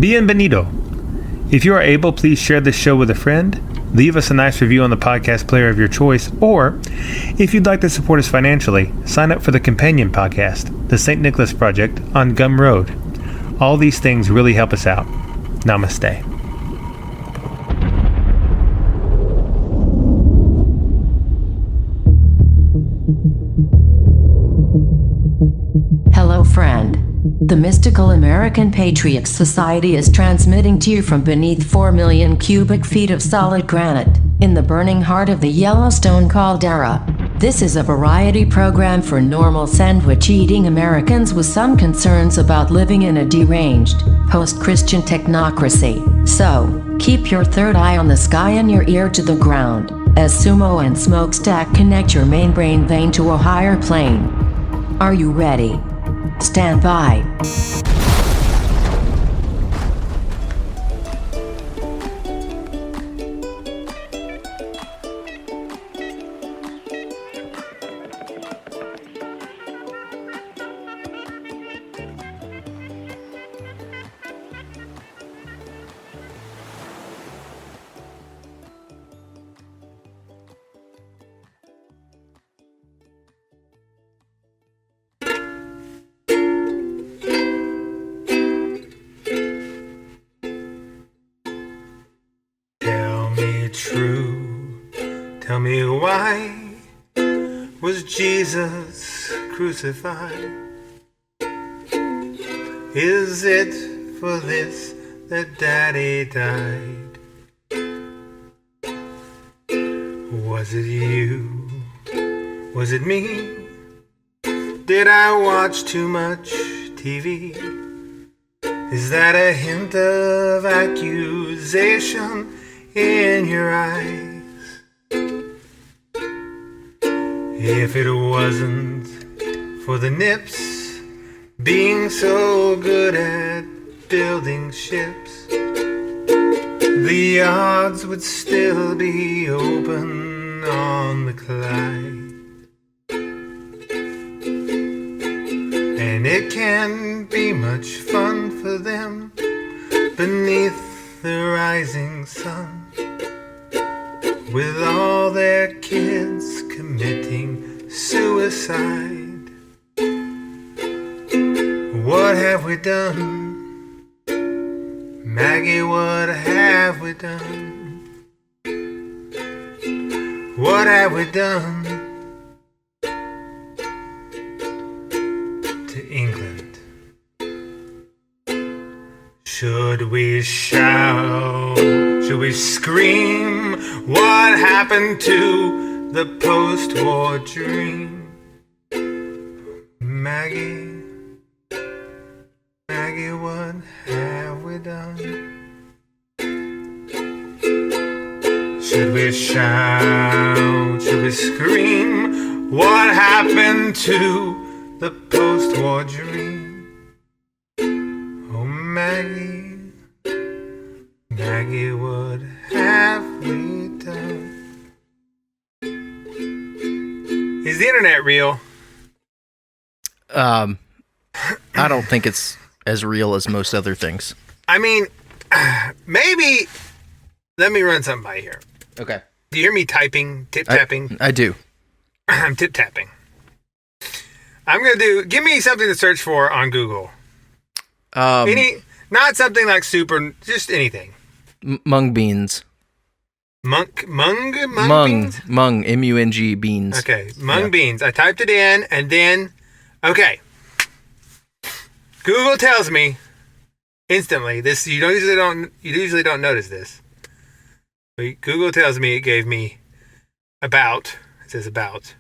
Bienvenido. If you are able, please share this show with a friend. Leave us a nice review on the podcast player of your choice, or if you'd like to support us financially, sign up for the companion podcast, The St. Nicholas Project, on Gum Road. All these things really help us out. Namaste. Hello, friend. The Mystical American Patriots Society is transmitting to you from beneath 4 million cubic feet of solid granite, in the burning heart of the Yellowstone caldera. This is a variety program for normal sandwich-eating Americans with some concerns about living in a deranged, post-Christian technocracy. So, keep your third eye on the sky and your ear to the ground, as Sumo and Smokestack connect your main brain vein to a higher plane. Are you ready? Stand by. Tell me why was Jesus crucified? Is it for this that Daddy died? Was it you? Was it me? Did I watch too much TV? Is that a hint of accusation in your eyes? If it wasn't for the nips being so good at building ships, the odds would still be open on the Clyde. And it can be much fun for them beneath the rising sun, with all their kids committing suicide. What have we done? Maggie, what have we done? What have we done to England? Should we shout? Should we scream? What happened to the post-war dream? Maggie, what have we done? Should we shout? Should we scream? What happened to the post-war dream? Oh, Maggie, what have we done? Is the internet real? I don't think it's as real as most other things. I mean, maybe. Let me run something by here. Okay. Do you hear me typing, tip-tapping? I do. I'm tip-tapping. I'm going to give me something to search for on Google. Not something like super, just anything. Mung beans. Mung beans? Mung, M-U-N-G, beans. Okay, mung beans. I typed it in, and then, okay. Google tells me instantly, this, you usually don't notice this. But Google tells me it gave me it says about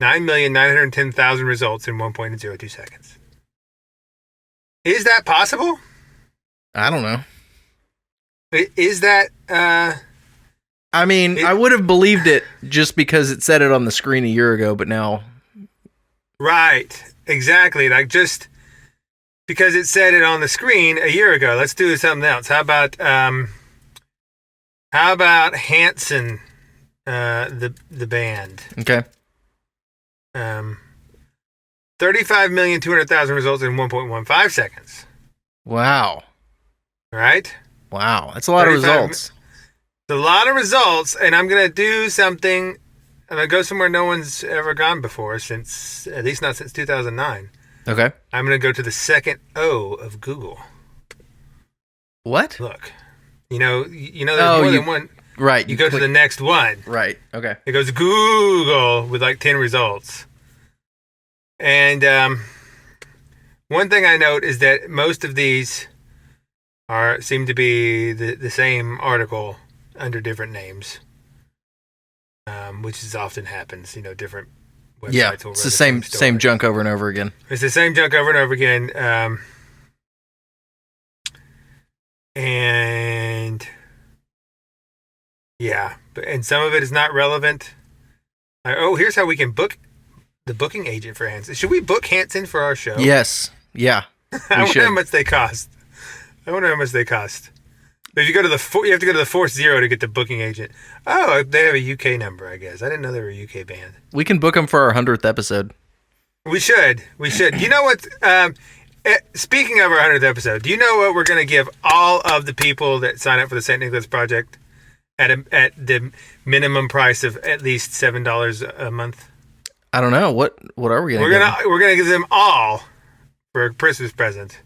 9,910,000 results in 1.02 seconds. Is that possible? I don't know. Is that, I mean, I would have believed it just because it said it on the screen a year ago, but now. Right, exactly. Like just because it said it on the screen a year ago. Let's do something else. How about Hanson, the band? Okay. 35,200,000 results in 1.15 seconds. Wow. Right? Wow, that's a lot of results. It's a lot of results, and I'm going to do something. I'm going to go somewhere no one's ever gone before, at least not since 2009. Okay. I'm going to go to the second O of Google. What? Look. There's more than one. Right. You go to the next one. Right. Okay. It goes Google with like 10 results. And one thing I note is that most of these seem to be the same article under different names, which is often happens. Different websites. Yeah, will it's the same junk over and over again. It's the same junk over and over again. And yeah, and some of it is not relevant. Here's how we can book the booking agent for Hanson. Should we book Hanson for our show? Yes. Yeah. I wonder how much they cost. But if you go to you have to go to the 40 to get the booking agent. Oh, they have a UK number, I guess. I didn't know they were a UK band. We can book them for our 100th episode. We should. You know what? Speaking of our 100th episode, do you know what we're going to give all of the people that sign up for the St. Nicholas Project at the minimum price of at least $7 a month? I don't know. What are we going to give? We're going to give them all for a Christmas present.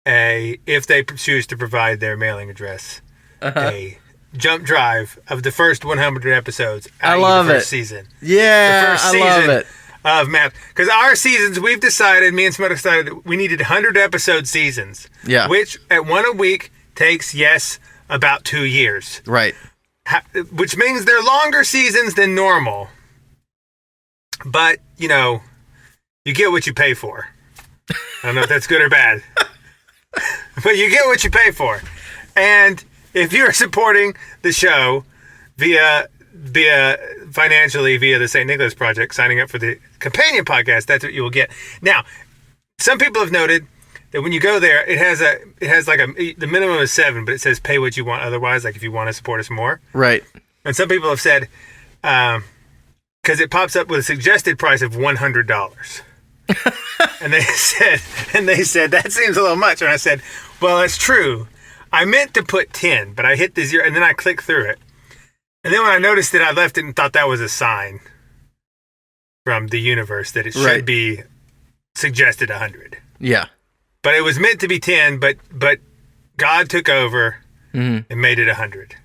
If they choose to provide their mailing address, a jump drive of the first 100 episodes. I love the first it. Season. Yeah, I love it. Of Map, because our seasons, me and Smoke decided that we needed 100 episode seasons. Yeah, which at one a week takes about 2 years. Right. Which means they're longer seasons than normal. But you get what you pay for. I don't know if that's good or bad. But you get what you pay for. And if you're supporting the show via financially via the St. Nicholas Project, signing up for the companion podcast, that's what you will get. Now, some people have noted that when you go there, it has the minimum is $7, but it says pay what you want otherwise, like if you want to support us more. Right. And some people have said, because it pops up with a suggested price of $100. and they said that seems a little much. And I said, well, that's true. I meant to put 10, but I hit the 0, and then I clicked through it. And then when I noticed it, I left it and thought that was a sign from the universe that it should be suggested 100. Yeah. But it was meant to be 10, but God took over and made it 100.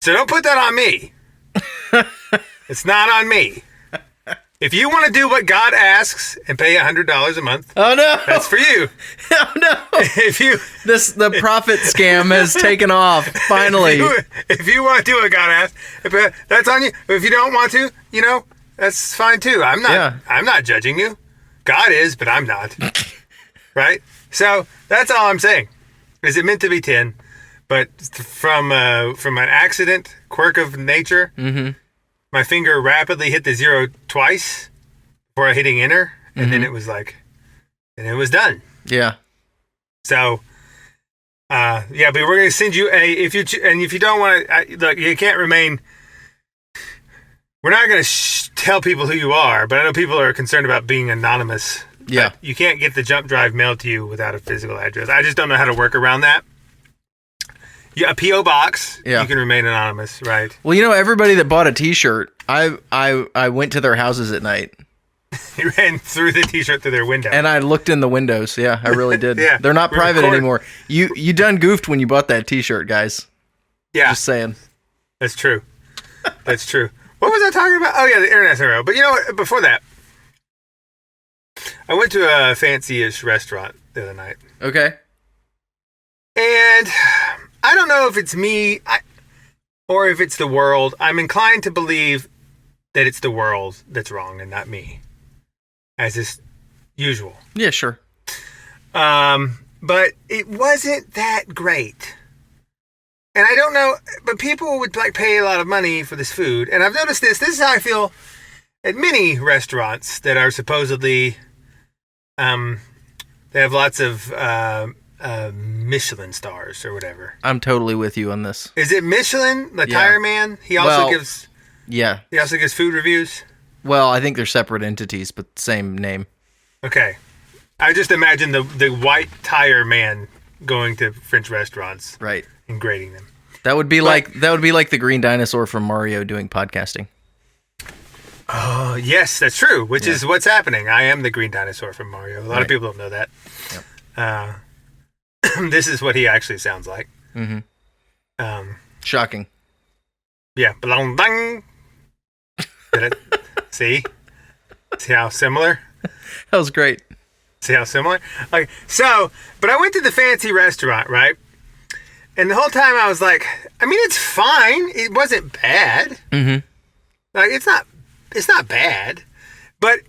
So don't put that on me. It's not on me. If you want to do what God asks and pay $100 a month, oh no, that's for you. Oh no! The profit scam has taken off finally. If you want to do what God asks, that's on you. If you don't want to, that's fine too. I'm not judging you. God is, but I'm not. Right? So that's all I'm saying. Is it meant to be 10? But from an accident, quirk of nature. Mm-hmm. My finger rapidly hit the 0 twice before hitting enter, and then it was done. Yeah. So, but we're going to send you if you don't want to, look, you can't remain. We're not going to tell people who you are, but I know people are concerned about being anonymous. Yeah. You can't get the jump drive mailed to you without a physical address. I just don't know how to work around that. Yeah, a P.O. box. Yeah. You can remain anonymous, right? Well, everybody that bought a T-shirt, I went to their houses at night. You ran through the T-shirt through their window. And I looked in the windows. Yeah, I really did. Yeah. They're not private anymore. You done goofed when you bought that T-shirt, guys. Yeah. Just saying. That's true. That's true. What was I talking about? Oh, yeah, the internet hero. But you know what? Before that, I went to a fancy-ish restaurant the other night. Okay. And I don't know if it's me or if it's the world. I'm inclined to believe that it's the world that's wrong and not me, as is usual. Yeah, sure. But it wasn't that great. And I don't know, but people would pay a lot of money for this food. And I've noticed this. This is how I feel at many restaurants that are supposedly, they have lots of Michelin stars or whatever. I'm totally with you on this. Is it Michelin, the tire man? He also gives. Yeah. He also gives food reviews. Well, I think they're separate entities, but same name. Okay. I just imagine the white tire man going to French restaurants Right. and grading them. That would be like the green dinosaur from Mario doing podcasting. Oh, yes, that's true, which is what's happening. I am the green dinosaur from Mario. A lot of people don't know that. Yep. This is what he actually sounds like. Mm-hmm. Shocking. Yeah. Blong, bang. Did it? See? See how similar? That was great. See how similar? Okay, so, but I went to the fancy restaurant, right? And the whole time I was like, I mean, it's fine. It wasn't bad. Mm-hmm. Like, it's not bad. But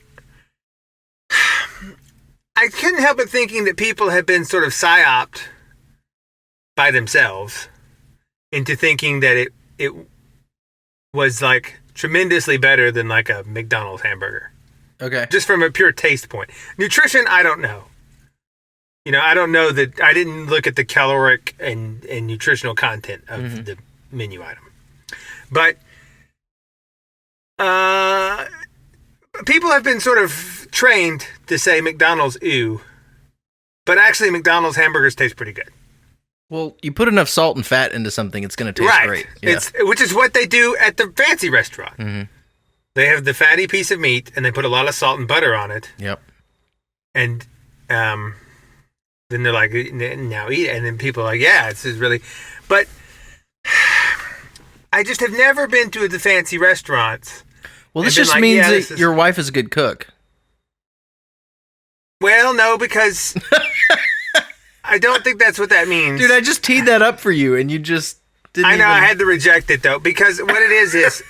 I couldn't help but thinking that people have been sort of psyoped by themselves into thinking that it was like tremendously better than like a McDonald's hamburger. Okay. Just from a pure taste point. Nutrition, I don't know. You know, I don't know that. I didn't look at the caloric and nutritional content of the menu item. But people have been sort of trained to say McDonald's ew. But actually, McDonald's hamburgers taste pretty good. Well, you put enough salt and fat into something, it's going to taste great. Yeah. Which is what they do at the fancy restaurant. Mm-hmm. They have the fatty piece of meat, and they put a lot of salt and butter on it. Yep. And then they're like, now eat it. And then people are like, yeah, this is really... But I just have never been to the fancy restaurants. Well, this just means that your wife is a good cook. Well, no, because I don't think that's what that means. Dude, I just teed that up for you, and you just didn't I know, I had to reject it, though, because what it is...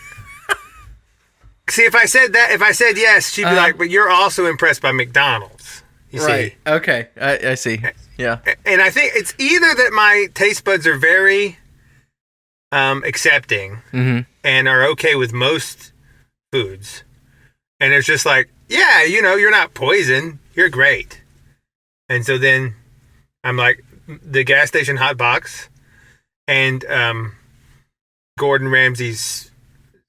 See, if I said yes, she'd be like, but you're also impressed by McDonald's. You right. See? Okay. I see. Yeah. And I think it's either that my taste buds are very accepting and are okay with most foods. And it's just like, yeah, you know, you're not poison. You're great. And so then I'm like, the gas station hot box and Gordon Ramsay's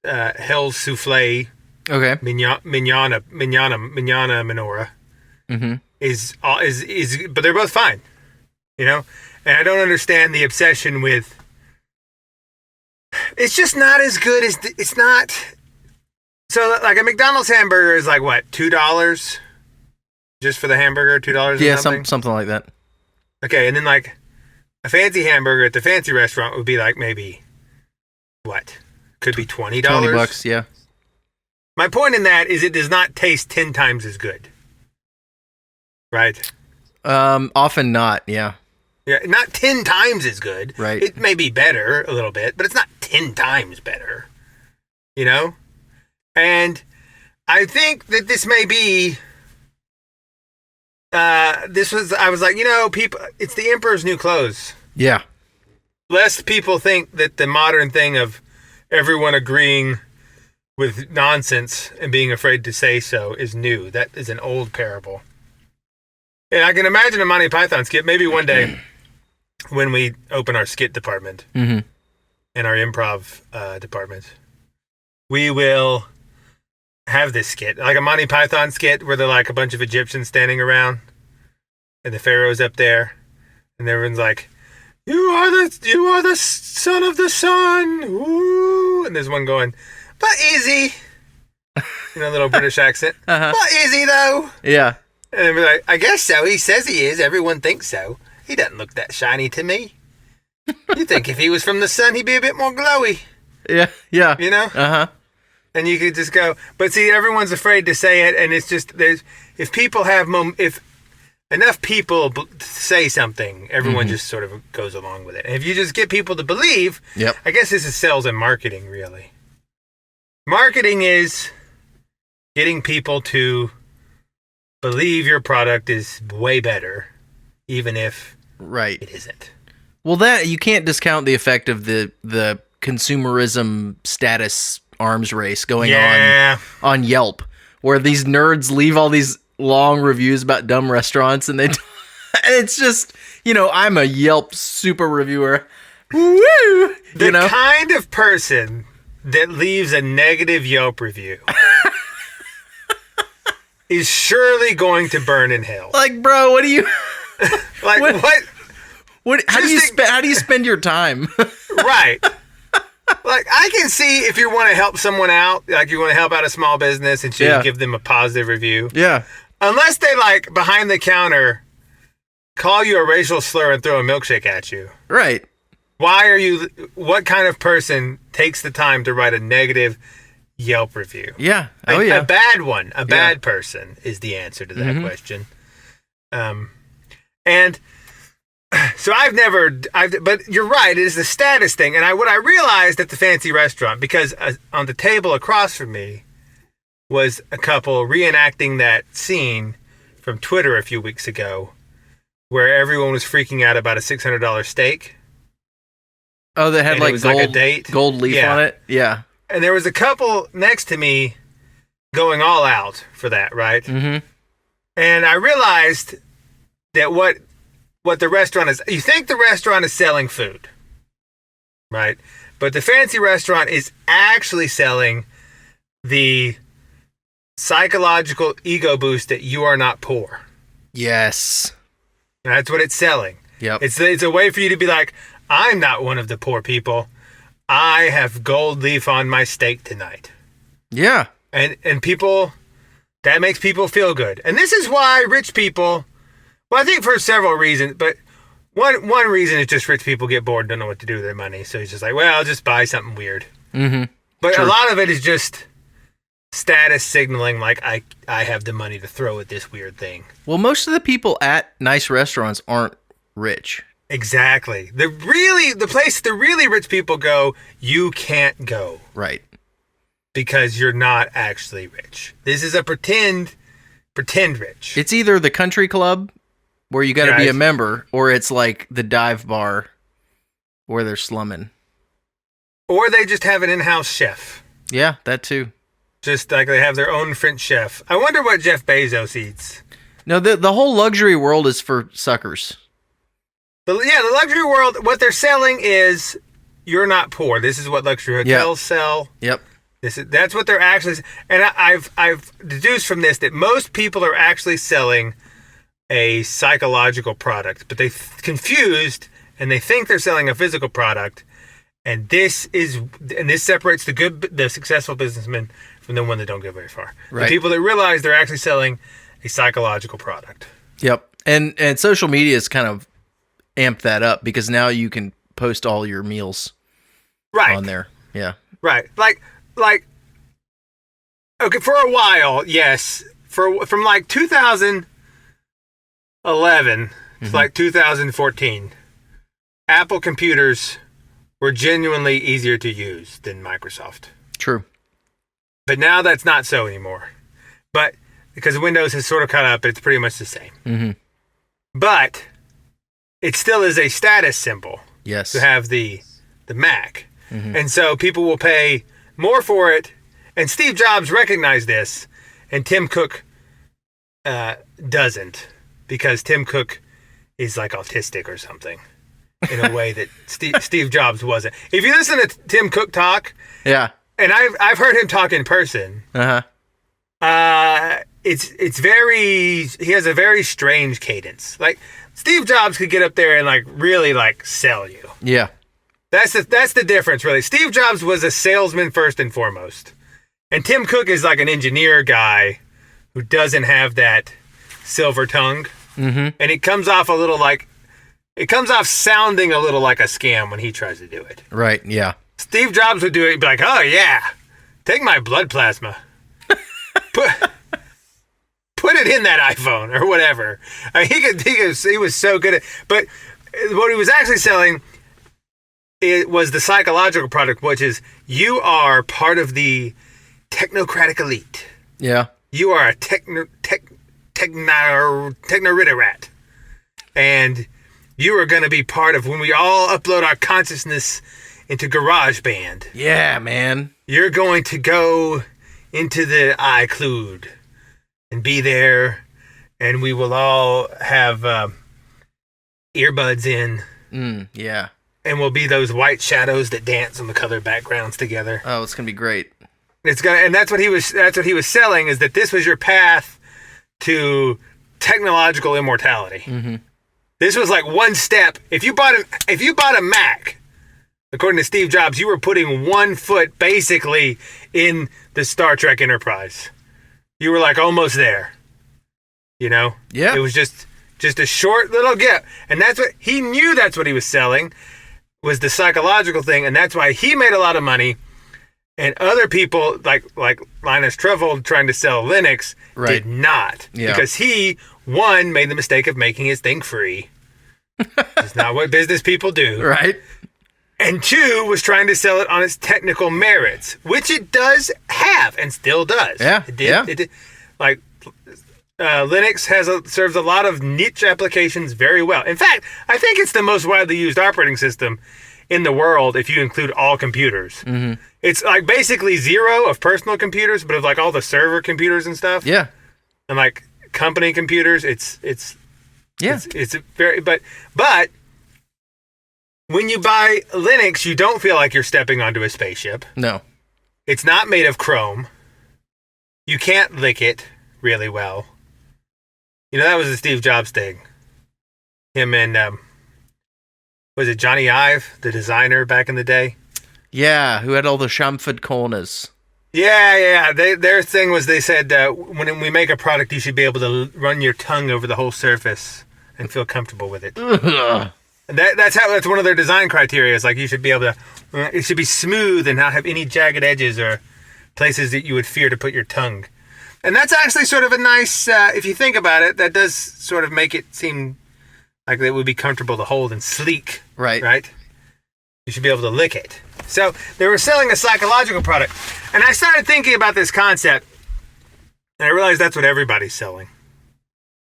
Hell's Souffle. Okay. Mignana menorah. Mm-hmm. Is but they're both fine, you know. And I don't understand the obsession with. It's just not as good as it's not. So like a McDonald's hamburger is like what, $2, just for the hamburger, $2. Yeah, something like that. Okay, and then like a fancy hamburger at the fancy restaurant would be like maybe what, could be $20. $20, yeah. My point in that is it does not taste 10 times as good. Right? Often not, yeah. Yeah, not 10 times as good. Right. It may be better a little bit, but it's not 10 times better. You know? And I think that this may be... I was like, you know, people, it's the emperor's new clothes. Yeah. Lest people think that the modern thing of everyone agreeing with nonsense and being afraid to say so is new. That is an old parable. And I can imagine a Monty Python skit, maybe one day when we open our skit department and our improv department, we will have this skit, like a Monty Python skit where they're like a bunch of Egyptians standing around and the pharaoh's up there and everyone's like, you are the son of the sun. Ooh. And there's one going, but is he? You know, little British accent. But is he though? Yeah. And they'd be like, I guess so. He says he is. Everyone thinks so. He doesn't look that shiny to me. You think if he was from the sun, he'd be a bit more glowy. Yeah, yeah. You know? Uh-huh. And you could just go, but see, everyone's afraid to say it, and it's just, if people have, if enough people say something, everyone just sort of goes along with it. And if you just get people to believe, I guess this is sales and marketing, really. Marketing is getting people to believe your product is way better, even if it isn't. Well, that you can't discount the effect of the consumerism status arms race going on Yelp, where these nerds leave all these long reviews about dumb restaurants, and it's just, you know, I'm a Yelp super reviewer. Woo! The kind of person that leaves a negative Yelp review is surely going to burn in hell. Like, bro, what do you... like, How do you spend your time? Right. Like, I can see if you want to help someone out, like you want to help out a small business and give them a positive review. Yeah. Unless they, like, behind the counter, call you a racial slur and throw a milkshake at you. Right. What kind of person takes the time to write a negative Yelp review? Yeah. A bad one. A bad person is the answer to that question. And so but you're right, it is the status thing. And what I realized at the fancy restaurant, because on the table across from me was a couple reenacting that scene from Twitter a few weeks ago where everyone was freaking out about a $600 steak. Oh, that had like gold leaf on it? Yeah. And there was a couple next to me going all out for that, right? Mm-hmm. And I realized that what the restaurant is, you think the restaurant is selling food, right? But the fancy restaurant is actually selling the psychological ego boost that you are not poor. Yes. That's what it's selling. Yep. It's a way for you to be like, I'm not one of the poor people. I have gold leaf on my steak tonight. Yeah. And people, that makes people feel good. And this is why rich people, well, I think for several reasons, but one reason is just rich people get bored and don't know what to do with their money. So it's just like, well, I'll just buy something weird. Mm-hmm. But a lot of it is just status signaling, like I have the money to throw at this weird thing. Well, most of the people at nice restaurants aren't rich. Exactly. The place the really rich people go, you can't go. Right. Because you're not actually rich. This is a pretend rich. It's either the country club where you got to be a member, or it's like the dive bar where they're slumming. Or they just have an in-house chef. Yeah, that too. Just like they have their own French chef. I wonder what Jeff Bezos eats. No, the whole luxury world is for suckers. The luxury world, what they're selling is you're not poor. This is what luxury hotels sell. Yep. That's what they're actually, and I've deduced from this that most people are actually selling a psychological product, but they confused and they think they're selling a physical product, and this separates the successful businessmen from the one that don't go very far. Right. The people that realize they're actually selling a psychological product. Yep, and social media has kind of amped that up because now you can post all your meals on there. Yeah, right. Like okay, for a while, yes, from like 2011 to like 2014, Apple computers were genuinely easier to use than Microsoft. True. But now that's not so anymore. But because Windows has sort of caught up, it's pretty much the same. Mm-hmm. But it still is a status symbol. Yes. To have the Mac. Mm-hmm. And so people will pay more for it. And Steve Jobs recognized this, and Tim Cook doesn't, because Tim Cook is like autistic or something in a way that Steve Jobs wasn't. If you listen to Tim Cook talk, yeah, and I've heard him talk in person, it's very, he has a very strange cadence. Like Steve Jobs could get up there and like really like sell you. Yeah, that's the difference really. Steve Jobs was a salesman first and foremost. And Tim Cook is like an engineer guy who doesn't have that silver tongue. Mm-hmm. And it comes off sounding a little like a scam when he tries to do it. Right, yeah. Steve Jobs would do it, he'd be like, oh yeah, take my blood plasma. Put it in that iPhone or whatever. I mean, he was so good at, but what he was actually selling, it was the psychological product, which is you are part of the technocratic elite. Yeah. You are a techno-rat. And you are going to be part of when we all upload our consciousness into GarageBand. Yeah, man. You're going to go into the iCloud and be there, and we will all have earbuds in. Yeah. And we'll be those white shadows that dance on the colored backgrounds together. Oh, it's going to be great. And that's what he was selling, is that this was your path to technological immortality. Mm-hmm. This was like one step. If you bought a Mac, according to Steve Jobs, you were putting one foot basically in the Star Trek Enterprise. You were like almost there. You know? Yeah. It was just a short little gap. And that's what he knew, that's what he was selling, was the psychological thing, and that's why he made a lot of money. And other people like Linus Torvalds trying to sell Linux did not. Yeah. Because he, one, made the mistake of making his thing free. It's not what business people do. Right. And two, was trying to sell it on its technical merits, which it does have and still does. Yeah. It did. Like, Linux serves a lot of niche applications very well. In fact, I think it's the most widely used operating system in the world if you include all computers. Mm-hmm. It's like basically zero of personal computers, but of like all the server computers and stuff. Yeah. And like company computers, it's very, but when you buy Linux, you don't feel like you're stepping onto a spaceship. No. It's not made of Chrome. You can't lick it really well. You know, that was the Steve Jobs thing. Him and, was it Johnny Ive, the designer back in the day? Yeah, who had all the chamfered corners. Yeah. Their thing was, they said, when we make a product, you should be able to run your tongue over the whole surface and feel comfortable with it. And that's one of their design criteria. Is like you should be able to, it should be smooth and not have any jagged edges or places that you would fear to put your tongue. And that's actually sort of a nice, if you think about it, that does sort of make it seem like it would be comfortable to hold and sleek. Right. Right? You should be able to lick it. So they were selling a psychological product. And I started thinking about this concept, and I realized that's what everybody's selling.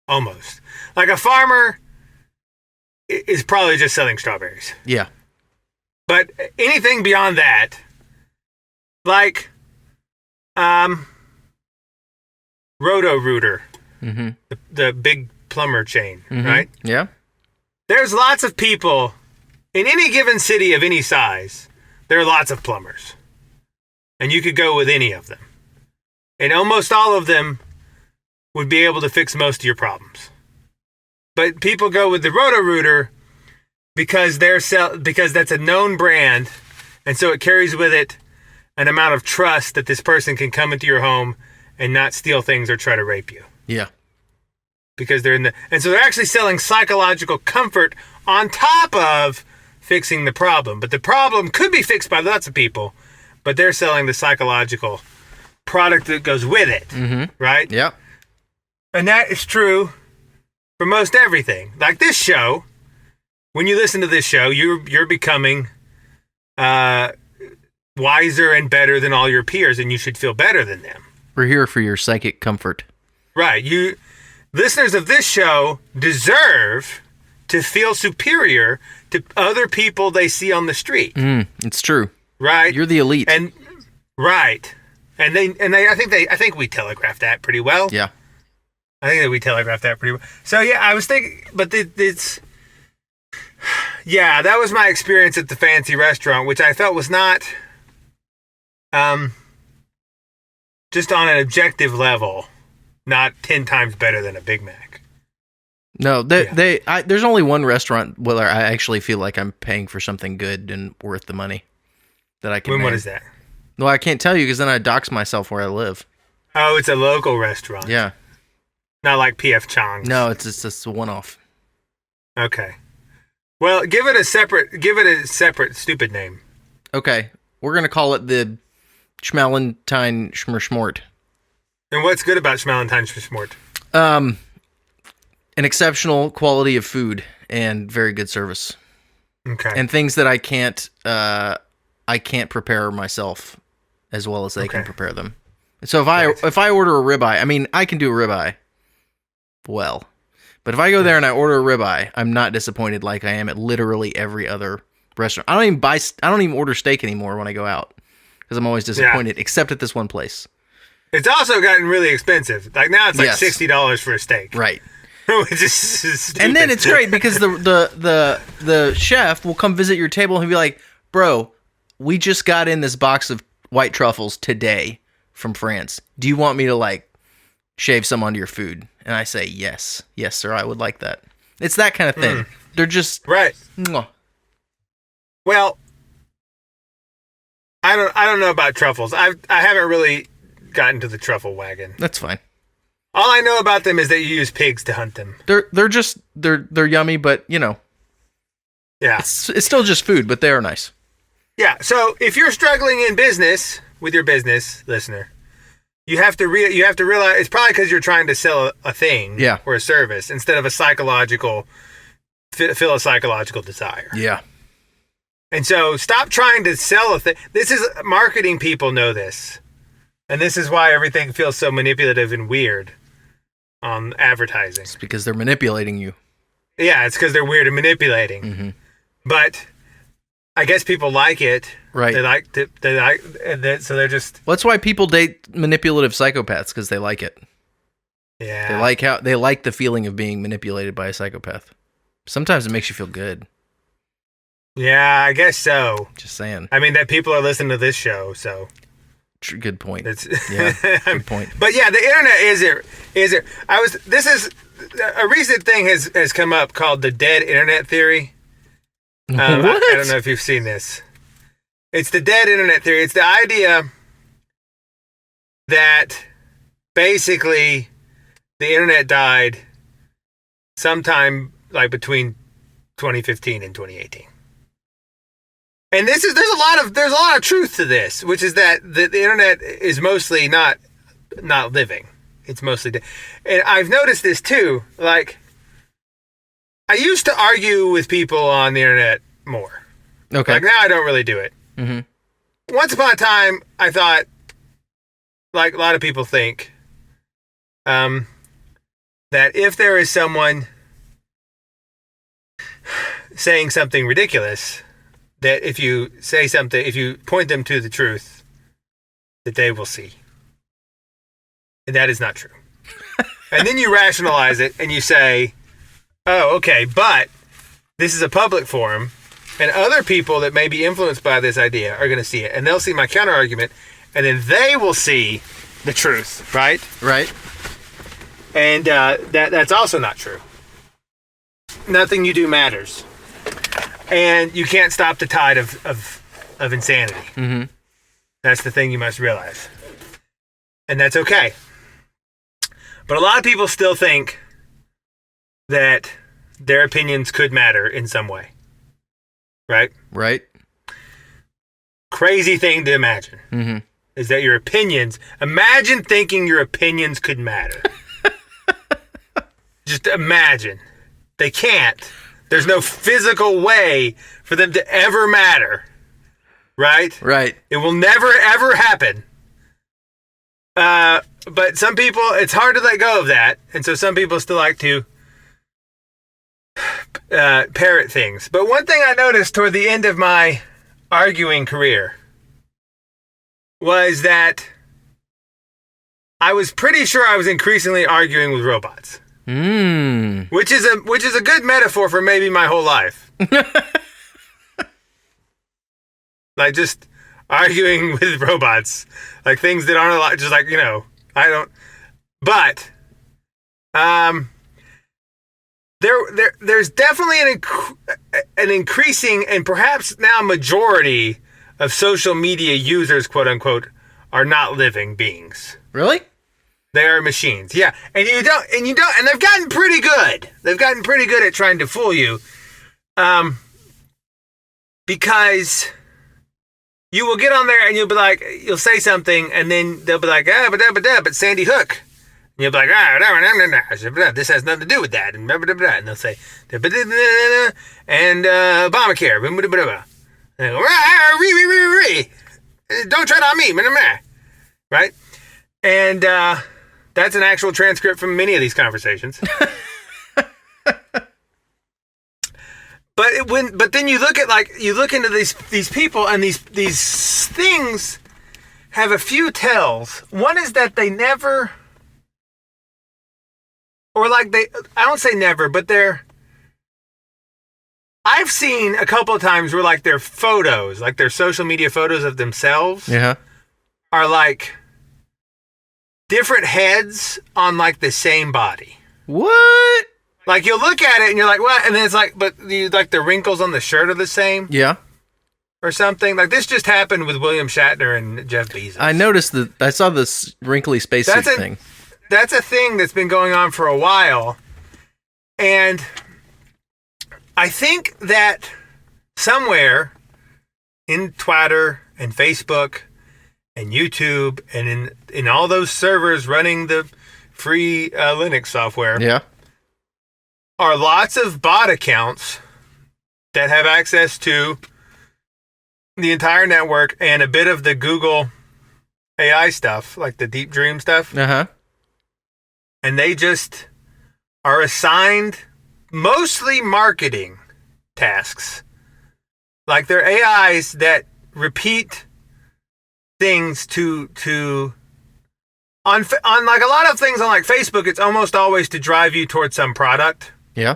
Almost. Like a farmer is probably just selling strawberries. Yeah. But anything beyond that, like Roto-Rooter, mm-hmm. the big plumber chain, mm-hmm. right? Yeah. There's lots of people in any given city of any size. There are lots of plumbers, and you could go with any of them, and almost all of them would be able to fix most of your problems. But people go with the Roto-Rooter because because that's a known brand, and so it carries with it an amount of trust that this person can come into your home and not steal things or try to rape you. Yeah. Because and so they're actually selling psychological comfort on top of fixing the problem. But the problem could be fixed by lots of people, but they're selling the psychological product that goes with it. Mm-hmm. Right? Yeah. And that is true for most everything. Like this show, when you listen to this show, you're becoming wiser and better than all your peers, and you should feel better than them. We're here for your psychic comfort. Right. You listeners of this show deserve to feel superior to other people they see on the street. It's true. Right? You're the elite. And right. And I think we telegraphed that pretty well. Yeah. I think that we telegraphed that pretty well. So yeah, I was thinking, but it's yeah, that was my experience at the fancy restaurant, which I felt was not just on an objective level, not 10 times better than a Big Mac. No, there's only one restaurant where I actually feel like I'm paying for something good and worth the money that I can. What is that? No, I can't tell you because then I dox myself where I live. Oh, it's a local restaurant. Yeah. Not like P.F. Chang's. No, it's just a one-off. Okay. Well, give it a separate stupid name. Okay. We're going to call it the Schmalentine Schmort. And what's good about Schmalentine Schmort? An exceptional quality of food and very good service. Okay. And things that I can't prepare myself as well as they can prepare them. So if I order a ribeye, I mean, I can do a ribeye well. But if I go there and I order a ribeye, I'm not disappointed like I am at literally every other restaurant. I don't even order steak anymore when I go out because I'm always disappointed, except at this one place. It's also gotten really expensive. Like now it's like $60 for a steak. Right. Which is stupid. And then it's great because the chef will come visit your table and he'll be like, "Bro, we just got in this box of white truffles today from France. Do you want me to like shave some onto your food?" And I say, yes, sir, I would like that. It's that kind of thing. They're just right. Mwah. Well, I don't know about truffles. I haven't really gotten to the truffle wagon. That's fine. All I know about them is that you use pigs to hunt them. They're yummy, but yeah, it's still just food, but they are nice. Yeah. So if you're struggling in business with your business, listener, you have to realize it's probably because you're trying to sell a thing or a service instead of a psychological desire. Yeah. And so stop trying to sell a thing. This is marketing people know this. And this is why everything feels so manipulative and weird on advertising. It's because they're manipulating you. Yeah, it's because they're weird and manipulating. Mm-hmm. But I guess people like it. Right. So they're just... Well, that's why people date manipulative psychopaths, because they like it. Yeah. They like the feeling of being manipulated by a psychopath. Sometimes it makes you feel good. Yeah, I guess so. Just saying. I mean, that people are listening to this show, so... Good point. Yeah, good point. But yeah, the internet is it. This is a recent thing has come up called the dead internet theory. What? I don't know if you've seen this. It's the dead internet theory. It's the idea that basically the internet died sometime like between 2015 and 2018. And there's a lot of truth to this, which is that the internet is mostly not living. It's mostly dead. And I've noticed this too. Like, I used to argue with people on the internet more. Okay. Like, now I don't really do it. Mm-hmm. Once upon a time, I thought, like a lot of people think, that if there is someone saying something ridiculous, that if you say something, if you point them to the truth, that they will see. And that is not true. And then you rationalize it and you say, oh, okay, but this is a public forum and other people that may be influenced by this idea are going to see it. And they'll see my counter argument and then they will see the truth, right? Right. And that's also not true. Nothing you do matters. And you can't stop the tide of insanity. Mm-hmm. That's the thing you must realize. And that's okay. But a lot of people still think that their opinions could matter in some way. Right? Right. Crazy thing to imagine. Mm-hmm. Is that your opinions... Imagine thinking your opinions could matter. Just imagine. They can't. There's no physical way for them to ever matter. Right? Right. It will never, ever happen. But some people, it's hard to let go of that. And so some people still like to parrot things. But one thing I noticed toward the end of my arguing career was that I was pretty sure I was increasingly arguing with robots. Which is a good metaphor for maybe my whole life. Like just arguing with robots, like things that aren't a lot, just like, I don't. But there's definitely an increasing and perhaps now majority of social media users, quote unquote, are not living beings. Really? They are machines. Yeah. And they've gotten pretty good. They've gotten pretty good at trying to fool you. Because you will get on there and you'll say something and then they'll be like, but Sandy Hook. And you'll be like, this has nothing to do with that. And they'll say, and Obamacare. And they go, don't tread on me. Right? And, that's an actual transcript from many of these conversations. But then you look into these people and these things have a few tells. One is that they never, I don't say never, but I've seen a couple of times where their photos, like their social media photos of themselves, are like different heads on the same body. What? Like, you'll look at it and you're like, what? And then it's like, but like the wrinkles on the shirt are the same? Yeah. Or something. Like, this just happened with William Shatner and Jeff Bezos. I noticed that. I saw this wrinkly spacesuit thing. That's a thing that's been going on for a while. And I think that somewhere in Twitter and Facebook and YouTube and in all those servers running the free Linux software, are lots of bot accounts that have access to the entire network and a bit of the Google AI stuff, like the Deep Dream stuff. And they just are assigned mostly marketing tasks. Like, they're AIs that repeat things on like a lot of things on like Facebook, it's almost always to drive you towards some product. Yeah.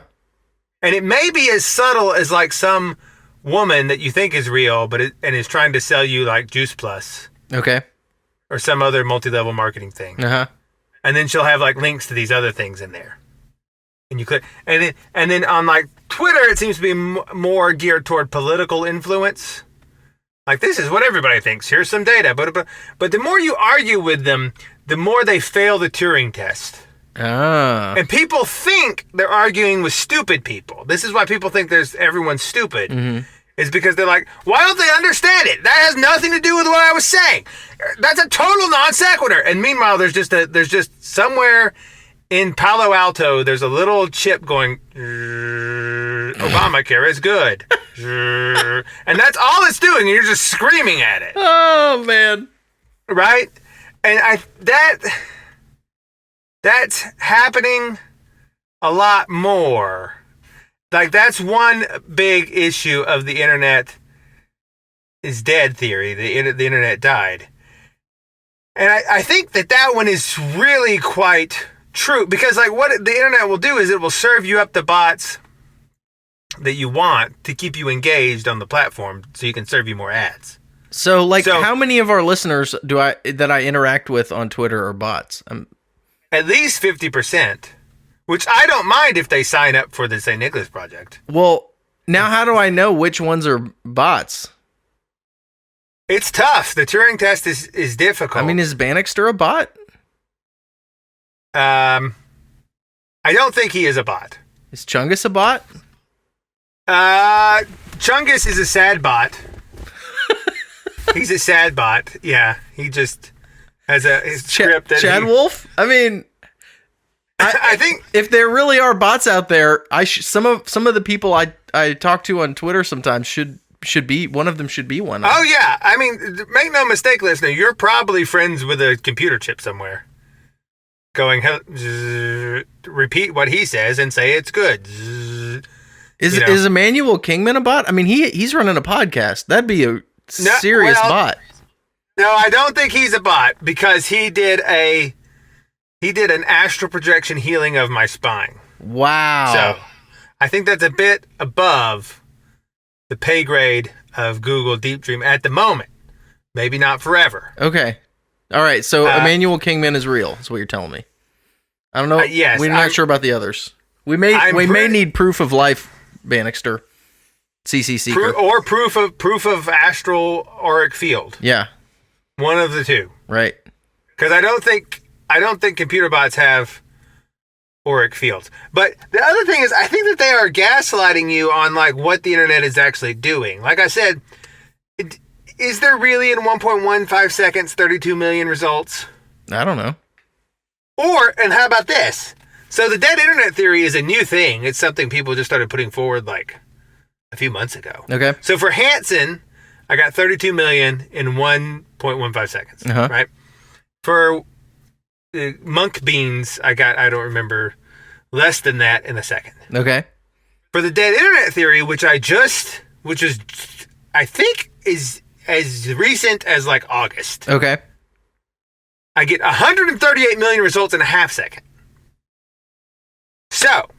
And it may be as subtle as like some woman that you think is real, and is trying to sell you like Juice Plus. Okay. Or some other multi-level marketing thing. And then she'll have like links to these other things in there. And you click, and then on like Twitter, it seems to be more geared toward political influence. Like, this is what everybody thinks. Here's some data. But the more you argue with them, the more they fail the Turing test. And people think they're arguing with stupid people. This is why people think everyone's stupid. Is because they're like, why don't they understand it? That has nothing to do with what I was saying. That's a total non sequitur. And meanwhile, there's just somewhere in Palo Alto, there's a little chip going, Obamacare is good. And that's all it's doing, and you're just screaming at it. Oh, man. Right? And that's happening a lot more. Like, that's one big issue of the internet is dead theory. The internet died. And I think that one is really quite true, because like what the internet will do is it will serve you up the bots that you want to keep you engaged on the platform so you can serve you more ads. So how many of our listeners that I interact with on Twitter are bots? At least 50%, which I don't mind if they sign up for the St. Nicholas Project. Well, now how do I know which ones are bots? It's tough. The Turing test is difficult. I mean, is Bannister a bot? I don't think he is a bot. Is Chungus a bot? Chungus is a sad bot. He's a sad bot. Yeah, he just has his script. Chad Wolf? I mean, I think if there really are bots out there, some of the people I talk to on Twitter sometimes should be one of them. Should be one. Oh yeah, I mean, make no mistake, listener. You're probably friends with a computer chip somewhere. Going, repeat what he says and say it's good. Is Immanuel Kingman a bot? I mean, he's running a podcast. That'd be a serious bot. No, I don't think he's a bot, because he did an astral projection healing of my spine. Wow. So I think that's a bit above the pay grade of Google Deep Dream at the moment. Maybe not forever. Okay. All right. So Immanuel Kingman is real. That's what you're telling me. I don't know. Yes. We're not sure about the others. We may need proof of life, Bannister. CC Seeker. Or proof of astral auric field. Yeah. One of the two. Right. Because I don't think computer bots have auric fields. But the other thing is, I think that they are gaslighting you on like what the internet is actually doing. Like I said, is there really in 1.15 seconds 32 million results? I don't know. And how about this? So the dead internet theory is a new thing. It's something people just started putting forward like a few months ago. Okay. So for Hansen, I got 32 million in 1.15 seconds. Right? For Monk Beans, I don't remember, less than that in a second. Okay. For the dead internet theory, which I think is as recent as like August. Okay. I get 138 million results in a half second. So,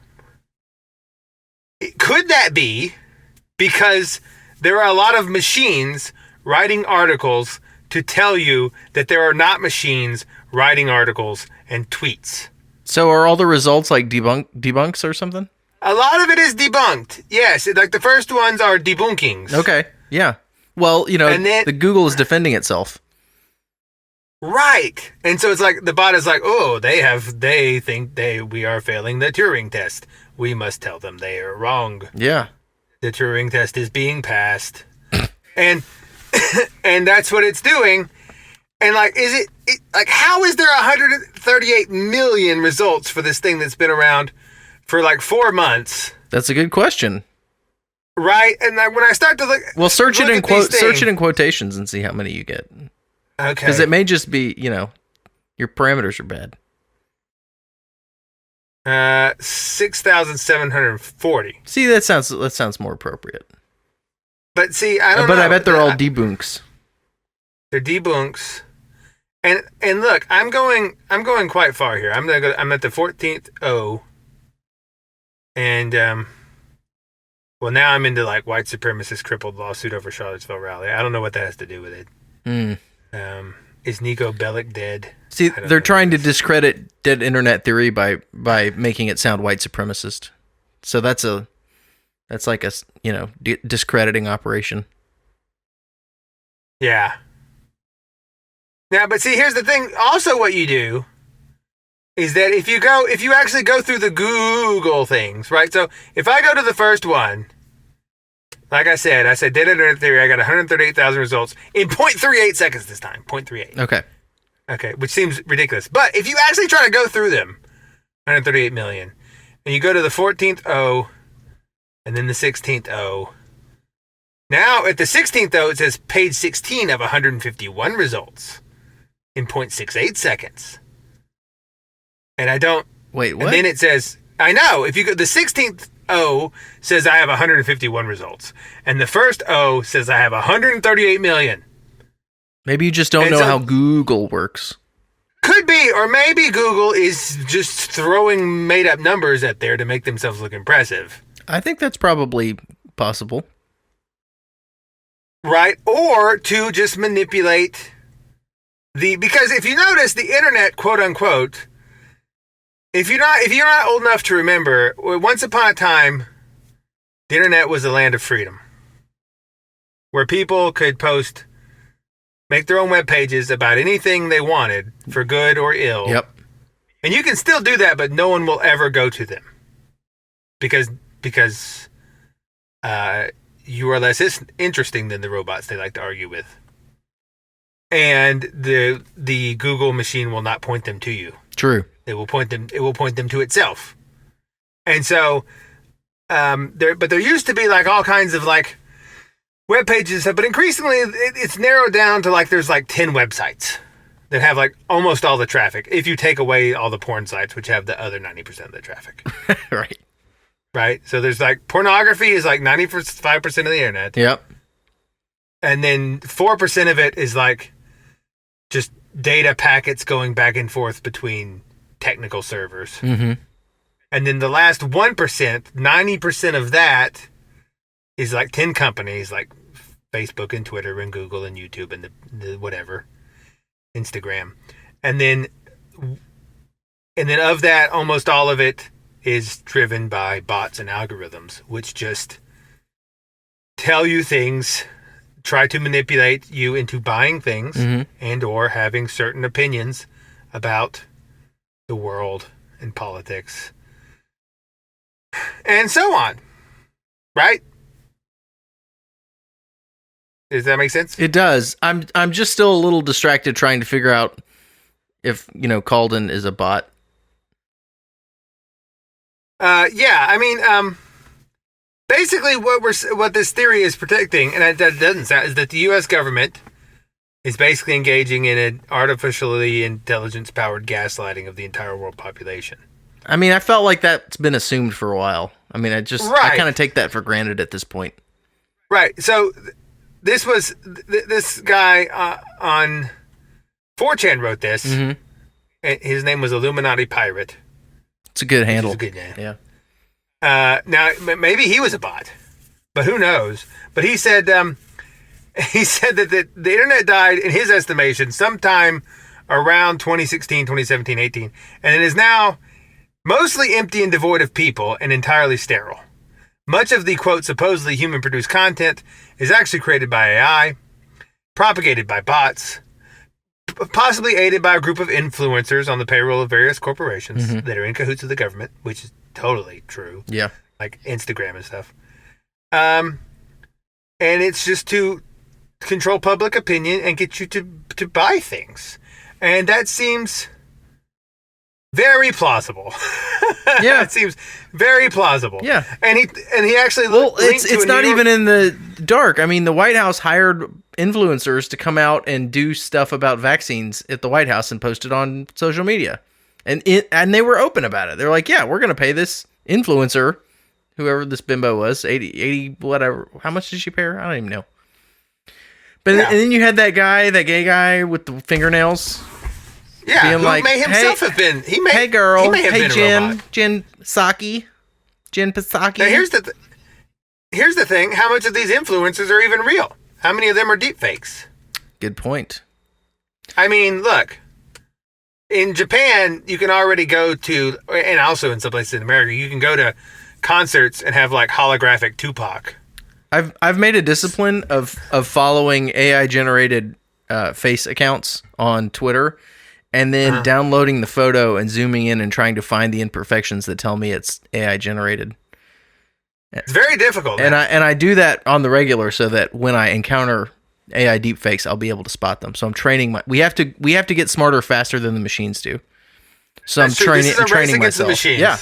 could that be because there are a lot of machines writing articles to tell you that there are not machines writing articles and tweets? So are all the results like debunks or something? A lot of it is debunked. Yes, like the first ones are debunkings. Okay, yeah. Well, and then, the Google is defending itself. Right. And so it's like the bot is like, oh, they think we are failing the Turing test. We must tell them they are wrong. Yeah. The Turing test is being passed. and and that's what it's doing. And like, is it like, how is there 138 million results for this thing that's been around for like 4 months? That's a good question. Right. And like, when I start to look, well, search it in quotations and see how many you get. Okay. Because it may just be, your parameters are bad. 6,740. See, that sounds more appropriate. But see, I don't know. But I bet they're all debunks. They're debunks. And look, I'm going quite far here. I'm at the 14th O. And well, now I'm into like white supremacist crippled lawsuit over Charlottesville rally. I don't know what that has to do with it. Is Nico Bellic dead? See, they're trying to discredit dead internet theory by making it sound white supremacist. So that's like a discrediting operation. Yeah. Now, but see, here's the thing. Also, what you do is that if you actually go through the Google things, right? So if I go to the first one, like I said dead internet theory, I got 138,000 results in 0.38 seconds this time. 0.38. Okay, which seems ridiculous. But if you actually try to go through them, 138 million, and you go to the 14th O and then the 16th O, now at the 16th O, it says page 16 of 151 results in 0.68 seconds. And I don't... Wait, what? And then it says... I know. If you go... The 16th O says I have 151 results. And the first O says I have 138 million. Maybe you just don't know how Google works. Could be. Or maybe Google is just throwing made-up numbers at there to make themselves look impressive. I think that's probably possible. Right? Or to just manipulate because if you notice, the internet, quote unquote, if you're not old enough to remember, once upon a time, the internet was a land of freedom, where people could make their own web pages about anything they wanted, for good or ill. Yep. And you can still do that, but no one will ever go to them because you are less interesting than the robots they like to argue with. And the Google machine will not point them to you. True. It will point them to itself. And so there used to be like all kinds of like web pages, but increasingly it's narrowed down to like there's like 10 websites that have like almost all the traffic, if you take away all the porn sites, which have the other 90% of the traffic. Right. So there's like pornography is like 95% of the internet. Yep. And then 4% of it is like just data packets going back and forth between technical servers. Mm-hmm. And then the last 1%, 90% of that is like 10 companies like Facebook and Twitter and Google and YouTube and the whatever, Instagram. And then of that, almost all of it is driven by bots and algorithms, which just tell you things, try to manipulate you into buying things, and or having certain opinions about the world and politics and so on. Right? Does that make sense? It does. I'm just still a little distracted trying to figure out if, Calden is a bot. Yeah, I mean, basically what this theory is predicting, and that doesn't sound, is that the U.S. government is basically engaging in an artificially intelligence-powered gaslighting of the entire world population. I mean, I felt like that's been assumed for a while. I mean, I kind of take that for granted at this point. Right. So this guy on 4chan wrote this. Mm-hmm. His name was Illuminati Pirate. It's a good handle. It's a good name. Yeah. Now, maybe he was a bot, but who knows? But he said that the internet died, in his estimation, sometime around 2016, 2017, 18, and it is now mostly empty and devoid of people and entirely sterile. Much of the, quote, supposedly human-produced content is actually created by AI, propagated by bots, possibly aided by a group of influencers on the payroll of various corporations that are in cahoots with the government, which is totally true. Yeah. Like Instagram and stuff. And it's just to control public opinion and get you to buy things. And that seems very plausible. Yeah. It seems very plausible. Yeah. And he actually it's not even in the dark. I mean, the White House hired influencers to come out and do stuff about vaccines at the White House and post it on social media. And they were open about it. They're like, yeah, we're going to pay this influencer, whoever this bimbo was, 80 whatever. How much did she pay her? I don't even know. But and then you had that gay guy with the fingernails. Yeah, being who like, may himself have been. Hey girl, he may have hey been a Jen, robot. Jen Psaki. Now here's the thing. How much of these influencers are even real? How many of them are deep fakes? Good point. I mean, look. In Japan, you can already go to, and also in some places in America, you can go to concerts and have like holographic Tupac. I've made a discipline of following AI generated face accounts on Twitter, and then downloading the photo and zooming in and trying to find the imperfections that tell me it's AI generated. It's very difficult. And I do that on the regular so that when I encounter AI deepfakes, I'll be able to spot them. So I'm training we have to get smarter faster than the machines do. So I'm training myself. Yeah.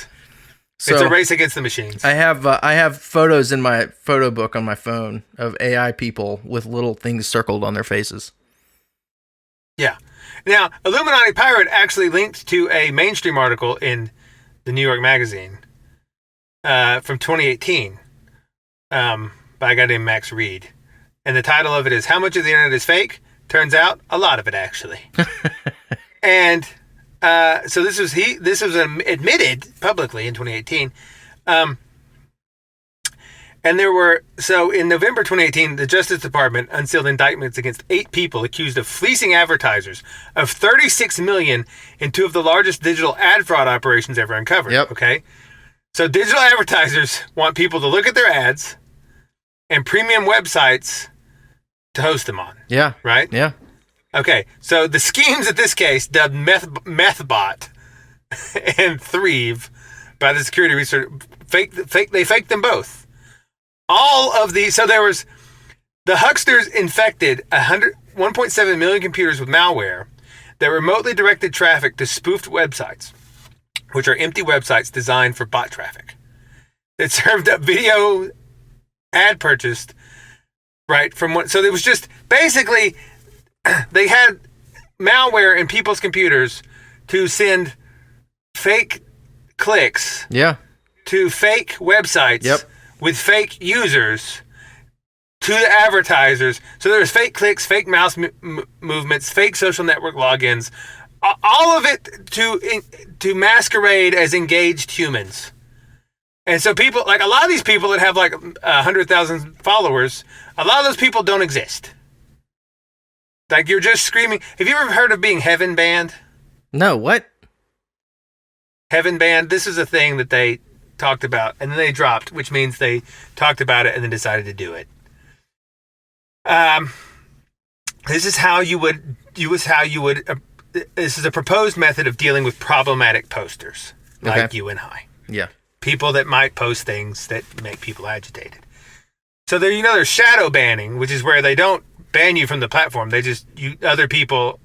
So, it's a race against the machines. I have photos in my photo book on my phone of AI people with little things circled on their faces. Yeah. Now, Illuminati Pirate actually linked to a mainstream article in the New York Magazine from 2018 by a guy named Max Reed. And the title of it is How Much of the Internet is Fake? Turns out, a lot of it, actually. And so this was admitted publicly in 2018. And in November 2018, the Justice Department unsealed indictments against 8 people accused of fleecing advertisers of $36 million in 2 of the largest digital ad fraud operations ever uncovered. Yep. Okay. So digital advertisers want people to look at their ads and premium websites to host them on. Yeah. Right? Yeah. Okay. So the schemes in this case, dubbed MethBot and Thrive by the security research, they faked them both. All of these, so there was, the hucksters infected 1.7 million computers with malware that remotely directed traffic to spoofed websites, which are empty websites designed for bot traffic. It served up video ad purchased, right, from what, so it was just, basically, they had malware in people's computers to send fake clicks to fake websites with fake users to the advertisers. So there's fake clicks, fake mouse movements, fake social network logins, all of it to masquerade as engaged humans. And so people, like a lot of these people that have like 100,000 followers, a lot of those people don't exist. Like you're just screaming. Have you ever heard of being heaven banned? No, what? Heaven banned. This is a thing that they talked about and then they dropped, which means they talked about it and then decided to do it. This is how you would. This is a proposed method of dealing with problematic posters like you and I. Yeah. People that might post things that make people agitated. So there's shadow banning, which is where they don't ban you from the platform. They just other people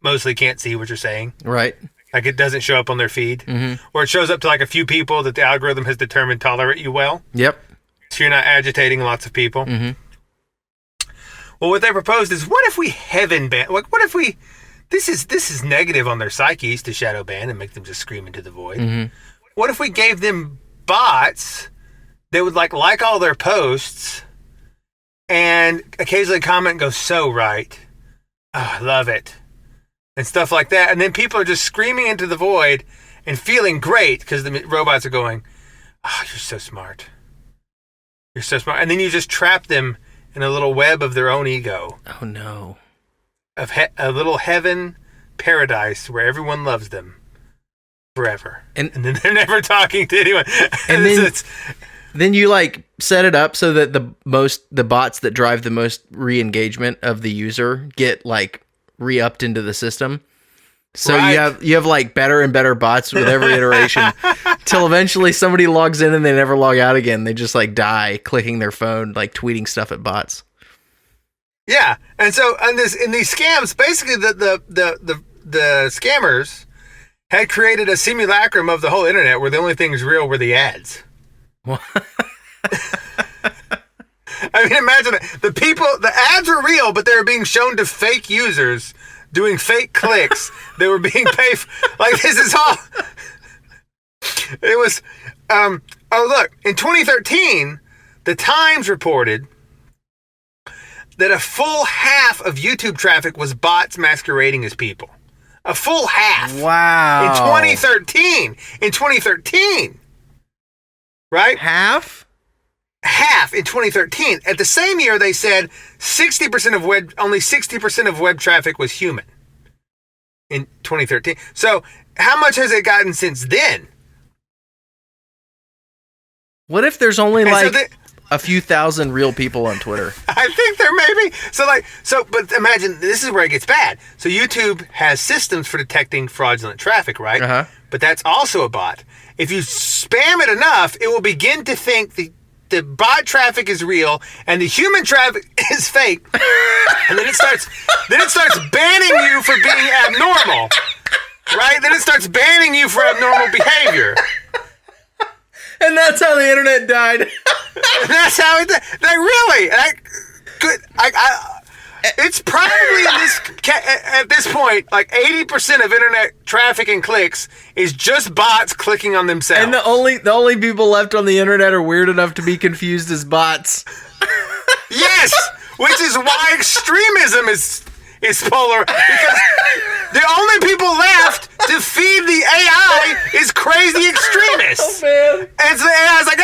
mostly can't see what you're saying. Right. Like it doesn't show up on their feed. Mm-hmm. Or it shows up to like a few people that the algorithm has determined tolerate you well. Yep. So you're not agitating lots of people. Mm-hmm. Well, what they proposed is, what if we heaven ban? Like, what if we? This is negative on their psyches to shadow ban and make them just scream into the void. Mm-hmm. What if we gave them bots that would like all their posts and occasionally comment and go, so right. Oh, I love it. And stuff like that. And then people are just screaming into the void and feeling great because the robots are going, oh, you're so smart. You're so smart. And then you just trap them in a little web of their own ego. Oh, no. Of a little heaven paradise where everyone loves them. forever. And then they're never talking to anyone. And then you like set it up so that the bots that drive the most re-engagement of the user get like re-upped into the system. So you have like better and better bots with every iteration till eventually somebody logs in and they never log out again. They just like die clicking their phone, like tweeting stuff at bots. Yeah. And so in these scams, basically the scammers had created a simulacrum of the whole internet where the only things real were the ads. What? I mean, imagine it. The ads were real, but they were being shown to fake users doing fake clicks. They were being paid like, this is all. It was, look, in 2013, the Times reported that a full half of YouTube traffic was bots masquerading as people. A full half. Wow. In 2013. Right? Half in 2013. At the same year, they said only 60% of web traffic was human in 2013. So how much has it gotten since then? What if there's only a few thousand real people on Twitter? I think there may be. But imagine, this is where it gets bad. So YouTube has systems for detecting fraudulent traffic, right? Uh-huh. But that's also a bot. If you spam it enough, it will begin to think the bot traffic is real and the human traffic is fake. And then it starts banning you for being abnormal. Right? Then it starts banning you for abnormal behavior. And that's how the internet died. That's how it died. Like, really? It's probably at this point, like 80% of internet traffic and clicks is just bots clicking on themselves. And the only people left on the internet are weird enough to be confused as bots. Yes, which is why extremism is polar, because the only people left to feed the AI is crazy extremists. Oh, man. And so the AI's like,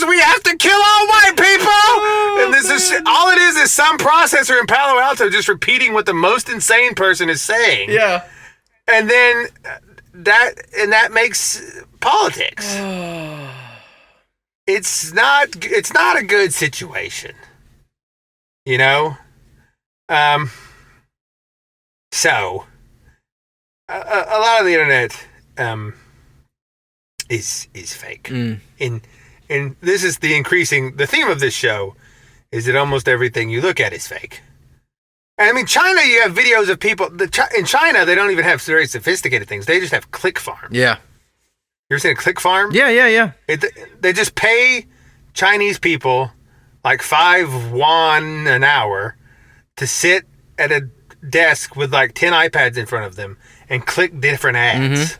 we have to kill all white people. And this is all it is some processor in Palo Alto just repeating what the most insane person is saying. Yeah. And then that makes politics. It's not a good situation. You know? So a lot of the internet is fake. And this is the theme of this show is that almost everything you look at is fake. And I mean, China, you have videos of people in China, they don't even have very sophisticated things. They just have click farms. Yeah. You ever seen a click farm? Yeah. They just pay Chinese people like 5 yuan an hour to sit at a desk with like 10 iPads in front of them and click different ads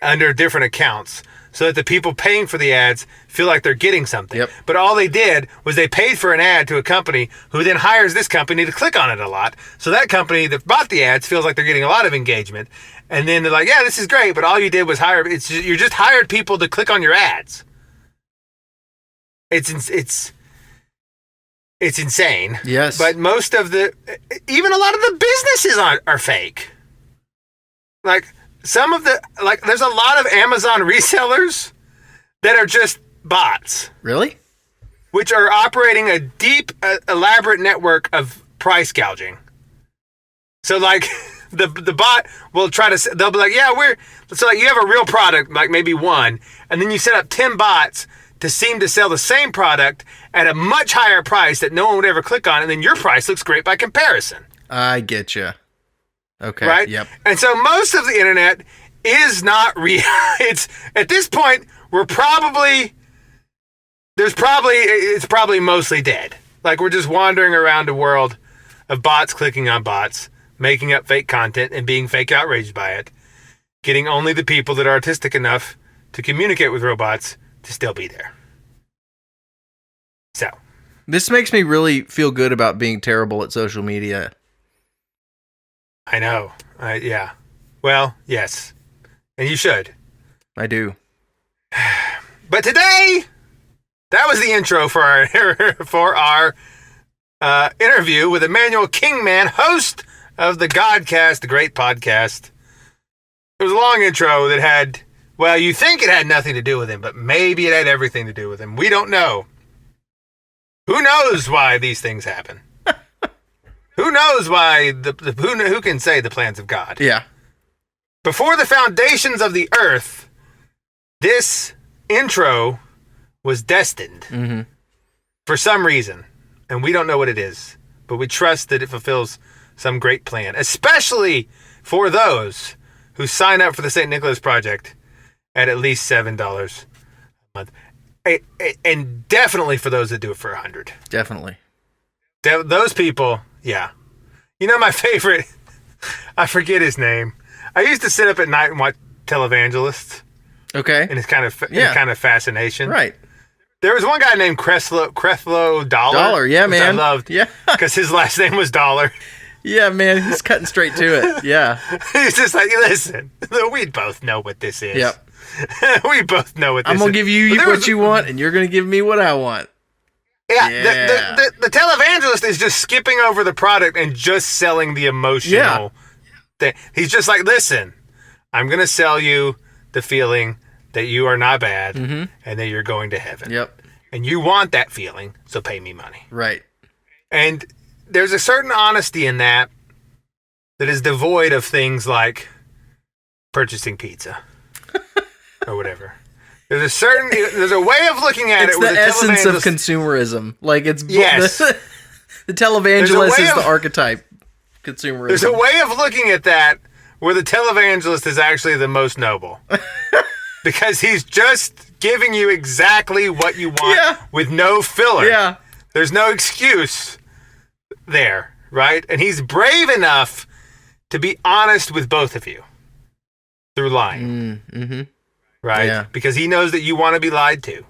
under different accounts so that the people paying for the ads feel like they're getting something. Yep. But all they did was they paid for an ad to a company who then hires this company to click on it a lot. So that company that bought the ads feels like they're getting a lot of engagement. And then they're like, yeah, this is great, but all you did was you just hired people to click on your ads. It's insane. Yes. But even a lot of the businesses are fake. Like there's a lot of Amazon resellers that are just bots. Really? Which are operating a deep, elaborate network of price gouging. So like the bot will they'll be like, so like you have a real product, like maybe one, and then you set up 10 bots to seem to sell the same product at a much higher price that no one would ever click on, and then your price looks great by comparison. I get you. Okay. Right? Yep. And so most of the internet is not real. It's at this point it's probably mostly dead. Like we're just wandering around a world of bots clicking on bots, making up fake content and being fake outraged by it, getting only the people that are artistic enough to communicate with robots to still be there. So this makes me really feel good about being terrible at social media. I know. Yeah. Well, yes. And you should. I do. But today, that was the intro for our interview with Immanuel Kingman, host of the Godcast, the great podcast. It was a long intro that had, well, you think it had nothing to do with him, but maybe it had everything to do with him. We don't know. Who knows why these things happen? Who knows why, who can say the plans of God? Yeah. Before the foundations of the earth, this intro was destined for some reason, and we don't know what it is, but we trust that it fulfills some great plan, especially for those who sign up for the St. Nicholas Project at least $7 a month, and definitely for those that do it for $100. Definitely. Those people, yeah. You know my favorite, I forget his name. I used to sit up at night and watch televangelists. Okay. And it's kind of fascination. Right. There was one guy named Creflo Dollar. Yeah, man. I loved. Yeah. Because his last name was Dollar. Yeah, man. He's cutting straight to it. Yeah. He's just like, listen, we both know what this is. Yep. We both know what this is. I'm going to give you what you want, and you're going to give me what I want. Yeah. The televangelist is just skipping over the product and just selling the emotional thing. He's just like, listen, I'm going to sell you the feeling that you are not bad and that you're going to heaven. Yep. And you want that feeling, so pay me money. Right. And there's a certain honesty in that is devoid of things like purchasing pizza or whatever. There's a way of looking at it's it. It's the essence of consumerism. Like it's the televangelist is the archetype. Consumerism. There's a way of looking at that where the televangelist is actually the most noble. Because he's just giving you exactly what you want with no filler. Yeah. There's no excuse there, right? And he's brave enough to be honest with both of you through lying. Right? Yeah. Because he knows that you want to be lied to.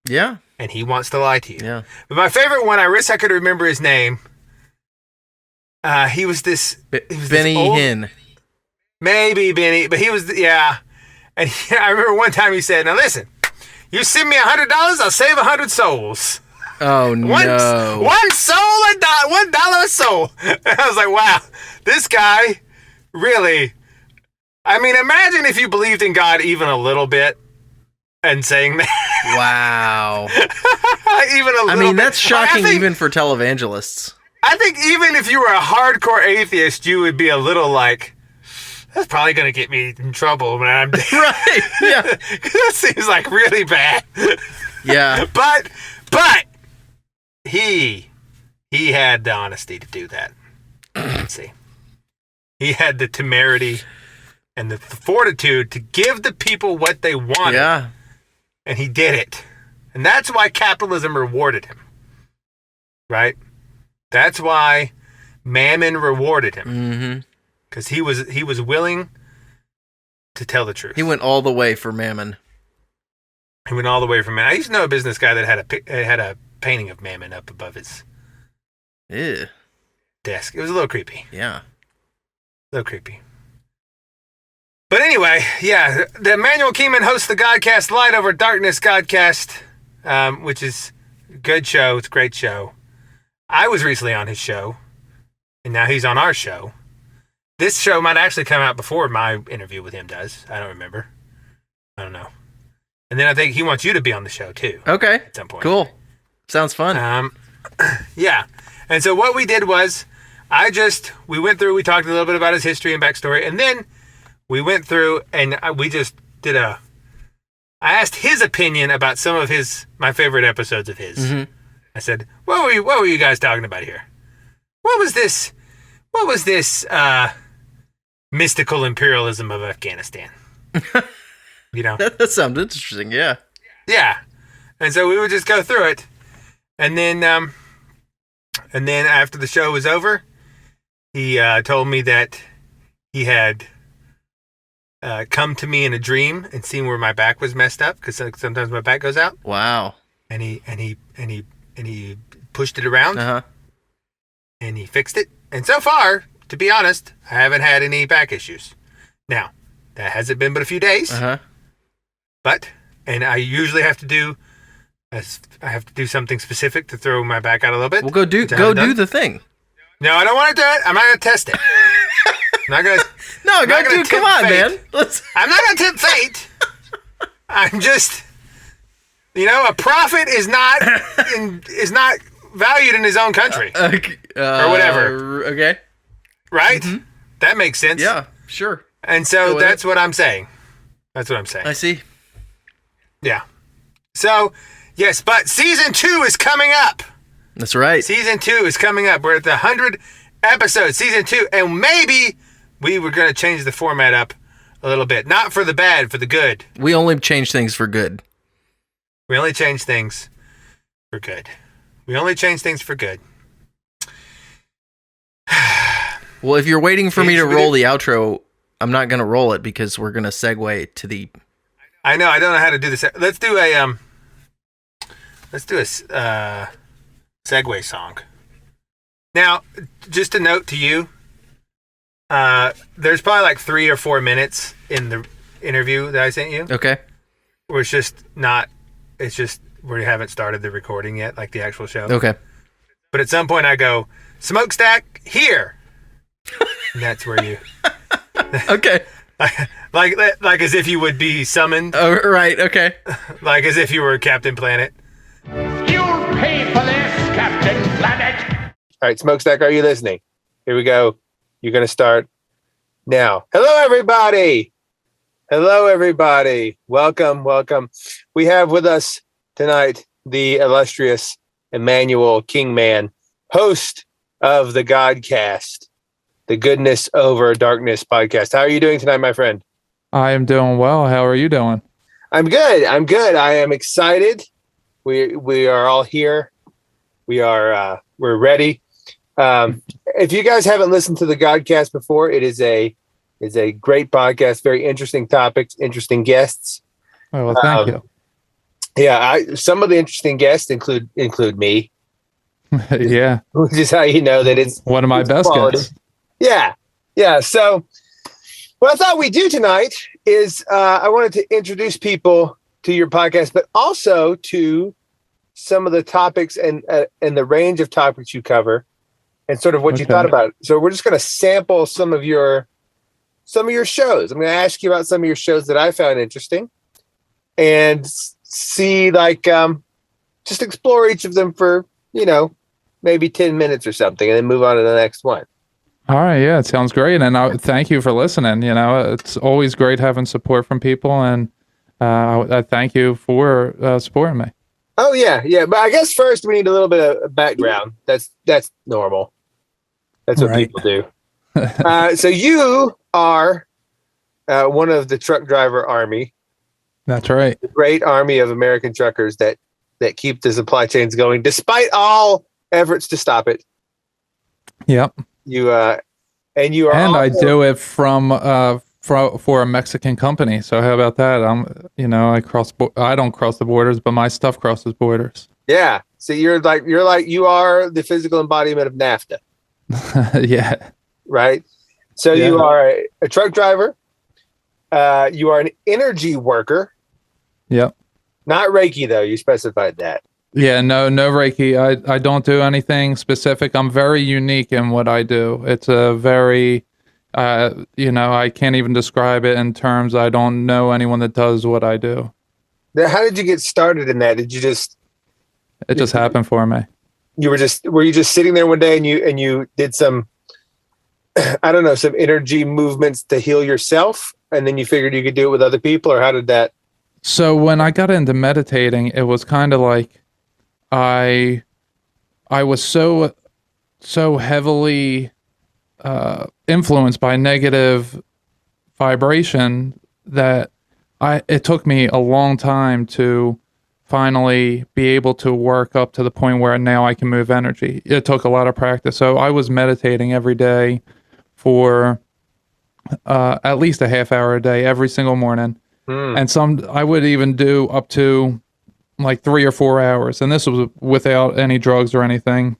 Yeah. And he wants to lie to you. Yeah. But my favorite one, I wish I could remember his name. He was this... Benny Hinn. Maybe Benny, but he was... Yeah. And I remember one time he said, now listen, you send me $100, I'll save 100 souls. Oh, no. One soul, $1 a soul. And I was like, wow, this guy really... I mean, imagine if you believed in God even a little bit and saying that. Wow. Even a little bit. I mean, that's shocking even for televangelists. I think even if you were a hardcore atheist, you would be a little like, that's probably going to get me in trouble when I'm dead. Right, yeah. That seems like really bad. Yeah. But he had the honesty to do that. Let's see. He had the temerity and the fortitude to give the people what they wanted. Yeah. And he did it. And that's why capitalism rewarded him. Right? That's why Mammon rewarded him. Because he was willing to tell the truth. He went all the way for Mammon. He went all the way for Mammon. I used to know a business guy that had a painting of Mammon up above his desk. It was a little creepy. Yeah. A little creepy. But anyway, yeah, the Immanuel Kingman hosts the Godcast Light Over Darkness Godcast, which is a good show. It's a great show. I was recently on his show, and now he's on our show. This show might actually come out before my interview with him does. I don't remember. I don't know. And then I think he wants you to be on the show, too. Okay. At some point. Cool. Sounds fun. Yeah. And so what we did was, we went through, we talked a little bit about his history and backstory, and then we went through and we just did I asked his opinion about some of my favorite episodes of his. I said, what were you guys talking about here? What was this mystical imperialism of Afghanistan? You know? That sounds interesting, yeah. Yeah. And so we would just go through it. And then after the show was over, he told me that he had come to me in a dream and seen where my back was messed up, because sometimes my back goes out. Wow. And he pushed it around. And he fixed it. And so far, to be honest, I haven't had any back issues. Now, that hasn't been but a few days. And I usually have to do something specific to throw my back out a little bit. Well, go do the thing. No, I don't want to do it. I'm not going to test it. I'm not going to. No, go do. Come on, man. I'm not gonna tempt fate. I'm just, a prophet is not valued in his own country or whatever. Okay. Right? Mm-hmm. That makes sense. Yeah, sure. And so that's what I'm saying. That's what I'm saying. I see. Yeah. So, yes, but season 2 is coming up. That's right. Season 2 is coming up. We're at the 100 episode, season 2, and maybe we were going to change the format up a little bit. Not for the bad, for the good. We only change things for good. We only change things for good. We only change things for good. Well, if you're waiting for me to roll the outro, I'm not going to roll it because we're going to segue to the... I know. I don't know how to do this. Let's do a segue song. Now, just a note to you, there's probably like 3 or 4 minutes in the interview that I sent you. Okay. Where it's just we haven't started the recording yet, like the actual show. Okay. But at some point I go, smokestack here. And that's where you... Okay. like as if you would be summoned. Oh, right. Okay. Like as if you were Captain Planet. You'll pay for this, Captain Planet. All right, Smokestack, are you listening? Here we go. You're going to start now. Hello, everybody. Hello, everybody. Welcome. We have with us tonight the illustrious Immanuel Kingman, host of the Godcast, the Goodness Over Darkness podcast. How are you doing tonight, my friend? I am doing well. How are you doing? I'm good. I am excited. We are all here. We're ready. If you guys haven't listened to the Godcast before, it is a great podcast. Very interesting topics, interesting guests. Oh, well, thank you. Yeah, some of the interesting guests include me. Yeah, Which is how you know that it's one of my best guests. Yeah. So, what I thought we'd do tonight is I wanted to introduce people to your podcast, but also to some of the topics and the range of topics you cover, and sort of what you thought about it. So we're just going to sample some of your shows. I'm going to ask you about some of your shows that I found interesting, and see just explore each of them for maybe 10 minutes or something, and then move on to the next one. All right, yeah, it sounds great, and I thank you for listening. It's always great having support from people, and I thank you for supporting me. Oh yeah, but I guess first we need a little bit of background. That's normal. That's what people do. So you are one of the truck driver army. That's right. The great army of American truckers that keep the supply chains going despite all efforts to stop it. Yep. I do it for a Mexican company. So how about that? I don't cross the borders, but my stuff crosses borders. Yeah. So you are the physical embodiment of NAFTA. Yeah. Right. So you are a truck driver. You are an energy worker. Yep. Not Reiki though. You specified that. Yeah, no Reiki. I don't do anything specific. I'm very unique in what I do. It's a very, I can't even describe it in terms. I don't know anyone that does what I do. Now, how did you get started in that? Did you just? It just happened for me. Were you just sitting there one day and you did some, I don't know, some energy movements to heal yourself, and then you figured you could do it with other people, or how did that? So when I got into meditating, it was kind of like I was so heavily influenced by negative vibration that it took me a long time to finally be able to work up to the point where now I can move energy. It took a lot of practice. So I was meditating every day for at least a half hour a day, every single morning. And I would even do up to like 3 or 4 hours. And this was without any drugs or anything.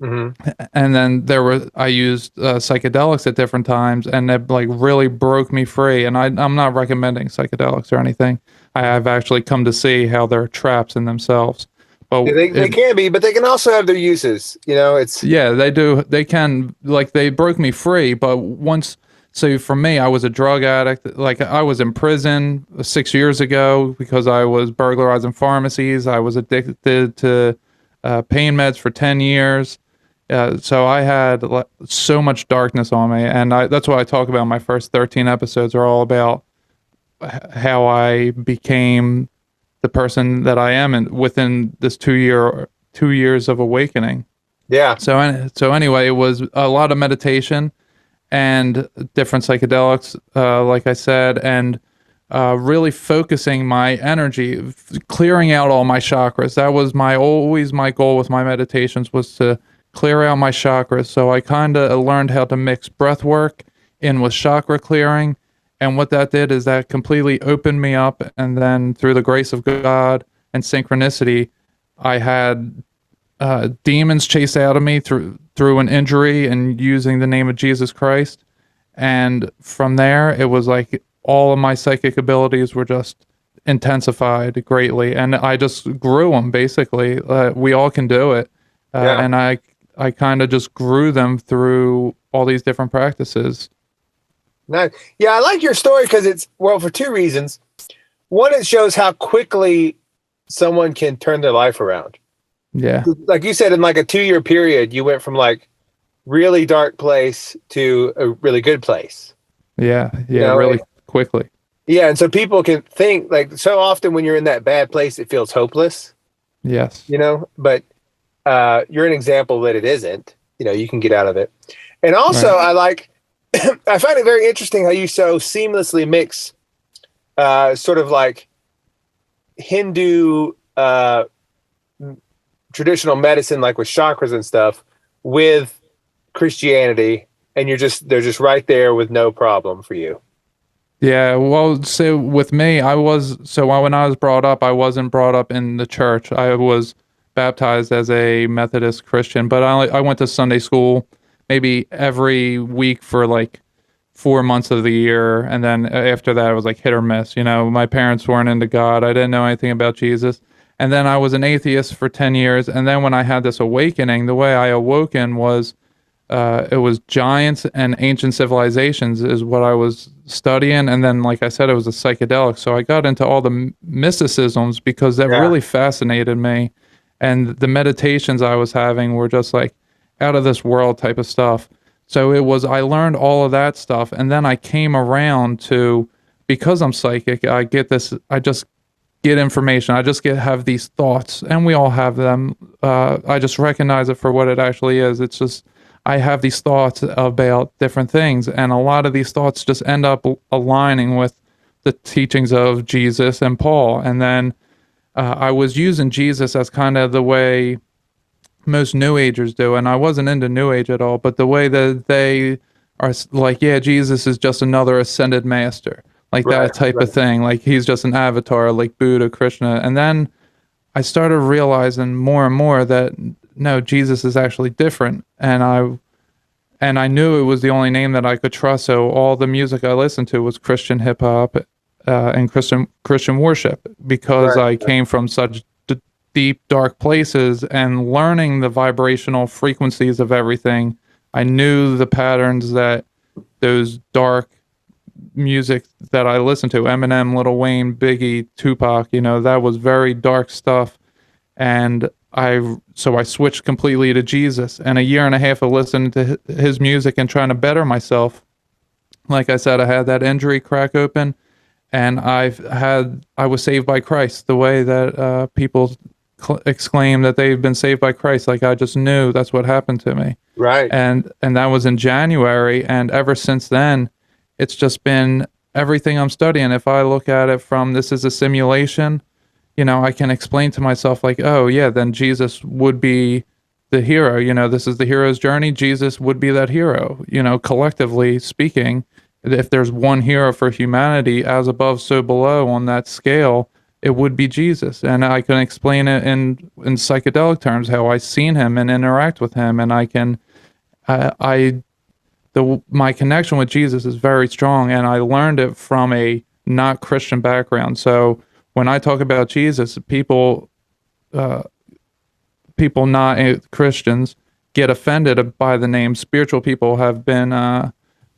Mm-hmm. And then I used psychedelics at different times, and it like really broke me free. And I'm not recommending psychedelics or anything. I have actually come to see how they're traps in themselves. But they can be, but they can also have their uses. They do. They can, they broke me free. But once So for me, I was a drug addict. Like I was in prison 6 years ago because I was burglarizing pharmacies. I was addicted to pain meds for 10 years. So I had so much darkness on me. And that's why I talk about my first 13 episodes are all about how I became the person that I am within this 2 years of awakening. Yeah. So anyway, it was a lot of meditation and different psychedelics, like I said, and really focusing my energy, clearing out all my chakras. That was always my goal with my meditations, was to clear out my chakras. So I kind of learned how to mix breath work in with chakra clearing. And what that did is that completely opened me up. And then through the grace of God and synchronicity, I had demons chased out of me through an injury and using the name of Jesus Christ. And from there, it was like all of my psychic abilities were just intensified greatly. And I just grew them, basically. We all can do it. And I kind of just grew them through all these different practices. Nice. Yeah, I like your story because for two reasons. One, it shows how quickly someone can turn their life around. Yeah. Like you said, in like a 2-year period, you went from like really dark place to a really good place. Yeah. Really quickly. Yeah. And so people can think, like, so often when you're in that bad place, it feels hopeless. Yes. But you're an example that it isn't. You can get out of it. And also, Right. I find it very interesting how you so seamlessly mix sort of like Hindu traditional medicine, like with chakras and stuff, with Christianity, and they're just right there with no problem for you. Yeah, well, so with me, when I was brought up, I wasn't brought up in the church. I was baptized as a Methodist Christian, but I went to Sunday school maybe every week for like 4 months of the year, and then after that, it was like hit or miss. My parents weren't into God. I didn't know anything about Jesus. And then I was an atheist for 10 years. And then when I had this awakening, the way I awoken was it was giants and ancient civilizations is what I was studying. And then, like I said, it was a psychedelic. So I got into all the mysticisms because that really fascinated me. And the meditations I was having were just like out of this world type of stuff. So I learned all of that stuff. And then I came around to, because I'm psychic, I just get information. I just have these thoughts, and we all have them. I just recognize it for what it actually is. It's just, I have these thoughts about different things, and a lot of these thoughts just end up aligning with the teachings of Jesus and Paul. And then I was using Jesus as kind of the way most New Agers do, and I wasn't into New Age at all, but the way that they are like, yeah, Jesus is just another ascended master. Like that type of thing. Like he's just an avatar, like Buddha, Krishna. And then I started realizing more and more that no, Jesus is actually different. And I knew it was the only name that I could trust. So all the music I listened to was Christian hip hop and Christian worship, because I came from such deep, dark places, and learning the vibrational frequencies of everything. I knew the patterns that those dark music that I listened to, Eminem, Lil Wayne, Biggie, Tupac, that was very dark stuff. And I switched completely to Jesus. And a year and a half of listening to his music and trying to better myself. Like I said, I had that injury crack open, and I was saved by Christ, the way that people exclaim that they've been saved by Christ. Like I just knew that's what happened to me. Right. And that was in January. And ever since then, it's just been everything I'm studying. If I look at it from this is a simulation, I can explain to myself like, oh yeah, then Jesus would be the hero. This is the hero's journey. Jesus would be that hero, collectively speaking. If there's one hero for humanity, as above, so below on that scale, it would be Jesus. And I can explain it in psychedelic terms, how I seen him and interact with him. And I can, my connection with Jesus is very strong, and I learned it from a not Christian background. So when I talk about Jesus, people not Christians get offended by the name. Spiritual people have been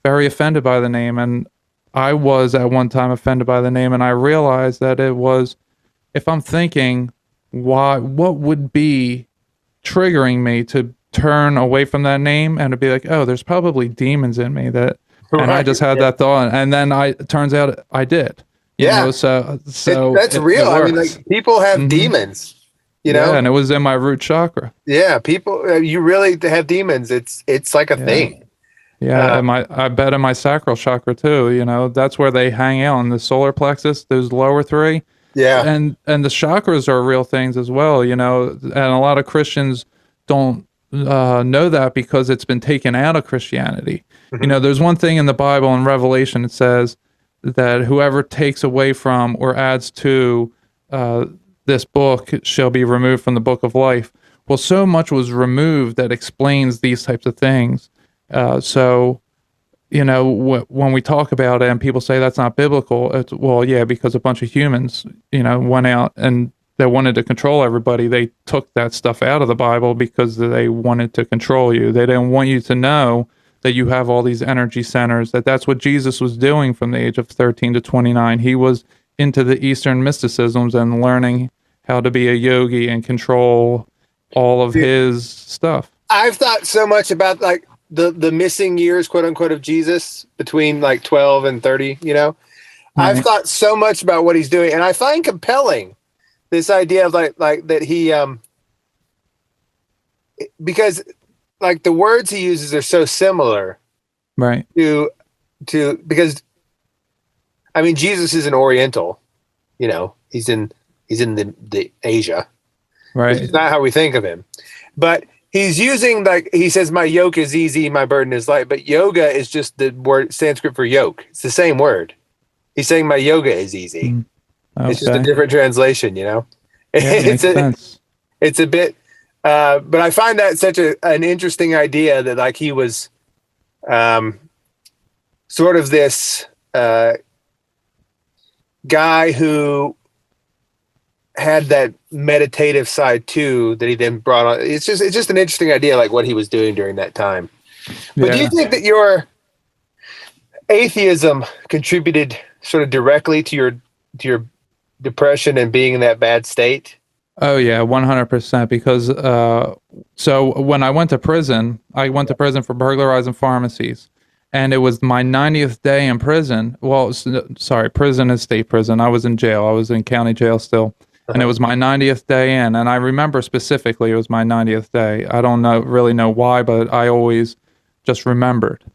very offended by the name. And I was at one time offended by the name, and I realized that it was, if I'm thinking, what would be triggering me to turn away from that name, and to be like, oh, there's probably demons in me that, and I just had that thought, and then it turns out I did. You know, so that's real. I mean, like, people have demons. You know, and it was in my root chakra. Yeah, people, you really have demons. It's like a thing. Yeah, and I bet in my sacral chakra too. You know, that's where they hang out in the solar plexus. Those lower three. Yeah, and the chakras are real things as well. You know, and a lot of Christians don't know that because it's been taken out of Christianity. Mm-hmm. You know, there's one thing in the Bible in Revelation. It says that whoever takes away from or adds to this book shall be removed from the book of life. Well, so much was removed that explains these types of things. So, you know, when we talk about it and people say that's not biblical, it's, well, yeah, because a bunch of humans, you know, went out and they wanted to control everybody. They took that stuff out of the Bible because they wanted to control you. They didn't want you to know that you have all these energy centers, that's what Jesus was doing from the age of 13 to 29. He was into the Eastern mysticisms and learning how to be a yogi and control all of his stuff. I've thought so much about like the missing years, quote unquote, of Jesus between like 12 and 30, you know. Right. I've thought so much about what he's doing, and I find compelling this idea of like that he because like the words he uses are so similar. Right. To because I mean, Jesus is an Oriental, you know, he's in the Asia, right? It's not how we think of him, but he's using, like, he says, my yoke is easy, my burden is light. But yoga is just the word Sanskrit for yoke. It's the same word. He's saying my yoga is easy. Okay. It's just a different translation, you know. Yeah, it's a bit, but I find that such an interesting idea that like he was, sort of this guy who had that meditative side too that he then brought on. It's just an interesting idea, like what he was doing during that time. But do you think that your atheism contributed sort of directly to your depression and being in that bad state? Oh yeah, 100%. Because so when I went to prison for burglarizing pharmacies. And it was my 90th day in prison. Well, sorry, prison is state prison. I was in jail. I was in county jail still. And it was my 90th day in. And I remember specifically it was my 90th day. I don't really know why, but I always just remembered.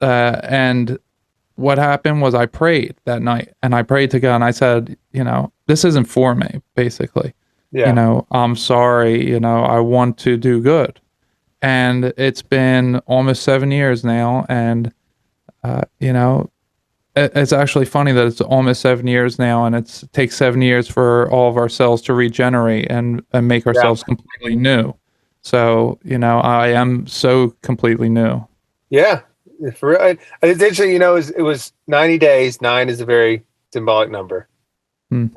And what happened was I prayed that night. And I prayed to God. And I said, you know, this isn't for me, basically. Yeah. You know, I'm sorry. You know, I want to do good. And it's been almost 7 years now, and you know, it's actually funny that it's almost 7 years now, and it takes 7 years for all of our cells to regenerate and make ourselves completely new. So, you know, I am so completely new. Yeah, for real. It's interesting, you know, it was 90 days. 9 is a very symbolic number.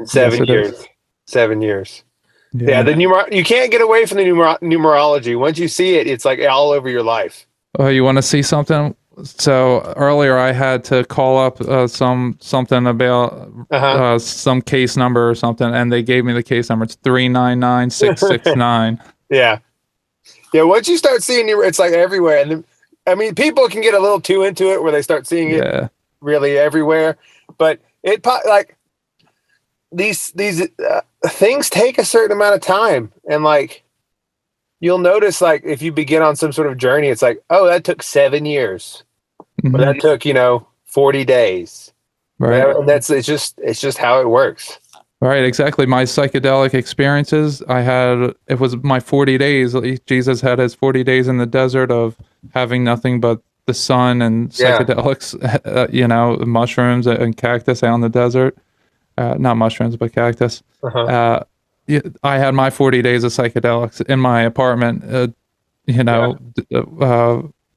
7 years. Is. 7 years. Yeah, you can't get away from the numerology. Once you see it, it's like all over your life. Oh, you want to see something? So earlier I had to call up something about some case number or something, and they gave me the case number. It's 399669. Yeah. Once you start seeing it's like everywhere, and I mean, people can get a little too into it where they start seeing it really everywhere. But it like these things take a certain amount of time, and like you'll notice, like if you begin on some sort of journey, it's like, oh, that took 7 years, or that took 40 days, right? And it's just how it works. Right, exactly. My psychedelic experiences, it was my 40 days. Jesus had his 40 days in the desert of having nothing but the sun and psychedelics, you know, mushrooms and cactus out in the desert. Not mushrooms, but cactus. I had my 40 days of psychedelics in my apartment, you know,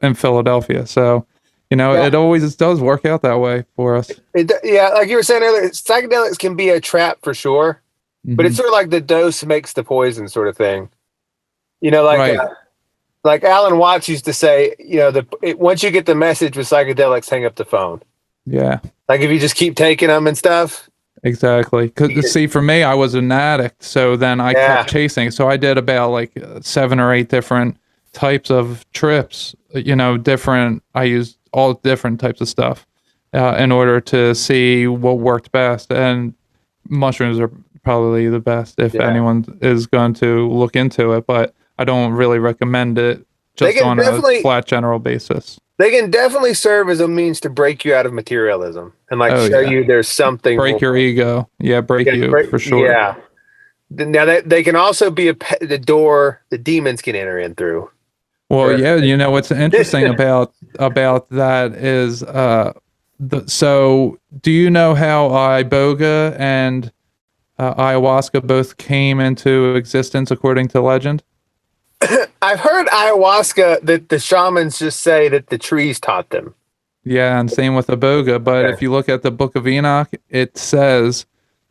in Philadelphia. So, you know, it always does work out that way for us. Like you were saying earlier, psychedelics can be a trap for sure, but it's sort of like the dose makes the poison sort of thing. You know, like like Alan Watts used to say, once you get the message with psychedelics, hang up the phone. Yeah. Like if you just keep taking them and stuff. Exactly. Because see, for me, I was an addict, so then I kept chasing. So I did about like 7 or 8 different types of trips. I used all different types of stuff in order to see what worked best. And mushrooms are probably the best if anyone is going to look into it, but I don't really recommend it just on a flat general basis. They can definitely serve as a means to break you out of materialism and show you there's something. Break your ego. Yeah, break you for sure. Yeah. Now they can also be the door the demons can enter in through. Well, yeah, what's interesting about that is so do you know how iboga and ayahuasca both came into existence according to legend? I've heard ayahuasca that the shamans just say that the trees taught them. Yeah, and same with iboga. But if you look at the Book of Enoch, it says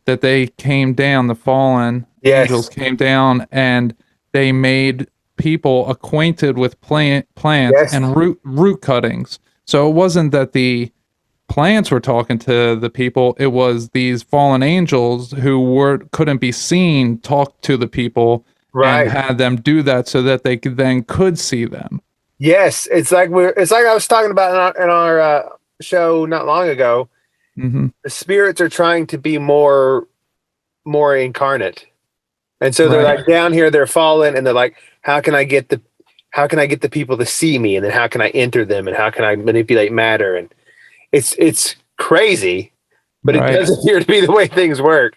that they came down, the fallen angels came down, and they made people acquainted with plants and root cuttings. So it wasn't that the plants were talking to the people; it was these fallen angels who couldn't be seen talk to the people. Right. And had them do that so that they could see them. Yes, it's like I was talking about in our show not long ago. Mm-hmm. The spirits are trying to be more incarnate, and so they're like down here, they're fallen, and they're like, how can I get the people to see me, and then how can I enter them, and how can I manipulate matter, and it's crazy, but it does appear to be the way things work.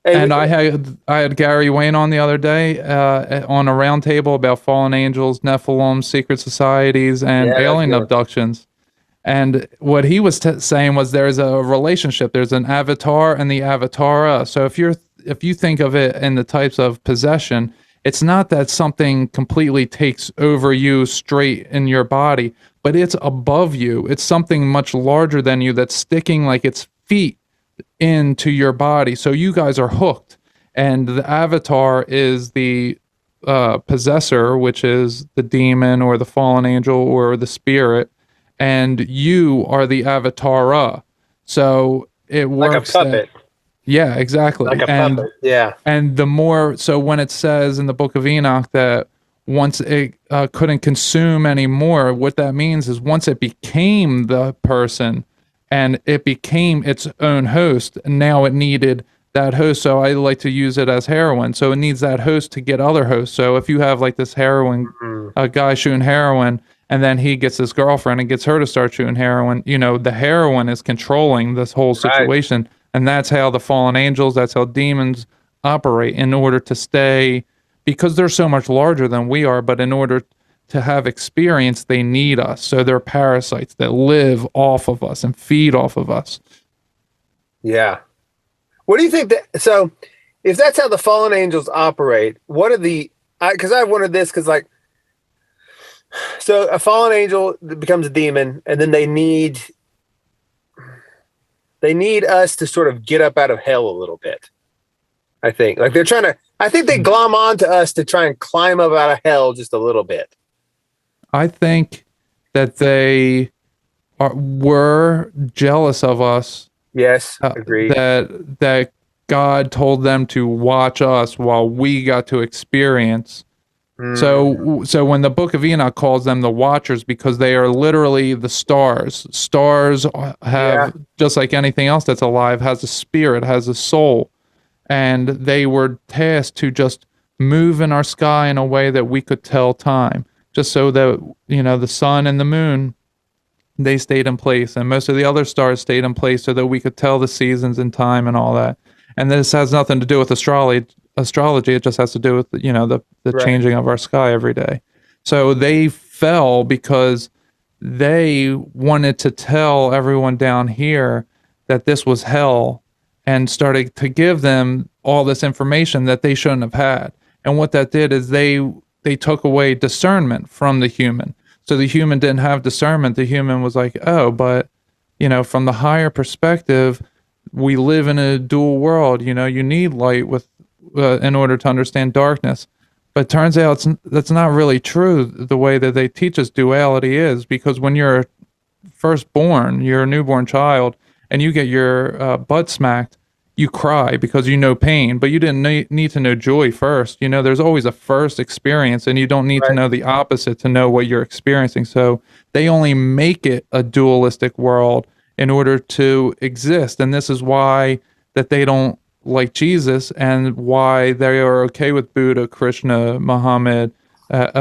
And I had Gary Wayne on the other day on a round table about fallen angels, Nephilim, secret societies, and alien abductions. And what he was saying was there's a relationship. There's an avatar and the avatara. So if you think of it in the types of possession, it's not that something completely takes over you straight in your body, but it's above you. It's something much larger than you that's sticking like its feet into your body, so you guys are hooked, and the avatar is the possessor, which is the demon or the fallen angel or the spirit, and you are the avatara. So it works like a puppet. Yeah, exactly. Like a puppet. Yeah. And the more so, when it says in the Book of Enoch that once it couldn't consume anymore, what that means is once it became the person and it became its own host, now it needed that host. So I like to use it as heroin. So it needs that host to get other hosts. So if you have like this heroin, a guy shooting heroin, and then he gets his girlfriend and gets her to start shooting heroin, the heroin is controlling this whole situation. Right. And that's how the fallen angels, that's how demons operate in order to stay, because they're so much larger than we are, but in order to have experience, they need us. So they're parasites that live off of us and feed off of us. Yeah. What do you think so if that's how the fallen angels operate, what are because I wondered this, because so a fallen angel becomes a demon, and then they need us to sort of get up out of hell a little bit. I think I think they glom on to us to try and climb up out of hell just a little bit. I think that they were jealous of us. Yes, agreed. That God told them to watch us while we got to experience. So when the Book of Enoch calls them the Watchers, because they are literally the stars. Stars have, just like anything else that's alive, has a spirit, has a soul. And they were tasked to just move in our sky in a way that we could tell time. Just so that, the sun and the moon, they stayed in place. And most of the other stars stayed in place so that we could tell the seasons and time and all that. And this has nothing to do with astrology. It just has to do with, the changing of our sky every day. So they fell because they wanted to tell everyone down here that this was hell, and started to give them all this information that they shouldn't have had. And what that did is they took away discernment from the human. So the human didn't have discernment. The human was like, oh, but, from the higher perspective, we live in a dual world. You need light in order to understand darkness. But turns out that's not really true the way that they teach us duality is, because when you're firstborn, you're a newborn child, and you get your butt smacked, you cry because you know pain, but you didn't need to know joy first. There's always a first experience, and you don't need to know the opposite to know what you're experiencing. So they only make it a dualistic world in order to exist. And this is why that they don't like Jesus, and why they are okay with Buddha, Krishna, Muhammad,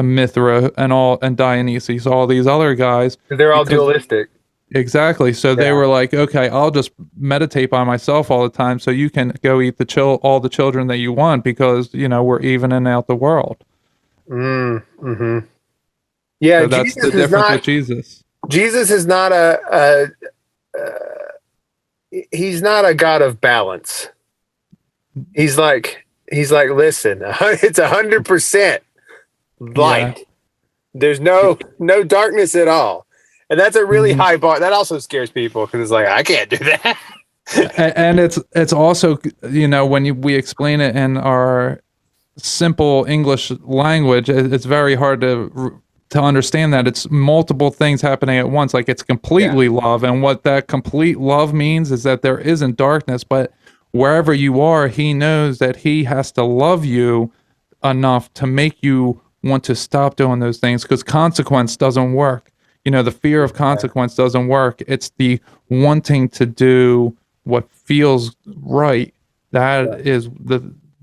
Mithra, and Dionysus, all these other guys. They're all dualistic. Exactly. So they were like, okay, I'll just meditate by myself all the time, so you can go eat all the children that you want, because we're evening out the world. Mm-hmm. Yeah, so that's Jesus the difference with Jesus. Jesus is not he's not a God of balance. He's like, listen, it's 100% light. Yeah. There's no darkness at all. And that's a really high bar. That also scares people, because it's like, I can't do that. And it's also, when we explain it in our simple English language, it's very hard to understand that it's multiple things happening at once. Like, it's completely love. And what that complete love means is that there isn't darkness, but wherever you are, he knows that he has to love you enough to make you want to stop doing those things, because consequence doesn't work. The fear of consequence doesn't work. It's the wanting to do what feels right. That is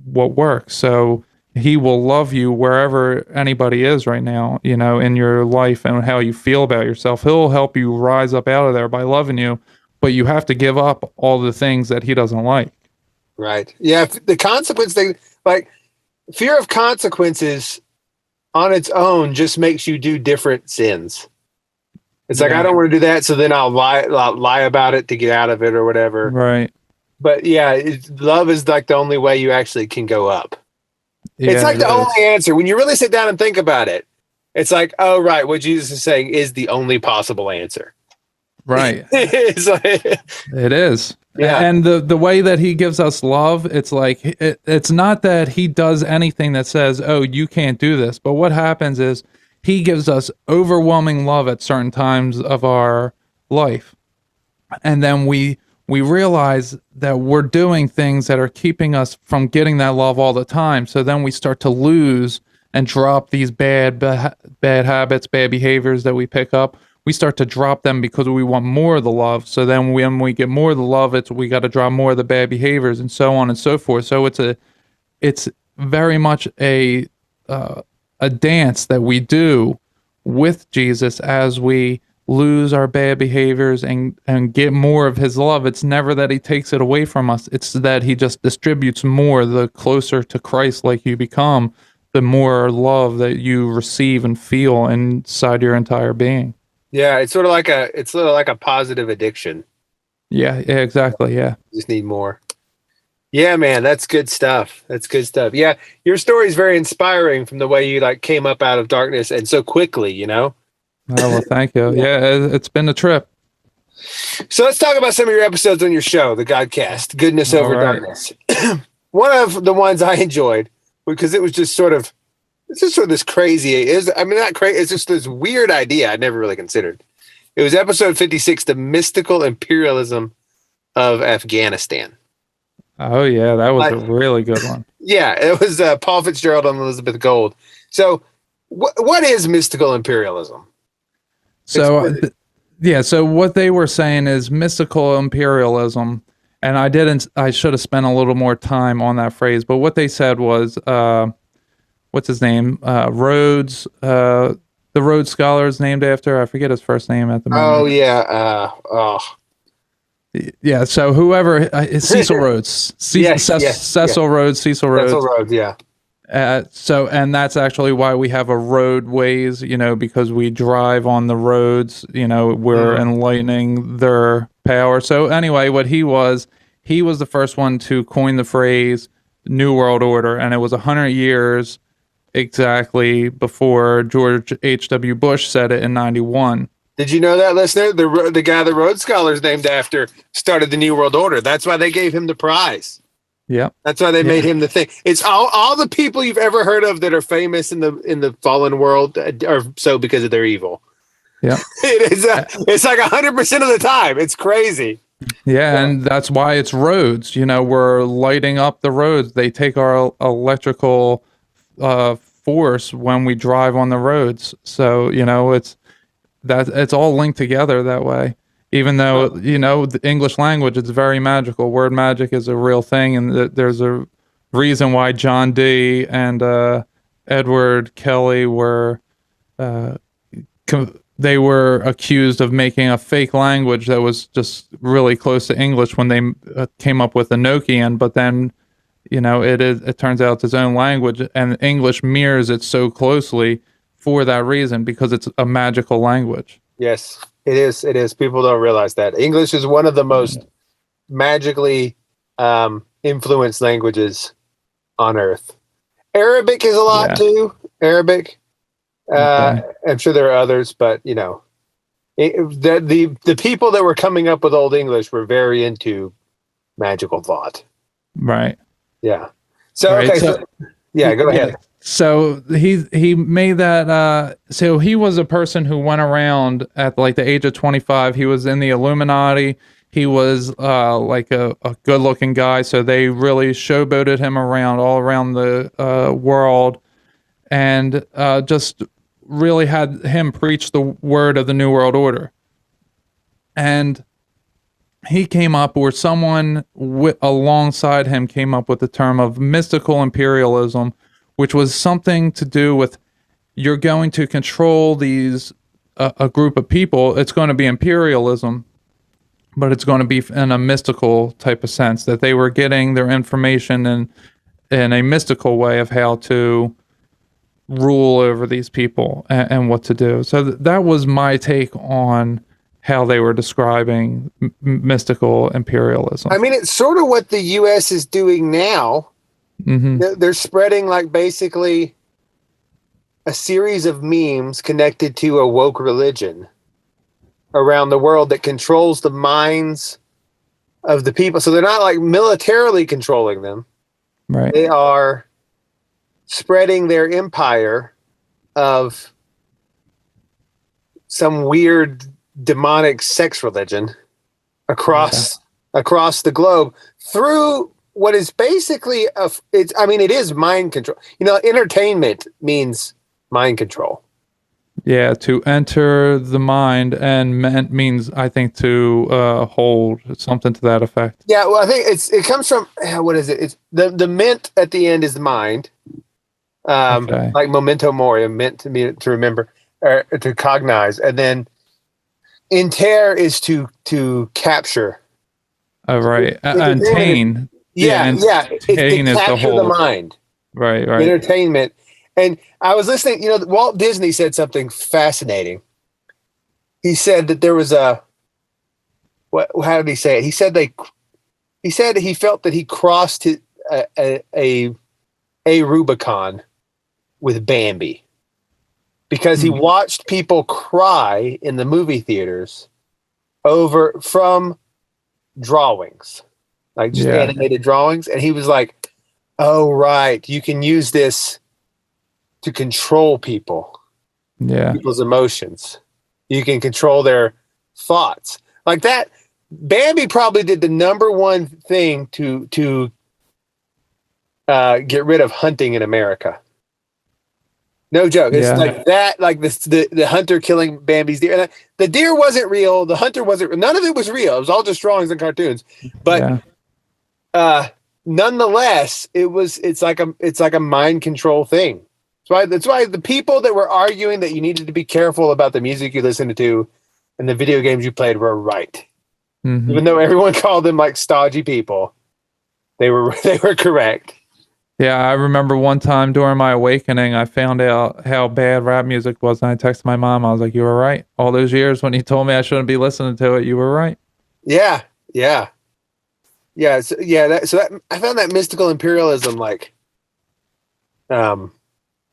what works. So he will love you wherever anybody is right now, in your life and how you feel about yourself. He'll help you rise up out of there by loving you, but you have to give up all the things that he doesn't like. Right. Yeah. The consequence thing, like, fear of consequences on its own just makes you do different sins. It's like, I don't want to do that, so then I'll lie about it to get out of it or whatever. Right. But yeah, love is like the only way you actually can go up. Yeah, it's like the only answer. When you really sit down and think about it, it's like, oh, right, what Jesus is saying is the only possible answer. Right. It is. Yeah. And the way that he gives us love, it's like, it's not that he does anything that says, oh, you can't do this. But what happens is he gives us overwhelming love at certain times of our life. And then we realize that we're doing things that are keeping us from getting that love all the time. So then we start to lose and drop these bad habits, bad behaviors that we pick up. We start to drop them because we want more of the love. So then when we get more of the love, we got to drop more of the bad behaviors, and so on and so forth. So it's very much a dance that we do with Jesus as we lose our bad behaviors and get more of his love. It's never that he takes it away from us. It's that he just distributes more. The closer to Christ like you become, the more love that you receive and feel inside your entire being. Yeah, it's sort of like a positive addiction. Yeah, exactly. Yeah. You just need more. Yeah, man, that's good stuff. Yeah, your story is very inspiring from the way you came up out of darkness and so quickly, Oh, well, thank you. Yeah, it's been a trip. So let's talk about some of your episodes on your show, the Godcast, Goodness Over Darkness. One of the ones I enjoyed, because it was just sort of this crazy. Not crazy. It's just this weird idea I'd never really considered. It was episode 56, The Mystical Imperialism of Afghanistan. Oh, yeah. That was a really good one. Yeah. It was Paul Fitzgerald and Elizabeth Gold. So what is mystical imperialism? So, so what they were saying is mystical imperialism. And I should have spent a little more time on that phrase. But what they said was, what's his name? Rhodes, the Rhodes Scholar is named after. I forget his first name at the moment. Oh, yeah. Yeah, so whoever Cecil Rhodes, Cecil Rhodes, Cecil Rhodes, yeah. And that's actually why we have a roadways, because we drive on the roads, we're enlightening their power. So anyway, what he was the first one to coin the phrase New World Order, and it was 100 years exactly before George H.W. Bush said it in 91. Did you know that, listener? The guy the Rhodes Scholar is named after started the New World Order. That's why they gave him the prize. Yeah. That's why they made him the thing. It's all the people you've ever heard of that are famous in the fallen world are so because of their evil. Yeah. It's like 100% of the time. It's crazy. Yeah, and that's why it's roads. We're lighting up the roads. They take our electrical force when we drive on the roads. So, it's all linked together that way. Even though, the English language is very magical. Word magic is a real thing, and there's a reason why John Dee and Edward Kelly were they were accused of making a fake language that was just really close to English when they came up with Enochian, but then it turns out it's its own language, and English mirrors it so closely for that reason, because it's a magical language. Yes, it is. It is. People don't realize that English is one of the most magically influenced languages on Earth. Arabic is a lot too. Arabic. Okay. I'm sure there are others, but the people that were coming up with Old English were very into magical thought. Right. Yeah. So, right, okay. So, go ahead. So he made that. So he was a person who went around at like the age of 25. He was in the Illuminati. He was like a good-looking guy. So they really showboated him around all around the world, and just really had him preach the word of the New World Order. And he came up, or someone alongside him came up with the term of mystical imperialism, which was something to do with you're going to control these a group of people. It's going to be imperialism, but it's going to be in a mystical type of sense, that they were getting their information in a mystical way of how to rule over these people and what to do. So that was my take on how they were describing mystical imperialism. I mean, it's sort of what the U.S. is doing now. Mm-hmm. They're spreading like basically a series of memes connected to a woke religion around the world that controls the minds of the people. So they're not like militarily controlling them. Right. They are spreading their empire of some weird demonic sex religion across the globe through what is basically it is mind control. Entertainment means mind control. Yeah, to enter the mind, and means, I think, to hold, something to that effect. Yeah, well, I think it comes from, what is it? It's the mint at the end is the mind. Like memento mori, meant to remember or to cognize, and then inter is to capture. Oh, right. Entertain. Yeah. It's to capture the mind. Right. Entertainment. And I was listening, Walt Disney said something fascinating. He said that there was how did he say it? He said he felt that he crossed a Rubicon with Bambi, because he watched people cry in the movie theaters from drawings, like just animated drawings. And he was like, oh, right, you can use this to control people, people's emotions. You can control their thoughts like that. Bambi probably did the number one thing to get rid of hunting in America. No joke. It's like that, like the hunter killing Bambi's deer. And the deer wasn't real. The hunter wasn't real. None of it was real. It was all just drawings and cartoons. But nonetheless, it's like a mind control thing. That's why the people that were arguing that you needed to be careful about the music you listened to and the video games you played were right. Mm-hmm. Even though everyone called them like stodgy people, they were correct. Yeah, I remember one time during my awakening, I found out how bad rap music was, and I texted my mom. I was like, "You were right. All those years when you told me I shouldn't be listening to it, you were right." Yeah. So I found that mystical imperialism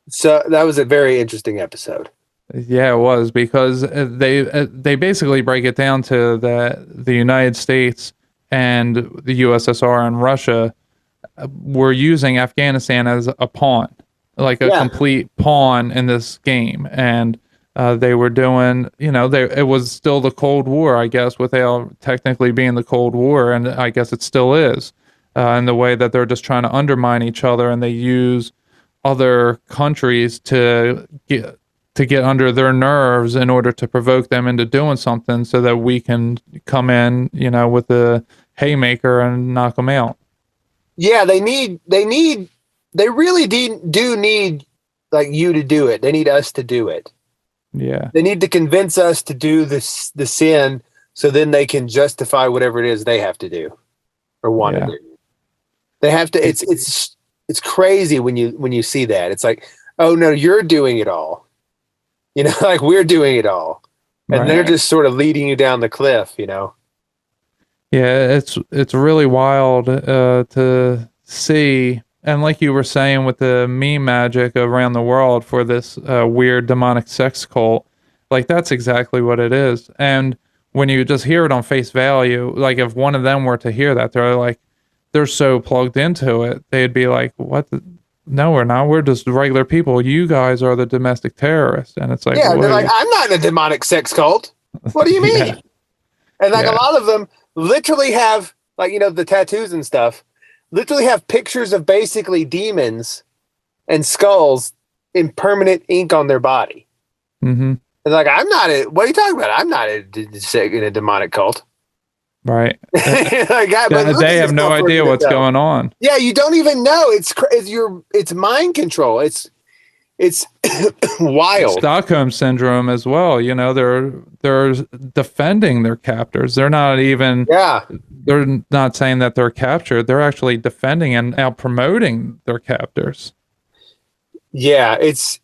so that was a very interesting episode. Yeah, it was, because they basically break it down to the United States and the USSR and Russia were using Afghanistan as a pawn, like a complete pawn in this game. And they were doing, it was still the Cold War, I guess, without technically being the Cold War. And I guess it still is, in the way that they're just trying to undermine each other, and they use other countries to get under their nerves in order to provoke them into doing something so that we can come in, with the haymaker and knock them out. Yeah, they really do need like you to do it. They need us to do it. Yeah. They need to convince us to do the sin, so then they can justify whatever it is they have to do or want to do. They have to. It's crazy when you see that. It's like, oh no, you're doing it all. Like we're doing it all, and they're just sort of leading you down the cliff. Yeah, it's really wild to see. And like you were saying with the meme magic around the world for this weird demonic sex cult, like that's exactly what it is. And when you just hear it on face value, like if one of them were to hear that, they're so plugged into it, they'd be like, what? No, we're not. We're just regular people. You guys are the domestic terrorists. And it's like, yeah, they're like, I'm not in a demonic sex cult. What do you mean? Yeah. And like a lot of them literally have, like, the tattoos and stuff, literally have pictures of basically demons and skulls in permanent ink on their body. Mm-hmm. And like, what are you talking about? I'm not in a demonic cult. Right. Like, they have no idea what's going on. Yeah, you don't even know. It's mind control. It's wild. Stockholm syndrome as well. They're defending their captors. They're not even. Yeah. They're not saying that they're captured. They're actually defending and out promoting their captors. Yeah, it's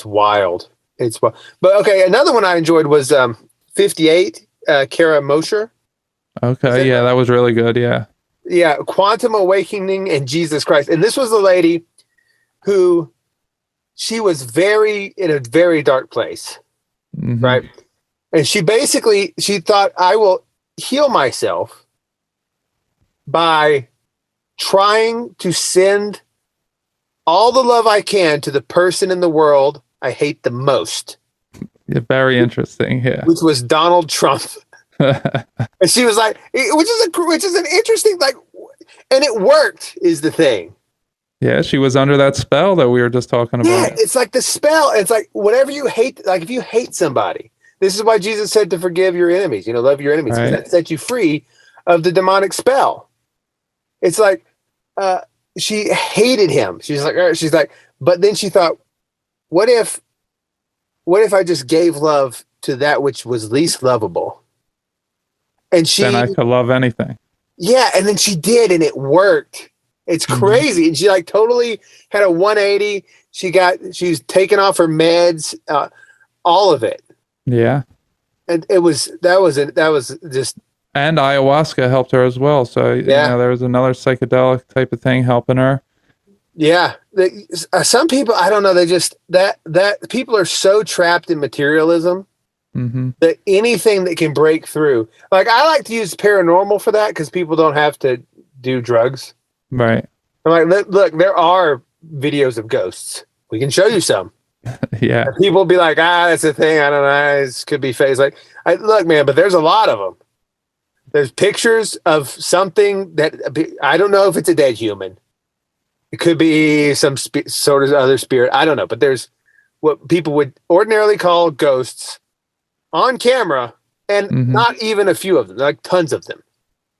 wild. It's wild. But okay, another one I enjoyed was 58. Kara Mosher. Okay, that was really good. Yeah. Yeah, Quantum Awakening and Jesus Christ. And this was a lady who, she was in a very dark place, right? And she thought, I will heal myself by trying to send all the love I can to the person in the world I hate the most. Yeah, very interesting. Yeah. Which was Donald Trump. And she was like, which is an interesting, like, and it worked is the thing. Yeah, she was under that spell that we were just talking about. Yeah, it's like the spell. It's like whatever you hate, like if you hate somebody, this is why Jesus said to forgive your enemies, love your enemies, because that set you free of the demonic spell. It's like she hated him. She's like, but then she thought, what if I just gave love to that which was least lovable? And then I could love anything. Yeah, and then she did, and it worked. It's crazy. And she like totally had a 180. She's taken off her meds, all of it. Yeah. And that was just. And ayahuasca helped her as well. So there was another psychedelic type of thing helping her. Yeah. Some people, I don't know. They just that people are so trapped in materialism. That anything that can break through, like I like to use paranormal for that because people don't have to do drugs. Right. I'm like, look, there are videos of ghosts. We can show you some. Yeah. And people will be like, that's a thing. I don't know. This could be fake. Like, look, man, but there's a lot of them. There's pictures of something that I don't know if it's a dead human. It could be some sort of other spirit. I don't know. But there's what people would ordinarily call ghosts on camera, and not even a few of them, like tons of them.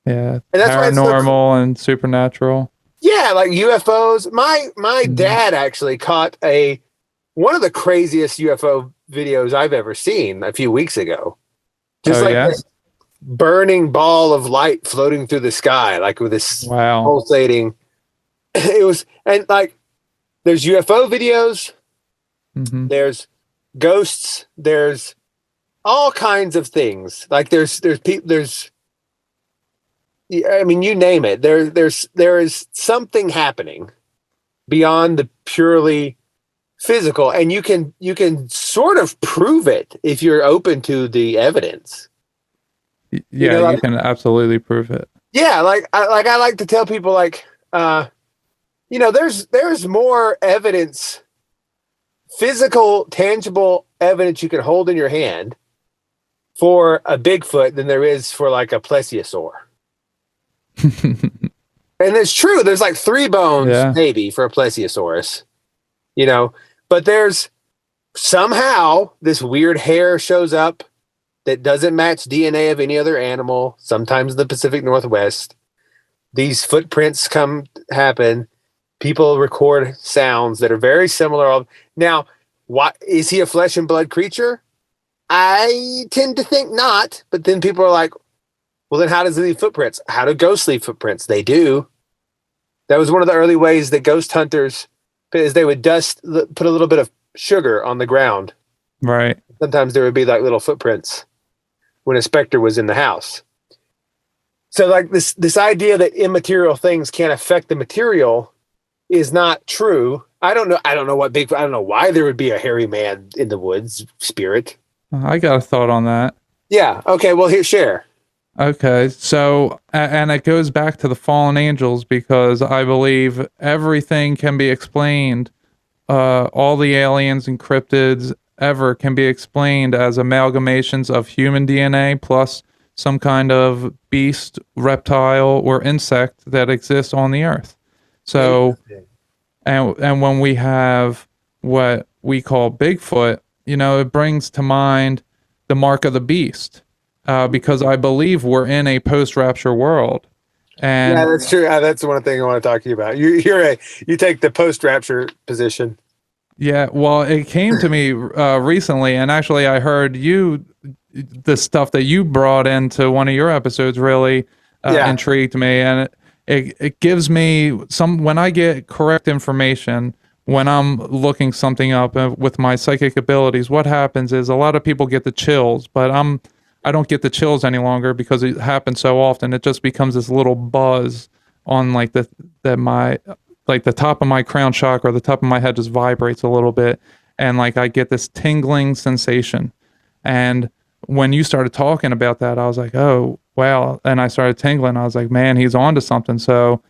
Yeah, and that's paranormal and supernatural. Yeah, like UFOs. My dad actually caught one of the craziest UFO videos I've ever seen a few weeks ago. Just this burning ball of light floating through the sky, like with this pulsating. It was, and like there's UFO videos, there's ghosts, there's all kinds of things. Like there's I mean, you name it. There is something happening beyond the purely physical, and you can sort of prove it if you're open to the evidence. Yeah, you can absolutely prove it. Yeah, like I like to tell people, like there's more evidence, physical, tangible evidence you can hold in your hand for a Bigfoot than there is for like a plesiosaur. And it's true. There's like 3 bones, maybe, for a plesiosaurus, but there's somehow this weird hair shows up that doesn't match DNA of any other animal, sometimes the Pacific Northwest. These footprints happen. People record sounds that are very similar. Now, is he a flesh and blood creature? I tend to think not, but then people are like, well, then how does he leave footprints? How do ghosts leave footprints? They do. That was one of the early ways that ghost hunters, is they would put a little bit of sugar on the ground. Right. Sometimes there would be like little footprints when a specter was in the house. So like this idea that immaterial things can't affect the material is not true. I don't know why there would be a hairy man in the woods spirit. I got a thought on that. Yeah. Okay. Well, here, share. Okay. So, and it goes back to the fallen angels, because I believe everything can be explained. All the aliens and cryptids ever can be explained as amalgamations of human DNA plus some kind of beast, reptile, or insect that exists on the earth. So, and when we have what we call Bigfoot, it brings to mind the mark of the beast, because I believe we're in a post-rapture world. And yeah, that's true. That's one thing I want to talk to you about. You take the post-rapture position. Yeah, well, it came to me recently, and actually I heard the stuff that you brought into one of your episodes really intrigued me, and it gives me when I get correct information, when I'm looking something up with my psychic abilities, what happens is a lot of people get the chills, but I don't get the chills any longer because it happens so often. It just becomes this little buzz on like the top of my crown chakra, the top of my head just vibrates a little bit, and like I get this tingling sensation. And when you started talking about that, I was like, oh wow, and I started tingling. I was like, man, he's onto something. So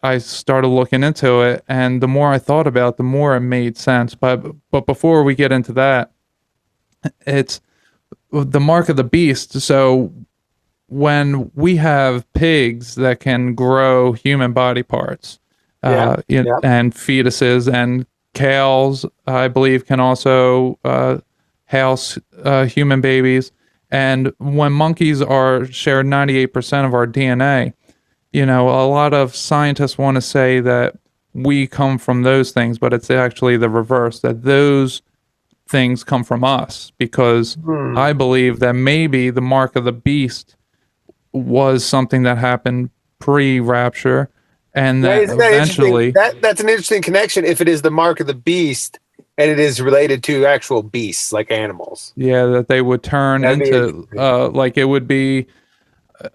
I started looking into it, and the more I thought about it, the more it made sense. But before we get into that, it's the mark of the beast. So when we have pigs that can grow human body parts, and fetuses, and cows, I believe, can also house human babies. And when monkeys share 98% of our DNA, a lot of scientists want to say that we come from those things, but it's actually the reverse, that those things come from us, because I believe that maybe the mark of the beast was something that happened pre-rapture, and that eventually that's an interesting connection if it is the mark of the beast and it is related to actual beasts like animals. Yeah, that they would turn into like it would be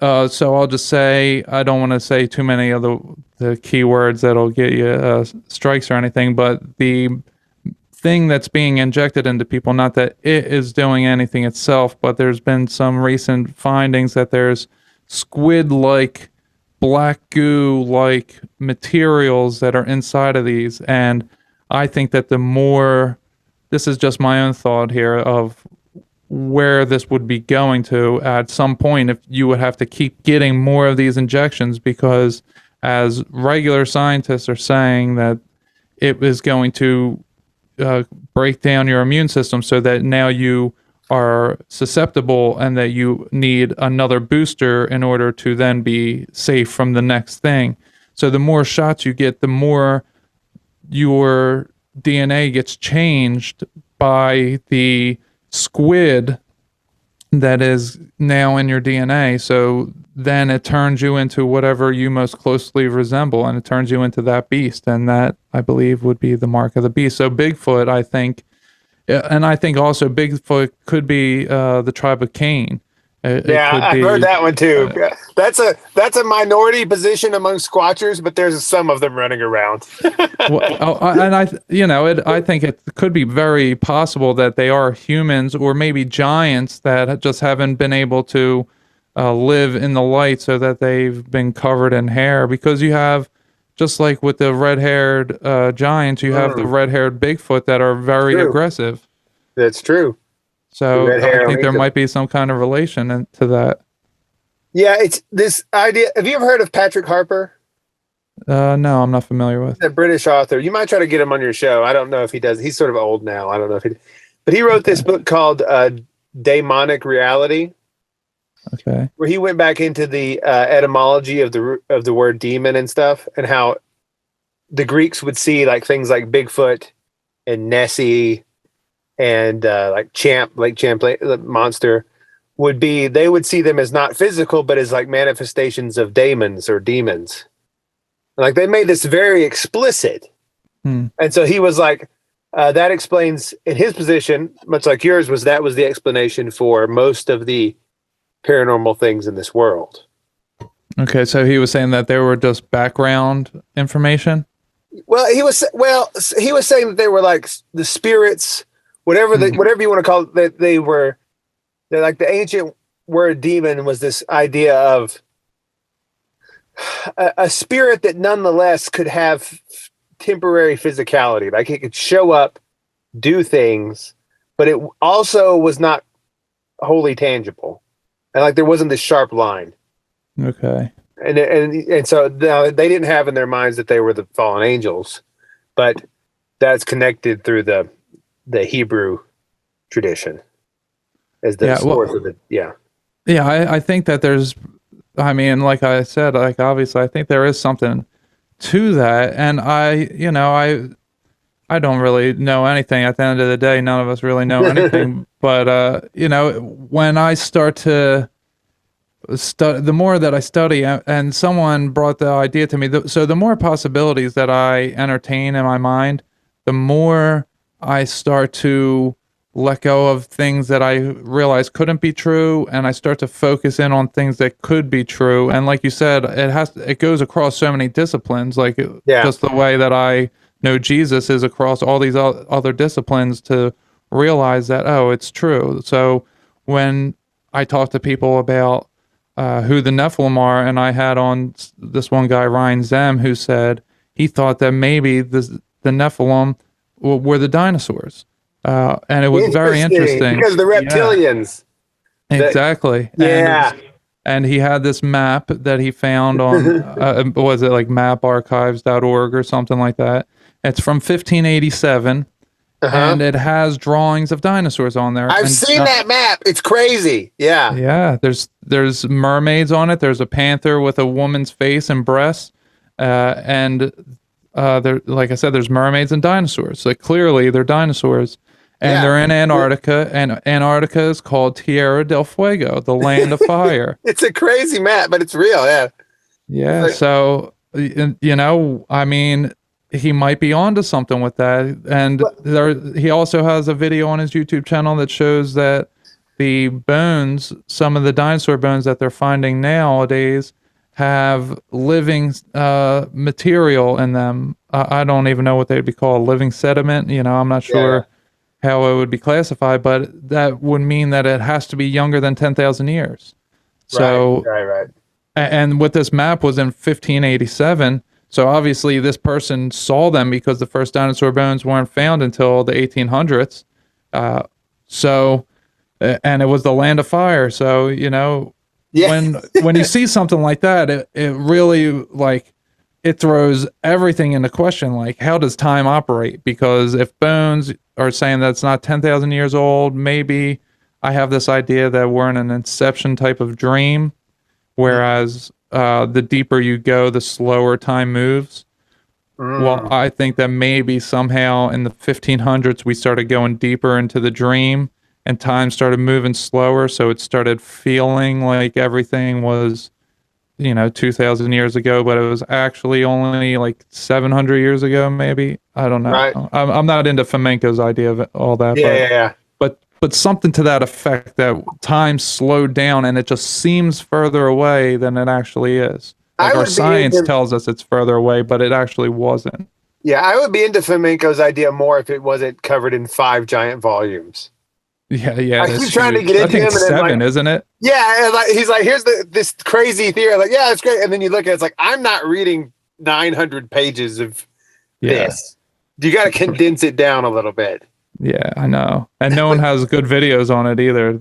so I'll just say, I don't want to say too many of the keywords that'll get you strikes or anything, but the thing that's being injected into people, not that it is doing anything itself, but there's been some recent findings that there's squid-like, black goo-like materials that are inside of these. And I think that the more, this is just my own thought here of where this would be going to at some point, if you would have to keep getting more of these injections, because as regular scientists are saying that it is going to break down your immune system so that now you are susceptible and that you need another booster in order to then be safe from the next thing. So the more shots you get, the more your DNA gets changed by the squid that is now in your DNA. So then it turns you into whatever you most closely resemble, and it turns you into that beast. And that, I believe, would be the mark of the beast. So Bigfoot, I think, and I think also Bigfoot could be the tribe of Cain. I've heard that one too. That's a minority position among Squatchers, but there's some of them running around. I think it could be very possible that they are humans or maybe giants that just haven't been able to live in the light, so that they've been covered in hair. Because you have just like with the red-haired giants, you have the red-haired Bigfoot that are very aggressive. That's true. So I think there might be some kind of relation to that. Yeah, it's this idea. Have you ever heard of Patrick Harper? No, I'm not familiar with. A British author. You might try to get him on your show. I don't know if he does. He's sort of old now. I don't know if but he wrote this book called Daemonic Reality. Okay. Where he went back into the etymology of the word demon and stuff, and how the Greeks would see like things like Bigfoot and Nessie and like Lake Champlain monster they would see them as not physical, but as like manifestations of daemons or demons. Like they made this very explicit. And so he was like, that explains, in his position, much like yours, was the explanation for most of the paranormal things in this world. Okay, so he was saying that there were just background information? Well, he was saying that they were like the spirits, whatever you want to call it, that they're like the ancient word demon was this idea of a spirit that nonetheless could have temporary physicality. Like it could show up, do things, but it also was not wholly tangible. And like there wasn't this sharp line. Okay. And so they didn't have in their minds that they were the fallen angels, but that's connected through the Hebrew tradition as the source of it. Yeah. Yeah, I think that like I said, like obviously I think there is something to that. And I don't really know anything. At the end of the day, none of us really know anything. But, when I start to the more that I study, and someone brought the idea to me, so the more possibilities that I entertain in my mind, the more I start to let go of things that I realize couldn't be true, and I start to focus in on things that could be true. And like you said, it goes across so many disciplines, like just the way that I know Jesus is across all these other disciplines, to realize that, oh, it's true. So when I talk to people about who the Nephilim are, and I had on this one guy, Ryan Zem, who said he thought that maybe the Nephilim were the dinosaurs. And it was very interesting. Because the reptilians. Yeah. Exactly. Yeah. And he had this map that he found on, was it like maparchives.org or something like that? It's from 1587. And it has drawings of dinosaurs on there. I've seen that map. It's crazy. Yeah. Yeah. There's mermaids on it. There's a panther with a woman's face and breasts. And there, like I said, there's mermaids and dinosaurs. So clearly they're dinosaurs. And they're in Antarctica, and Antarctica is called Tierra del Fuego, the land of fire. It's a crazy map, but it's real, yeah. Yeah, so, I mean, he might be onto something with that. And he also has a video on his YouTube channel that shows that the bones, some of the dinosaur bones that they're finding nowadays, have living material in them. I don't even know what they'd be called, living sediment. I'm not sure how it would be classified, but that would mean that it has to be younger than 10,000 years. So, right. And what this map was in 1587. So obviously this person saw them, because the first dinosaur bones weren't found until the 1800s. And it was the land of fire. So, when you see something like that, it really, like, it throws everything into question. Like, how does time operate? Because if bones are saying that it's not 10,000 years old, maybe I have this idea that we're in an inception type of dream, whereas the deeper you go, the slower time moves. Well, I think that maybe somehow in the 1500s, we started going deeper into the dream, and time started moving slower. So it started feeling like everything was, 2,000 years ago, but it was actually only like 700 years ago, maybe. I don't know. Right. I'm not into Fomenko's idea of all that. But something to that effect, that time slowed down and it just seems further away than it actually is. Like our science tells us it's further away, but it actually wasn't. Yeah, I would be into Fomenko's idea more if it wasn't covered in 5 giant volumes. Yeah. I keep trying to get into I think him, it's 7, isn't it? Yeah, and he's like, here's this crazy theory. I'm like, yeah, it's great. And then you look at it, it's like, I'm not reading 900 pages of this. You got to condense it down a little bit. Yeah, I know. And no one has good videos on it either.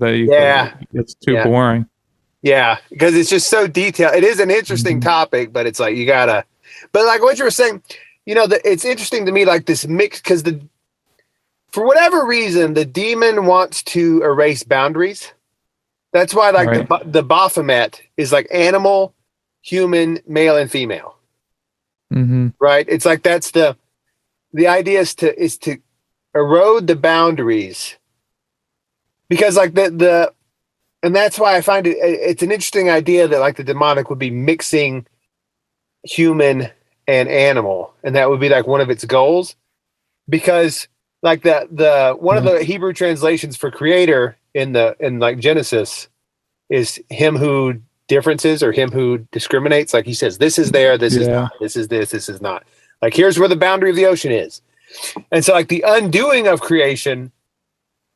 It's too boring. Yeah, because it's just so detailed. It is an interesting topic, but it's like you gotta. But like what you were saying, it's interesting to me, like this mix, because for whatever reason, the demon wants to erase boundaries. That's why, like the Baphomet is like animal, human, male, and female. Mm-hmm. Right? It's like that's the idea is to erode the boundaries, because like and that's why I find it's an interesting idea that like the demonic would be mixing human and animal, and that would be like one of its goals, because like the one of the Hebrew translations for creator in like Genesis is him who differences, or him who discriminates. Like he says, this is there, this is not, this is this is not. Like here's where the boundary of the ocean is. And so like the undoing of creation,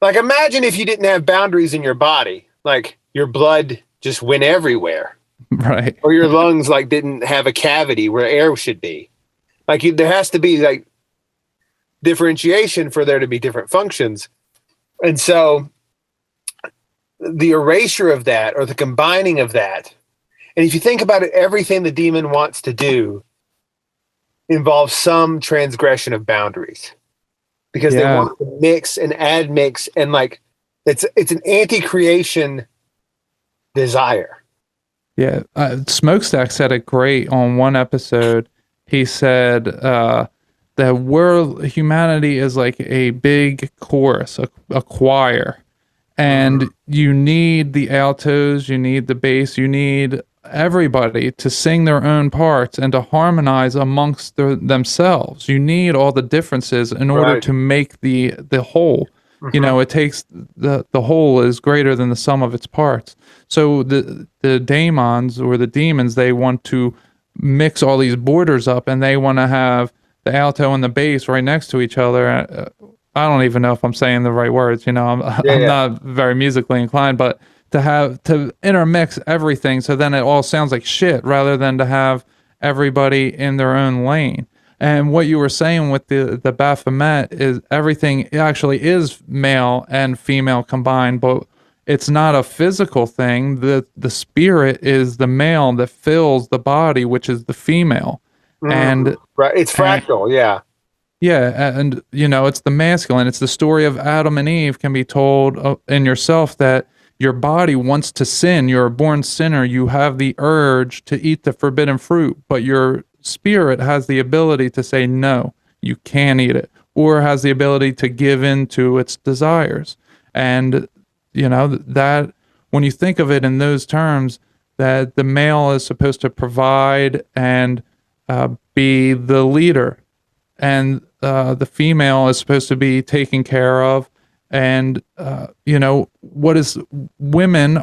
like imagine if you didn't have boundaries in your body, like your blood just went everywhere. Right. Or your lungs like didn't have a cavity where air should be. Like there has to be like differentiation for there to be different functions. And so the erasure of that, or the combining of that, and if you think about it, everything the demon wants to do involves some transgression of boundaries, because they want to mix and admix, and like it's an anti-creation desire. Yeah, Smokestack said it great on one episode. He said that humanity is like a big chorus, a choir, and you need the altos, you need the bass, you need everybody to sing their own parts and to harmonize amongst themselves. You need all the differences in order to make the whole. It takes the whole is greater than the sum of its parts. So the daemons, or the demons, they want to mix all these borders up, and they want to have the alto and the bass right next to each other. I don't even know if I'm saying the right words. I'm not very musically inclined, but to intermix everything, so then it all sounds like shit, rather than to have everybody in their own lane. And what you were saying with the Baphomet is everything actually is male and female combined, but it's not a physical thing. The spirit is the male that fills the body, which is the female. And it's fractal, Yeah, and it's the masculine. It's the story of Adam and Eve can be told in yourself, that your body wants to sin. You're a born sinner. You have the urge to eat the forbidden fruit, but your spirit has the ability to say, no, you can't eat it, or has the ability to give in to its desires. And, that when you think of it in those terms, that the male is supposed to provide and be the leader, and the female is supposed to be taken care of. And women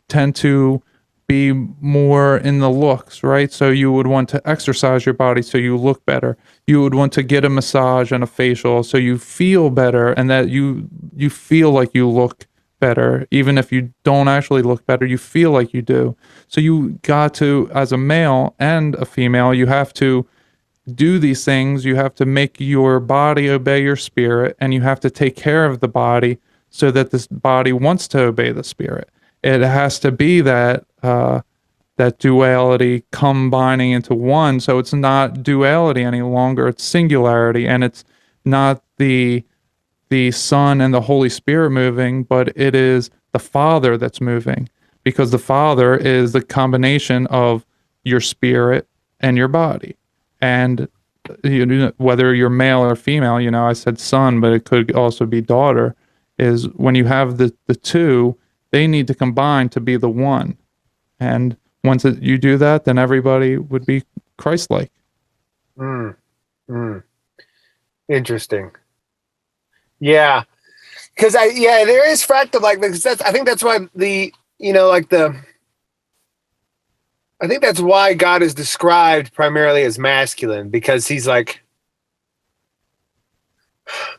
tend to be more in the looks, right? So you would want to exercise your body so you look better. You would want to get a massage and a facial so you feel better, and that you feel like you look better. Even if you don't actually look better, you feel like you do. So you got to, as a male and a female, you have to do these things. You have to make your body obey your spirit, and you have to take care of the body so that this body wants to obey the spirit. It has to be that duality combining into one. So it's not duality any longer, it's singularity, and it's not the Son and the Holy Spirit moving, but it is the Father that's moving, because the Father is the combination of your spirit and your body. And whether you're male or female, I said son, but it could also be daughter, is when you have the two, they need to combine to be the one. And once you do that, then everybody would be Christ-like. Interesting. Yeah. Because there is fractal, like, because I think that's why I think that's why God is described primarily as masculine, because he's like,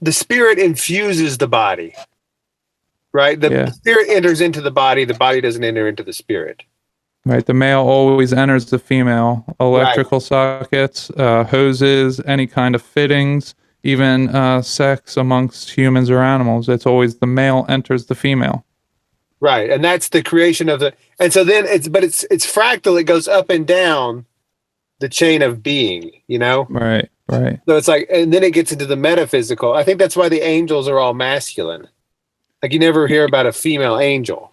the spirit infuses the body, right? The spirit enters into the body doesn't enter into the spirit. Right. The male always enters the female. Electrical sockets, hoses, any kind of fittings, even sex amongst humans or animals. It's always the male enters the female. Right. And that's the creation of and so then it's fractal. It goes up and down the chain of being, Right. Right. So it's like, and then it gets into the metaphysical. I think that's why the angels are all masculine. Like you never hear about a female angel.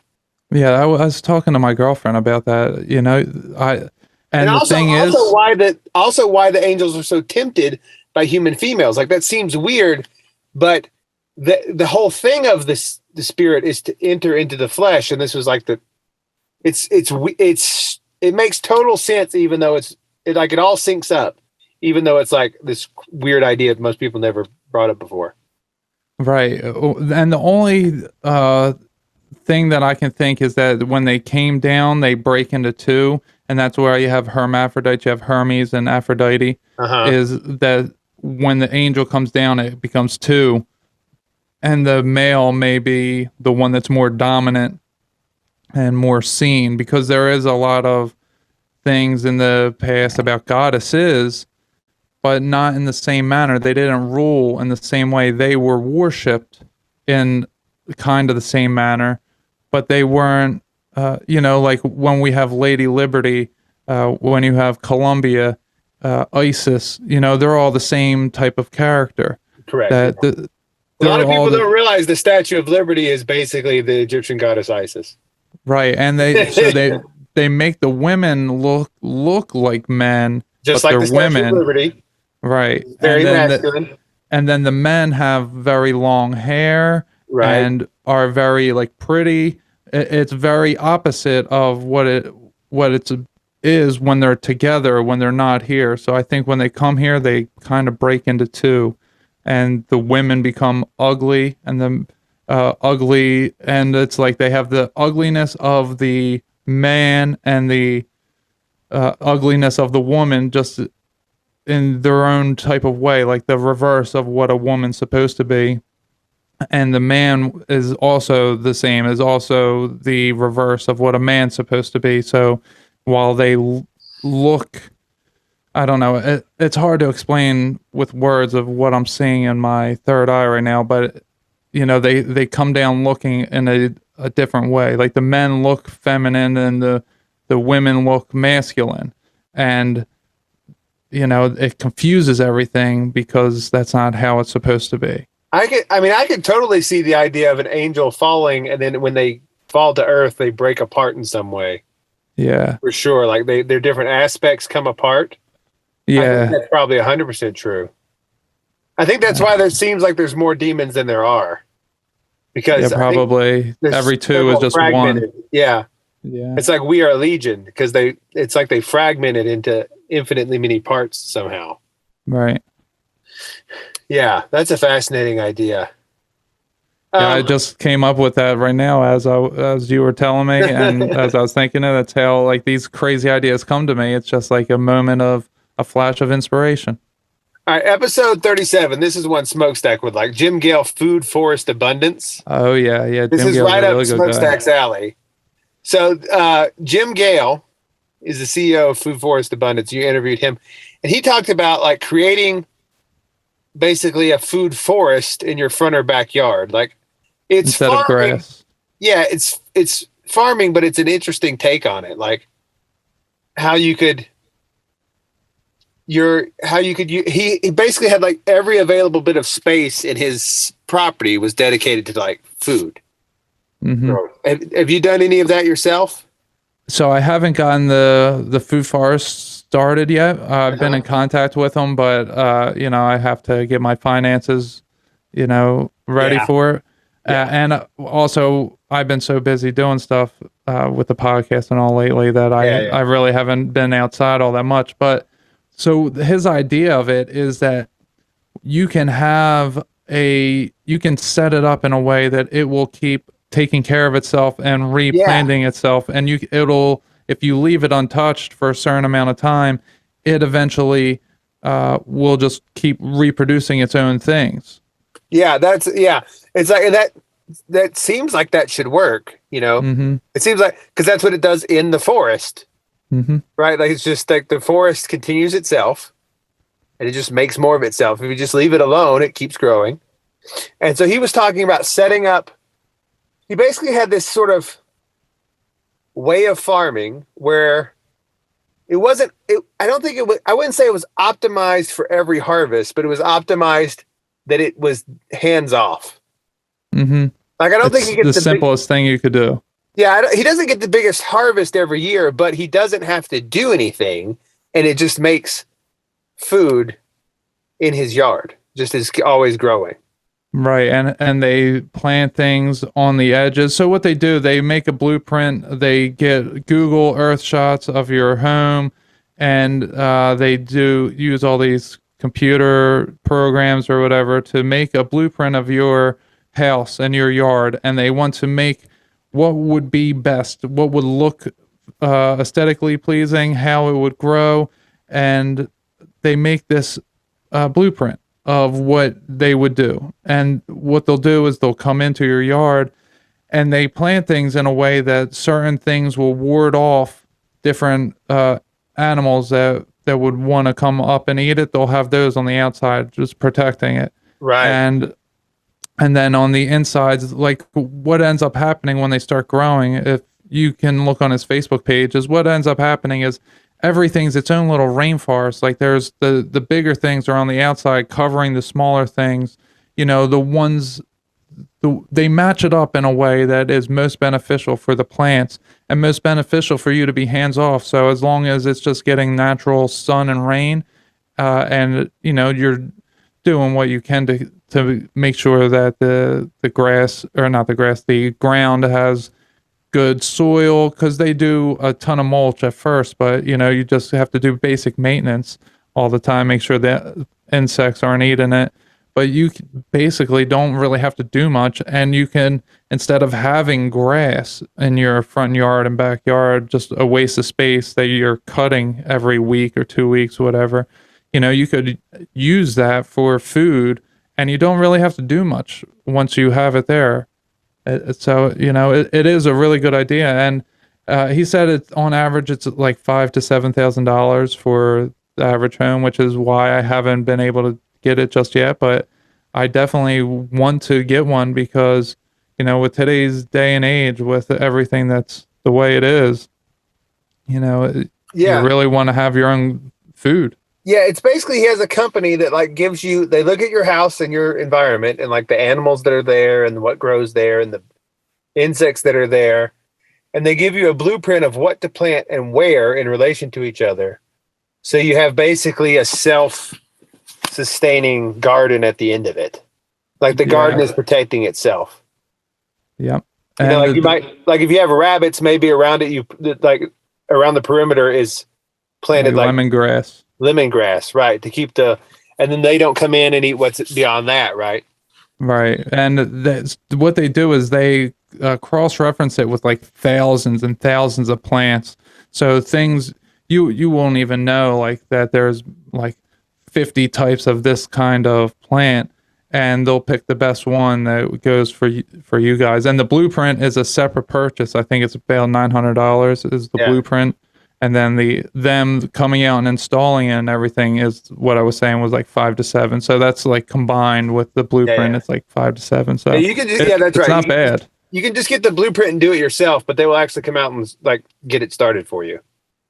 Yeah, I was talking to my girlfriend about that. And the also, thing is, why the angels are so tempted by human females. Like that seems weird, but the whole thing of the spirit is to enter into the flesh, and this was like it makes total sense, even though it all syncs up, even though it's like this weird idea that most people never brought up before. Right, and the only thing that I can think is that when they came down, they break into two, and that's where you have hermaphrodites, you have Hermes and Aphrodite. Is that when the angel comes down, it becomes two, and the male may be the one that's more dominant and more seen, because there is a lot of things in the past about goddesses, but not in the same manner. They didn't rule in the same way. They were worshipped in kind of the same manner, but they weren't, like when we have Lady Liberty, when you have Columbia, Isis, they're all the same type of character. Correct. A lot of people don't realize the Statue of Liberty is basically the Egyptian goddess Isis. Right, and they make the women look like men, just but like they're the Statue of Liberty. Right. Very masculine. And then the men have very long hair, right, and are very like pretty. It's very opposite of what it is when they're together, when they're not here. So I think when they come here, they kind of break into two, and the women become ugly, and the ugly, and it's like they have the ugliness of the man and the ugliness of the woman, just in their own type of way, like the reverse of what a woman's supposed to be. And the man is also the same, is also the reverse of what a man's supposed to be. So while they look, I don't know, it's hard to explain with words of what I'm seeing in my third eye right now, but they come down looking in a different way. Like the men look feminine and the women look masculine, and it confuses everything because that's not how it's supposed to be. I could totally see the idea of an angel falling, and then when they fall to earth, they break apart in some way. Yeah, for sure. Like their different aspects come apart. Yeah, I think that's probably 100% true. I think that's why there seems like there's more demons than there are, because probably every two is just one. Yeah. It's like we are a legion, because it's like they fragmented into infinitely many parts somehow. Right. Yeah, that's a fascinating idea. I just came up with that right now as you were telling me, and as I was thinking of, that's how like these crazy ideas come to me. It's just like a moment of a flash of inspiration. All right, episode 37. This is one Smokestack would like. Jim Gale, Food Forest Abundance. Oh yeah. This is right up Smokestack's alley. So Jim Gale is the CEO of Food Forest Abundance. You interviewed him, and he talked about like creating basically a food forest in your front or backyard. Like it's instead farming. Of grass. Yeah, it's farming, but it's an interesting take on it. Like how you could he basically had like every available bit of space in his property was dedicated to like food. Mm-hmm. Have you done any of that yourself? So I haven't gotten the food forest started yet. I've been in contact with them, but I have to get my finances, ready for it. Yeah. And also I've been so busy doing stuff with the podcast and all lately that I really haven't been outside all that much. But so his idea of it is that you can set it up in a way that it will keep taking care of itself and replanting itself, and if you leave it untouched for a certain amount of time, it eventually will just keep reproducing its own things. Yeah, it's like that seems like that should work, Mm-hmm. It seems like, because that's what it does in the forest, Mm-hmm. right? Like, it's just like the forest continues itself and it just makes more of itself. If you just leave it alone, it keeps growing. And so he was talking about setting up, he basically had this sort of way of farming where I wouldn't say it was optimized for every harvest, but it was optimized that it was hands off. Mm-hmm. Like, I don't think he gets the simplest thing you could do. Yeah, he doesn't get the biggest harvest every year, but he doesn't have to do anything, and it just makes food in his yard. Just is always growing. Right, and they plant things on the edges. So what they do, they make a blueprint. They get Google Earth shots of your home, and they do use all these computer programs or whatever to make a blueprint of your house and your yard. And they want to make what would be best, what would look aesthetically pleasing, how it would grow, and they make this blueprint of what they would do. And what they'll do is they'll come into your yard and they plant things in a way that certain things will ward off different animals that would want to come up and eat it. They'll have those on the outside just protecting it. Right. And then on the insides, like what ends up happening when they start growing, if you can look on his Facebook page, is what ends up happening is everything's its own little rainforest. Like there's the bigger things are on the outside covering the smaller things. The ones, they match it up in a way that is most beneficial for the plants and most beneficial for you to be hands off. So as long as it's just getting natural sun and rain, and you're doing what you can to make sure that the ground has good soil, because they do a ton of mulch at first, but you just have to do basic maintenance all the time, make sure that insects aren't eating it. But you basically don't really have to do much, and you can, instead of having grass in your front yard and backyard, just a waste of space that you're cutting every week or 2 weeks, whatever, you could use that for food, and you don't really have to do much once you have it there. So it is a really good idea, and he said it's on average it's like $5,000 to $7,000 for the average home, which is why I haven't been able to get it just yet. But I definitely want to get one because with today's day and age, with everything that's the way it is, you really want to have your own food. Yeah, it's basically he has a company that like gives you, they look at your house and your environment and like the animals that are there and what grows there and the insects that are there, and they give you a blueprint of what to plant and where in relation to each other. So you have basically a self-sustaining garden at the end of it. Like the garden is protecting itself. Yep. And you might, like if you have rabbits, maybe around it, like around the perimeter is planted like lemongrass, right, to keep and then they don't come in and eat what's beyond that, right? Right, and what they do is they cross-reference it with like thousands and thousands of plants. So things you won't even know like that there's like 50 types of this kind of plant, and they'll pick the best one that goes for you guys. And the blueprint is a separate purchase. I think it's about $900 is the blueprint. And then them coming out and installing it and everything is what I was saying was like 5 to 7. So that's like combined with the blueprint, it's like 5 to 7. So you can just, that's it's right. Not bad. You can just get the blueprint and do it yourself, but they will actually come out and like get it started for you.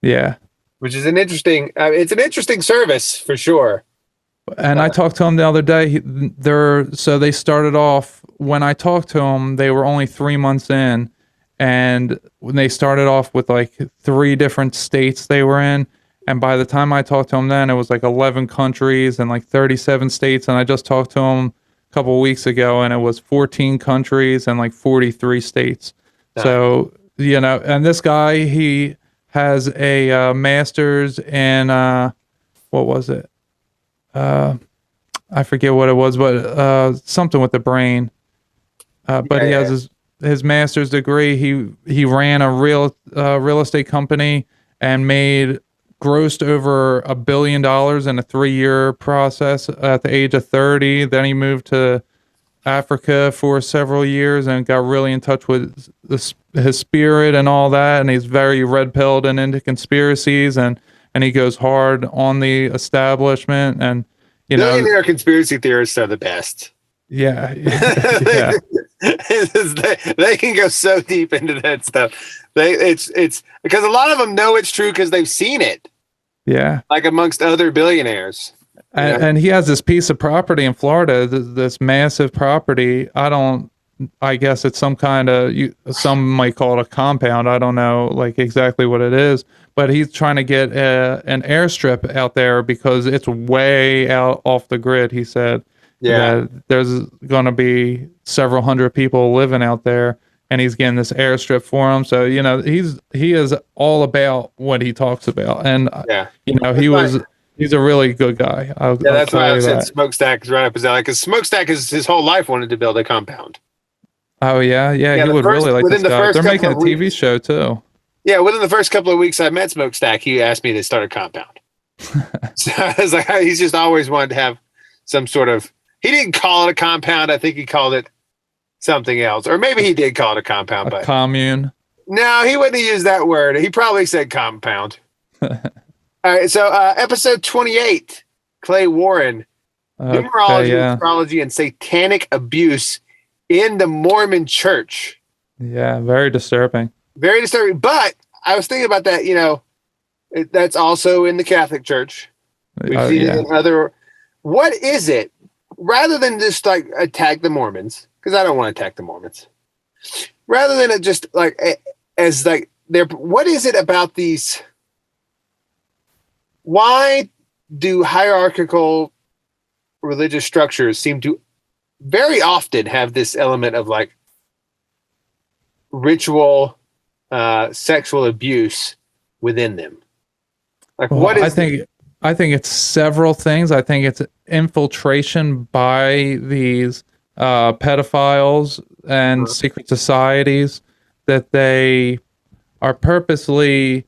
Yeah, which is an interesting. It's an interesting service for sure. And I talked to him the other day. They started off when I talked to him. They were only 3 months in. And when they started off with like 3 different states they were in, and by the time I talked to them then, it was like 11 countries and like 37 states. And I just talked to them a couple of weeks ago, and it was 14 countries and like 43 states. Nice. So, and this guy, he has a master's in, what was it? I forget what it was, but something with the brain. But he has his master's degree. He ran a real estate company and grossed over $1 billion in a 3-year process at the age of 30. Then he moved to Africa for several years and got really in touch with his spirit and all that. And he's very red-pilled and into conspiracies, and he goes hard on the establishment. And, billionaire conspiracy theorists are the best. Yeah. They can go so deep into that stuff. It's because a lot of them know it's true because they've seen it. Yeah. Like amongst other billionaires. And he has this piece of property in Florida, this massive property. I guess it's some kind of, some might call it a compound. I don't know like exactly what it is, but he's trying to get an airstrip out there because it's way out off the grid. He said that there's going to be several hundred people living out there, and he's getting this airstrip for them. So, he is all about what he talks about. And, he's a really good guy. That's why I said Smokestack is right up his alley, because Smokestack his whole life wanted to build a compound. Oh, yeah. He would really like this guy. They're making a TV show, too. Yeah, within the first couple of weeks I met Smokestack, he asked me to start a compound. So I was like, he's just always wanted to have some sort of, he didn't call it a compound. I think he called it something else. Or maybe he did call it a compound. But commune? No, he wouldn't have used that word. He probably said compound. All right, so episode 28, Clay Warren, numerology, astrology, and satanic abuse in the Mormon Church. Yeah, very disturbing. Very disturbing. But I was thinking about that, that's also in the Catholic Church. We've seen it in other. What is it? Rather than just like attack the Mormons, because I don't want to attack the Mormons. Rather than it just like as like what is it about these? Why do hierarchical religious structures seem to very often have this element of like ritual sexual abuse within them? Like, what is I think it's several things. I think it's infiltration by these pedophiles and secret societies, that they are purposely,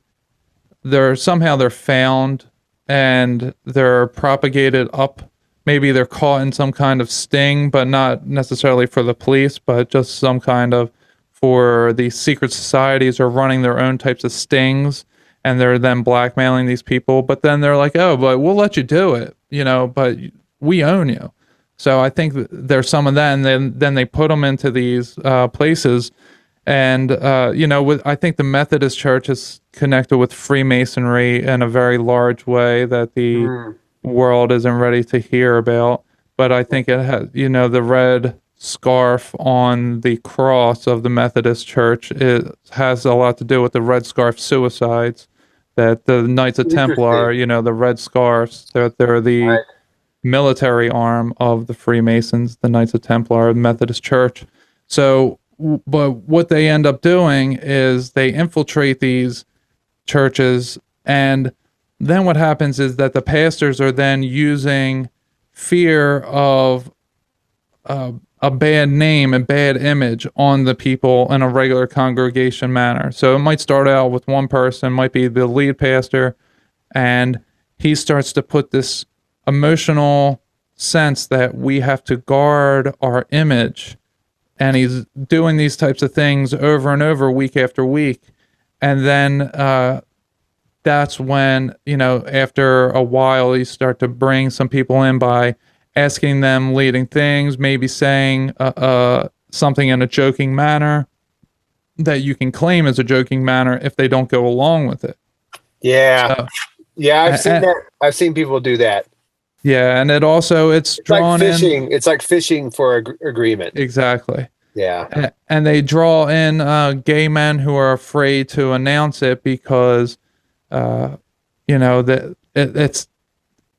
they're found and they're propagated up. Maybe they're caught in some kind of sting, but not necessarily for the police, but just some kind of, for these secret societies are running their own types of stings, and they're then blackmailing these people. But then they're like, oh, but we'll let you do it, but we own you. So I think there's some of that, and then they put them into these places. And, I think the Methodist Church is connected with Freemasonry in a very large way that the world isn't ready to hear about. But I think it has, the red scarf on the cross of the Methodist Church, it has a lot to do with the red scarf suicides, that the Knights of Templar, the red scarves, they're the military arm of the Freemasons, the Knights of Templar, the Methodist Church. So, but what they end up doing is they infiltrate these churches, and then what happens is that the pastors are then using fear of a bad name and bad image on the people in a regular congregation manner. So it might start out with one person, might be the lead pastor, and he starts to put this emotional sense that we have to guard our image, and he's doing these types of things over and over, week after week. And then that's when, after a while, you start to bring some people in by asking them leading things, maybe saying something in a joking manner that you can claim as a joking manner if they don't go along with it. Yeah. I've seen that. I've seen people do that. Yeah. And it's drawn like fishing. It's like fishing for agreement. Exactly. Yeah. And they draw in gay men who are afraid to announce it because,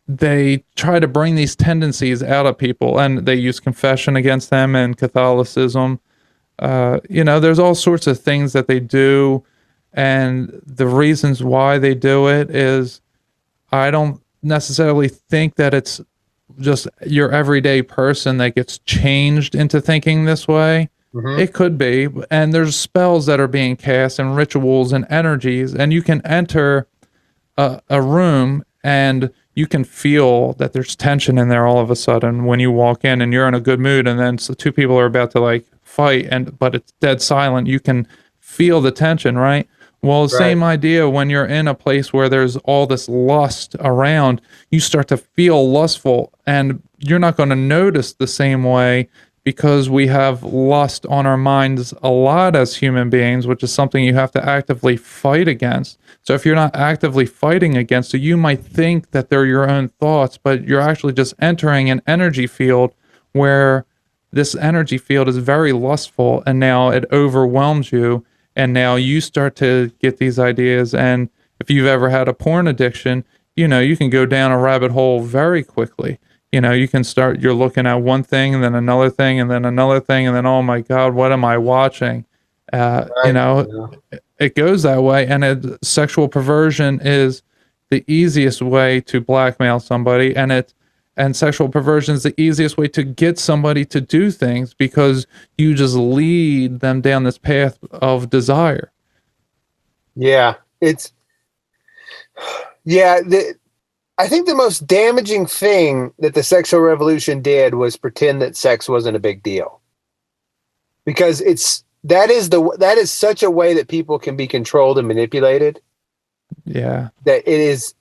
they try to bring these tendencies out of people, and they use confession against them and Catholicism. There's all sorts of things that they do, and the reasons why they do it is, I don't necessarily think that it's just your everyday person that gets changed into thinking this way. Mm-hmm. It could be, and there's spells that are being cast and rituals and energies, and you can enter a room and you can feel that there's tension in there all of a sudden when you walk in and you're in a good mood, and then two people are about to like fight, but it's dead silent. You can feel the tension, right? Well, same idea when you're in a place where there's all this lust around, you start to feel lustful, and you're not going to notice the same way because we have lust on our minds a lot as human beings, which is something you have to actively fight against. So if you're not actively fighting against it, you might think that they're your own thoughts, but you're actually just entering an energy field where this energy field is very lustful, and now it overwhelms you, and now you start to get these ideas. And if you've ever had a porn addiction, you can go down a rabbit hole very quickly. You can start, you're looking at one thing and then another thing and then another thing, and then, oh my God, what am I watching? It goes that way. And sexual perversion is the easiest way to blackmail somebody. And sexual perversion is the easiest way to get somebody to do things, because you just lead them down this path of desire. Yeah. I think the most damaging thing that the sexual revolution did was pretend that sex wasn't a big deal, because that is such a way that people can be controlled and manipulated. Yeah. That it is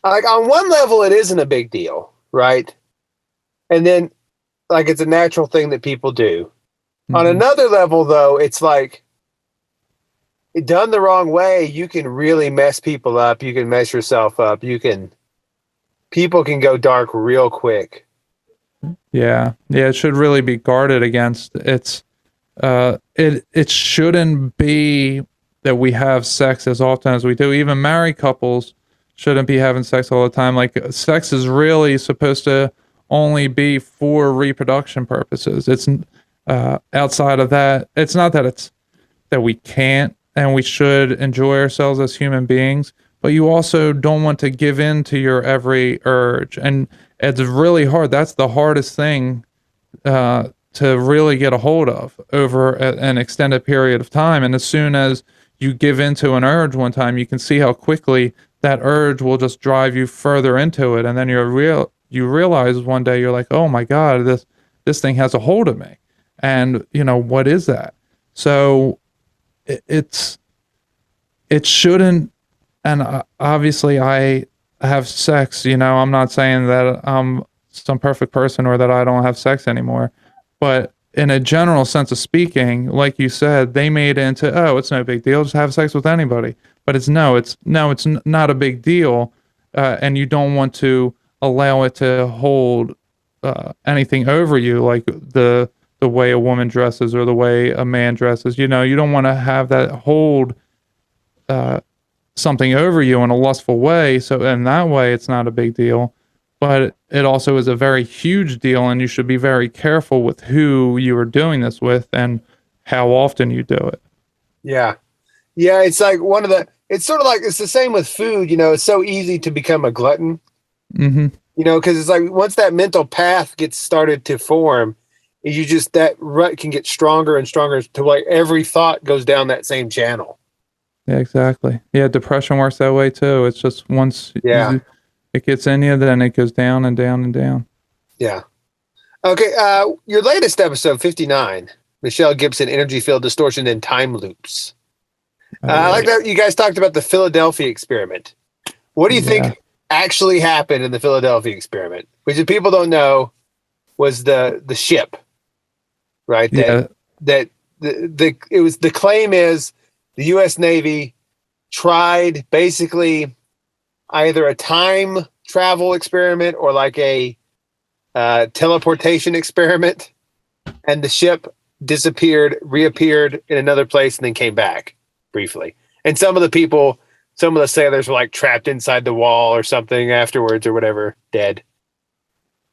like, on one level, it isn't a big deal, right? And then like, it's a natural thing that people do. Mm-hmm. On another level, though, it's like, done the wrong way, you can really mess people up. You can mess yourself up. People can go dark real quick. Yeah. It should really be guarded against. It shouldn't be that we have sex as often as we do. Even married couples shouldn't be having sex all the time. Like, sex is really supposed to only be for reproduction purposes. It's outside of that. It's not that that we can't and we should enjoy ourselves as human beings, but you also don't want to give in to your every urge. And it's really hard. That's the hardest thing to really get a hold of over an extended period of time. And as soon as you give into an urge one time, you can see how quickly that urge will just drive you further into it. And then you realize one day, you're like, oh my God, this thing has a hold of me. And what is that? So it shouldn't. And obviously I have sex, I'm not saying that I'm some perfect person or that I don't have sex anymore, but in a general sense of speaking, like you said, they made it into, oh, it's no big deal, just have sex with anybody. But it's not a big deal. And you don't want to allow it to hold anything over you, like the way a woman dresses or the way a man dresses. You don't want to have that hold something over you in a lustful way. So in that way, it's not a big deal, but it also is a very huge deal, and you should be very careful with who you are doing this with and how often you do it. Yeah. Yeah. It's like it's sort of like, it's the same with food. It's so easy to become a glutton, because it's like, once that mental path gets started to form, that rut can get stronger and stronger to like every thought goes down that same channel. Yeah, exactly. Yeah, depression works that way too. It's just once it gets in you, then it goes down and down and down. Yeah. Okay, your latest episode, 59, Michelle Gibson, Energy Field Distortion and Time Loops. I like that you guys talked about the Philadelphia experiment. What do you think actually happened in the Philadelphia experiment? Which, if people don't know, was the ship, right? The claim is the U.S. Navy tried basically either a time travel experiment or like a teleportation experiment, and the ship reappeared in another place, and then came back briefly. And some of the sailors were like trapped inside the wall or something afterwards or whatever, dead.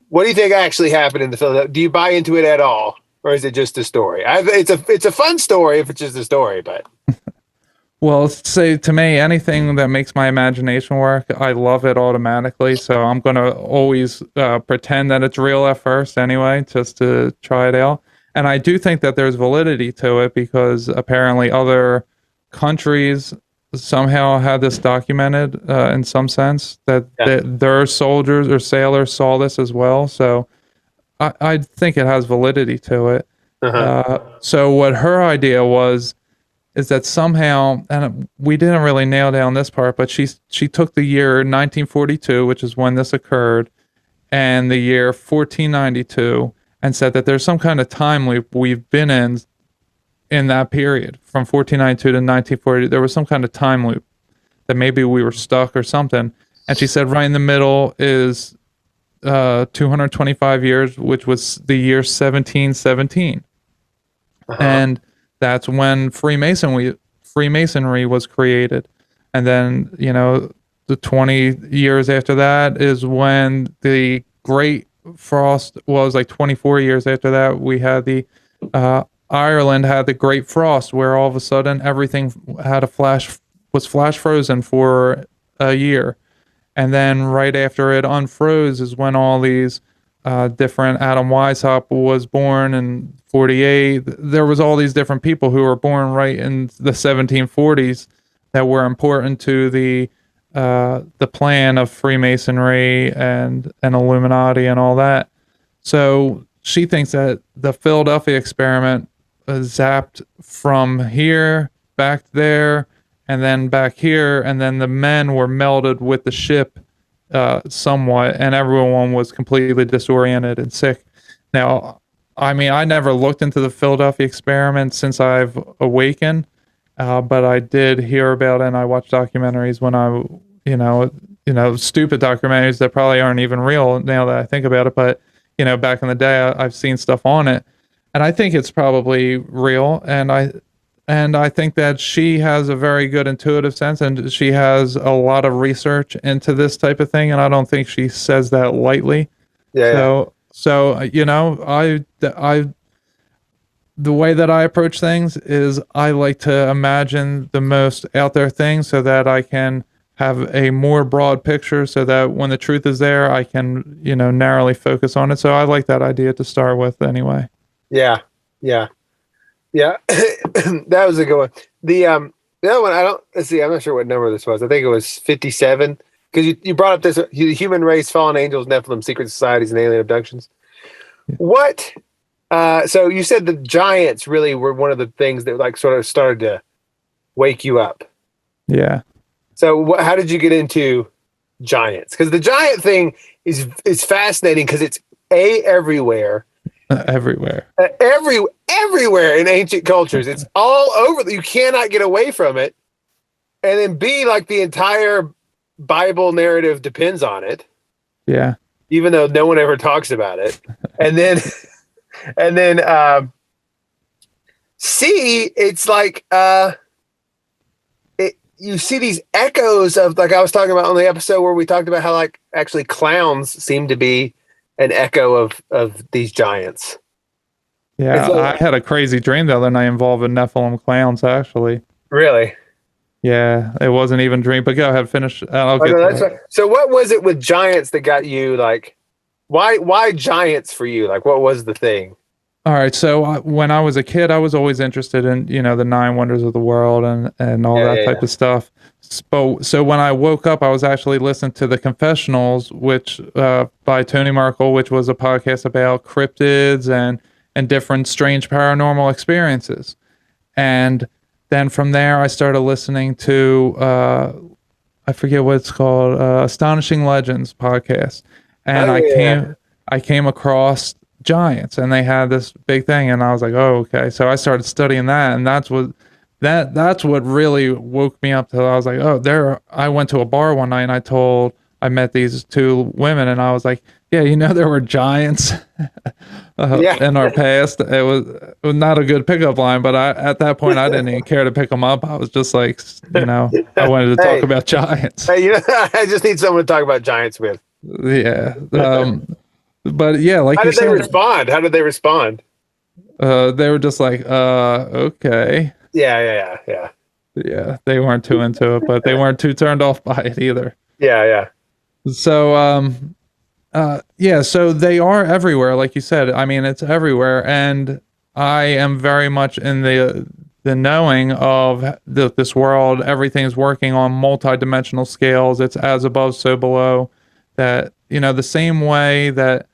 What do you think actually happened in the Philadelphia? Do you buy into it at all, or is it just a story? It's a fun story if it's just a story, but. Well, say to me, anything that makes my imagination work, I love it automatically. So I'm going to always pretend that it's real at first anyway, just to try it out. And I do think that there's validity to it, because apparently other countries somehow had this documented in some sense that their soldiers or sailors saw this as well. So I think it has validity to it. So what her idea is that somehow, and we didn't really nail down this part, but she took the year 1942, which is when this occurred, and the year 1492, and said that there's some kind of time loop we've been in that period from 1492 to 1940. There was some kind of time loop that maybe we were stuck or something. And she said right in the middle is 225 years, which was the year 1717. And that's when Freemasonry was created. And then, the 20 years after that is when the Great Frost was, like 24 years after that, we had the Ireland had the Great Frost, where all of a sudden everything was flash frozen for a year. And then right after it unfroze is when all these different Adam Weishaupt was born in 48. There was all these different people who were born right in the 1740s that were important to the plan of Freemasonry and Illuminati and all that. So she thinks that the Philadelphia experiment zapped from here back there and then back here, and then the men were melded with the ship somewhat, and everyone was completely disoriented and sick. Now, I mean, I never looked into the Philadelphia experiment since I've awakened, but I did hear about it, and I watched documentaries when I, stupid documentaries that probably aren't even real now that I think about it, but, back in the day, I've seen stuff on it, and I think it's probably real, and I think that she has a very good intuitive sense, and she has a lot of research into this type of thing, and I don't think she says that lightly. So the way that I approach things is I like to imagine the most out there things so that I can have a more broad picture, so that when the truth is there, I can, narrowly focus on it. So I like that idea to start with anyway. Yeah. That was a good one. The other one, I'm not sure what number this was. I think it was 57, because you brought up this the human race, fallen angels, Nephilim, secret societies, and alien abductions. What? So you said the giants really were one of the things that like sort of started to wake you up. Yeah. So how did you get into giants? Because the giant thing is fascinating because it's everywhere. Everywhere in ancient cultures. It's all over. You cannot get away from it. And then B, like the entire Bible narrative depends on it. Yeah. Even though no one ever talks about it. And then C, it's like you see these echoes of, like I was talking about on the episode where we talked about how like actually clowns seem to be an echo of these giants. Yeah, so, I had a crazy dream the other night involving Nephilim clowns, actually. Really? Yeah, it wasn't even a dream, but go ahead, finish. That's right. So what was it with giants that got you, like, why giants for you? Like, what was the thing? All right, so when I was a kid, I was always interested in, the 9 wonders of the world and all that type of stuff. So when I woke up, I was actually listening to The Confessionals, which by Tony Merkel, which was a podcast about cryptids and different strange paranormal experiences. And then from there, I started listening to, I forget what it's called, Astonishing Legends podcast. And I came across giants, and they had this big thing, and I was like, oh, okay. So I started studying that, and that's what really woke me up. I was like, oh, I went to a bar one night, and I met these 2 women, and I was like, yeah, there were giants in our past. It was not a good pickup line, but at that point, I didn't even care to pick them up. I was just like, I wanted to talk about giants. Hey, I just need someone to talk about giants with. Yeah. But yeah, like you said. How did they respond? They were just like, okay. Yeah. Yeah, they weren't too into it, but they weren't too turned off by it either. Yeah. So, so they are everywhere, like you said. I mean, it's everywhere, and I am very much in the the knowing of this world, everything's working on multi-dimensional scales. It's as above, so below. That, the same way that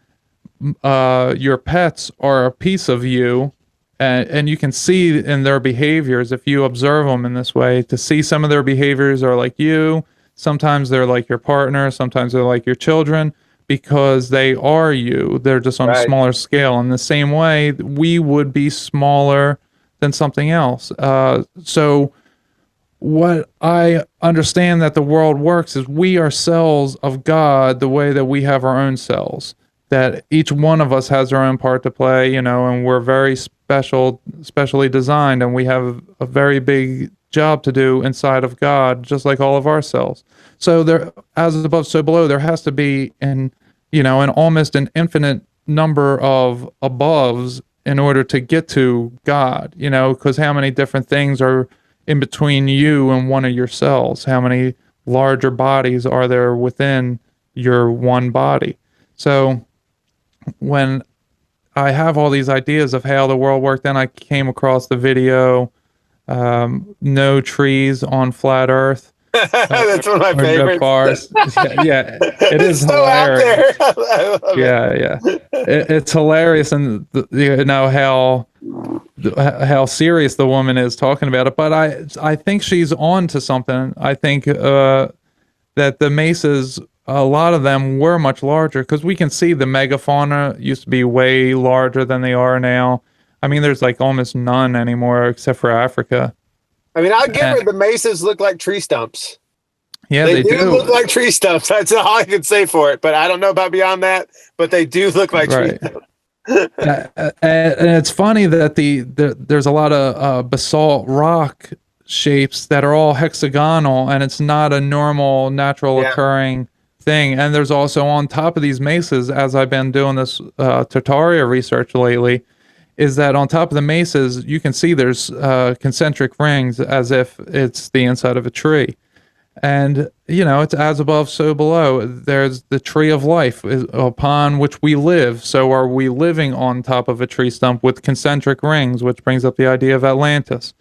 your pets are a piece of you, and you can see in their behaviors if you observe them in this way. To see some of their behaviors are like you. Sometimes they're like your partner. Sometimes they're like your children, because they are you. They're just on a smaller scale. In the same way, we would be smaller than something else. So what I understand that the world works is we are cells of God the way that we have our own cells. That each one of us has our own part to play, and we're very specially designed, and we have a very big job to do inside of God, just like all of our cells. So there, as above, so below, there has to be an almost an infinite number of aboves in order to get to God, because how many different things are in between you and one of your cells? How many larger bodies are there within your one body? So when I have all these ideas of how the world worked, then I came across the video, No Trees on Flat Earth. That's one of my favorites. Bars. Yeah, it is so hilarious. Out there. Yeah. It's hilarious, and how serious the woman is talking about it. But I think she's on to something. I think that the mesas, a lot of them were much larger, because we can see the megafauna used to be way larger than they are now. I mean, there's like almost none anymore except for Africa. I mean, I'll give her the mesas look like tree stumps. Yeah, they do look like tree stumps. That's all I can say for it. But I don't know about beyond that. But they do look like tree stumps. And it's funny that there's a lot of basalt rock shapes that are all hexagonal, and it's not a normal, natural occurring thing. And there's also on top of these mesas, as I've been doing this Tartaria research lately, is that on top of the mesas, you can see there's concentric rings as if it's the inside of a tree. And, it's as above, so below. There's the tree of life upon which we live. So are we living on top of a tree stump with concentric rings, which brings up the idea of Atlantis,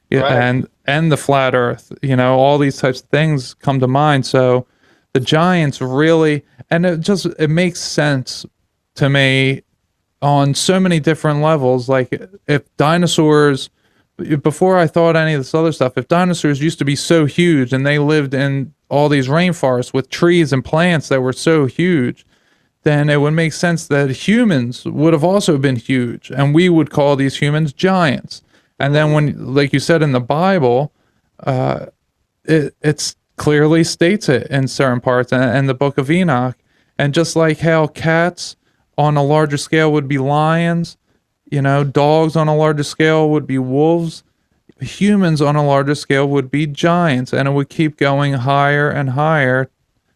and the flat earth, all these types of things come to mind. So the giants really, and it makes sense to me on so many different levels. Like, if dinosaurs, before I thought any of this other stuff, if dinosaurs used to be so huge and they lived in all these rainforests with trees and plants that were so huge, then it would make sense that humans would have also been huge, and we would call these humans giants. And then when, like you said in the Bible, it's clearly states it in certain parts, and the book of Enoch. And just like how cats on a larger scale would be lions, dogs on a larger scale would be wolves, humans on a larger scale would be giants, and it would keep going higher and higher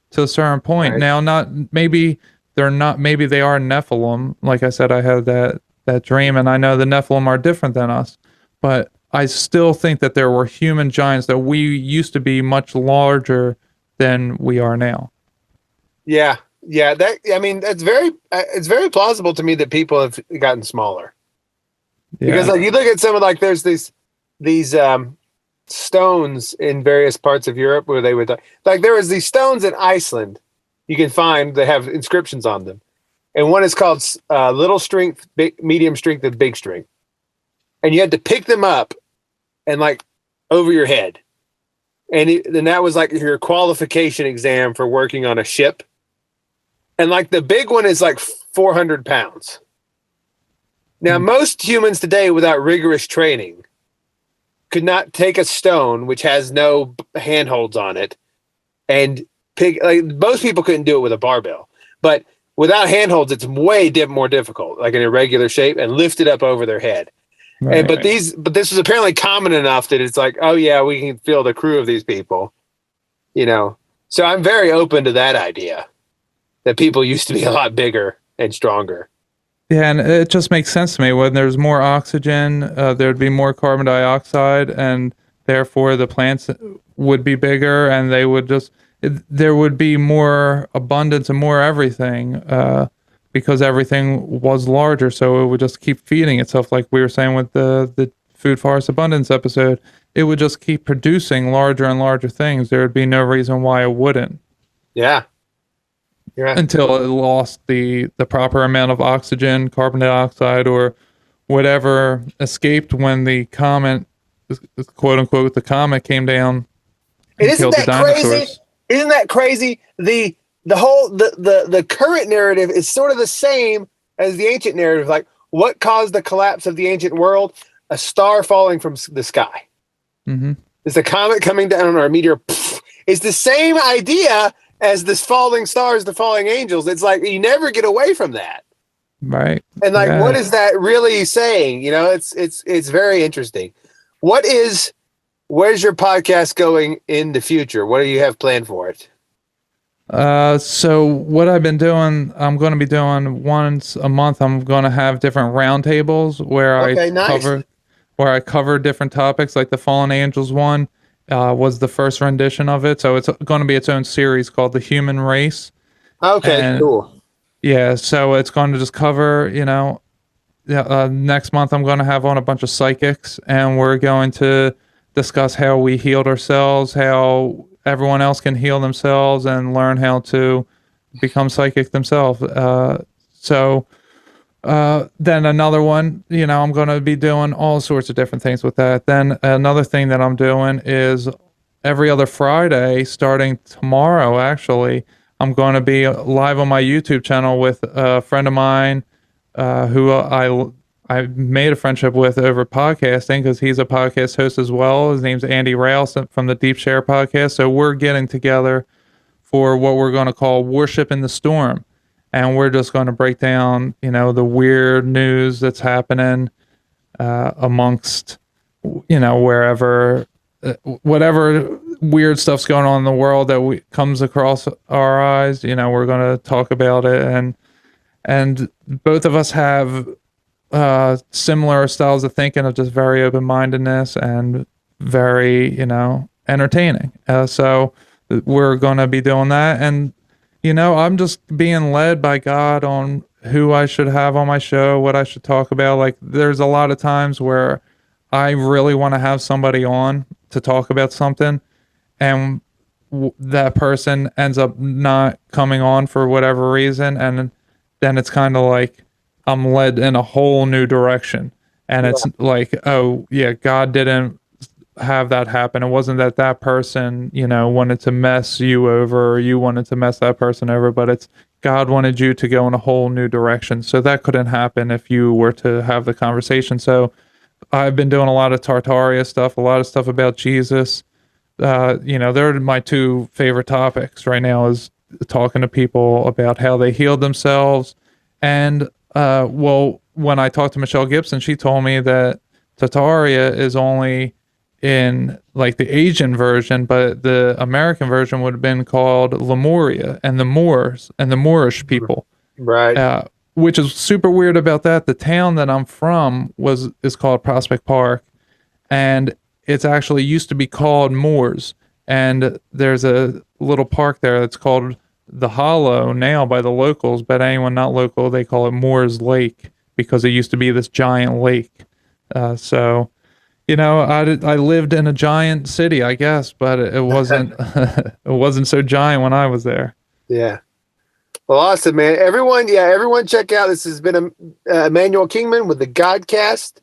to a certain point. Right. Now, maybe they are Nephilim. Like I said, I had that dream, and I know the Nephilim are different than us, but I still think that there were human giants, that we used to be much larger than we are now. Yeah. It's very plausible to me that people have gotten smaller. Yeah. Because you look at some of there's these stones in various parts of Europe where they would there was these stones in Iceland you can find that have inscriptions on them, and one is called little strength, medium strength, and big strength, and you had to pick them up and over your head, and then that was your qualification exam for working on a ship, and the big one is 400 pounds. Now, most humans today, without rigorous training, could not take a stone which has no handholds on it and pick. Most people couldn't do it with a barbell, but without handholds, it's way more difficult, in a regular shape, and lift it up over their head. Right, but this was apparently common enough that it's oh yeah, we can feel the crew of these people, So I'm very open to that idea that people used to be a lot bigger and stronger. Yeah, and it just makes sense to me. When there's more oxygen, there'd be more carbon dioxide, and therefore the plants would be bigger, and there would be more abundance and more everything, because everything was larger, so it would just keep feeding itself, like we were saying with the Food Forest Abundance episode, it would just keep producing larger and larger things. There would be no reason why it wouldn't. Yeah. Until it lost the proper amount of oxygen, carbon dioxide, or whatever escaped when the comet, quote unquote, the comet came down and killed the dinosaurs. Crazy? Isn't that crazy? The whole the current narrative is sort of the same as the ancient narrative. Like, what caused the collapse of the ancient world? A star falling from the sky. Mm-hmm. It's a comet coming down or a meteor. It's the same idea as this falling stars, the falling angels. It's like you never get away from that. Right. And like, what is that really saying? You know, it's very interesting. Where's your podcast going in the future? What do you have planned for it? So what I've been doing, I'm going to be doing once a month. I'm going to have different roundtables where I cover different topics. Like the Fallen Angels one was the first rendition of it, so it's going to be its own series called The Human Race. Okay, cool. Yeah, so it's going to just cover, next month I'm going to have on a bunch of psychics, and we're going to discuss how we healed ourselves, how everyone else can heal themselves, and learn how to become psychic themselves. Then another one, I'm going to be doing all sorts of different things with that. Then another thing that I'm doing is every other Friday, starting tomorrow, actually, I'm going to be live on my YouTube channel with a friend of mine who I made a friendship with over podcasting because he's a podcast host as well. His name's Andy Rouse from the Deep Share podcast. So we're getting together for what we're going to call Worship in the Storm. And we're just going to break down, the weird news that's happening amongst, wherever, whatever weird stuff's going on in the world that comes across our eyes. We're going to talk about it, and both of us have similar styles of thinking of just very open-mindedness and very, entertaining. So we're going to be doing that, and I'm just being led by God on who I should have on my show, what I should talk about. Like, there's a lot of times where I really want to have somebody on to talk about something, and that person ends up not coming on for whatever reason, and then it's kind of like I'm led in a whole new direction. And it's like, oh, yeah, God didn't have that happen. It wasn't that person, wanted to mess you over, or you wanted to mess that person over, but it's God wanted you to go in a whole new direction. So that couldn't happen if you were to have the conversation. So I've been doing a lot of Tartaria stuff, a lot of stuff about Jesus. They're my two favorite topics right now, is talking to people about how they healed themselves. And when I talked to Michelle Gibson, she told me that Tartaria is only in like the Asian version, but the American version would have been called Lemuria and the Moors and the Moorish people. Right. Which is super weird about that. The town that I'm from is called Prospect Park, and it's actually used to be called Moors. And there's a little park there that's called the Hollow now by the locals, but anyone not local, they call it Moors Lake because it used to be this giant lake. I lived in a giant city, I guess, but it wasn't it wasn't so giant when I was there. Yeah. Well, awesome, man. Everyone check out. This has been Immanuel Kingman with the Godcast.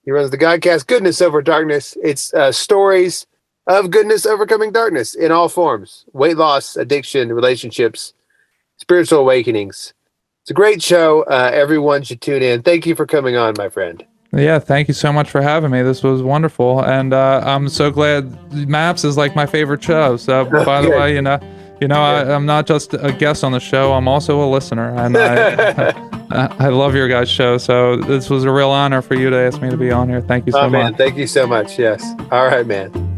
He runs the Godcast, Goodness Over Darkness. It's stories of goodness overcoming darkness in all forms: weight loss, addiction, relationships, spiritual awakenings. It's a great show. Everyone should tune in. Thank you for coming on, my friend. Yeah, thank you so much for having me. This was wonderful, and I'm so glad Maps is like my favorite show. So, by the way, I'm not just a guest on the show; I'm also a listener, and I love your guys' show. So, this was a real honor for you to ask me to be on here. Thank you so much. Thank you so much. Yes. All right, man.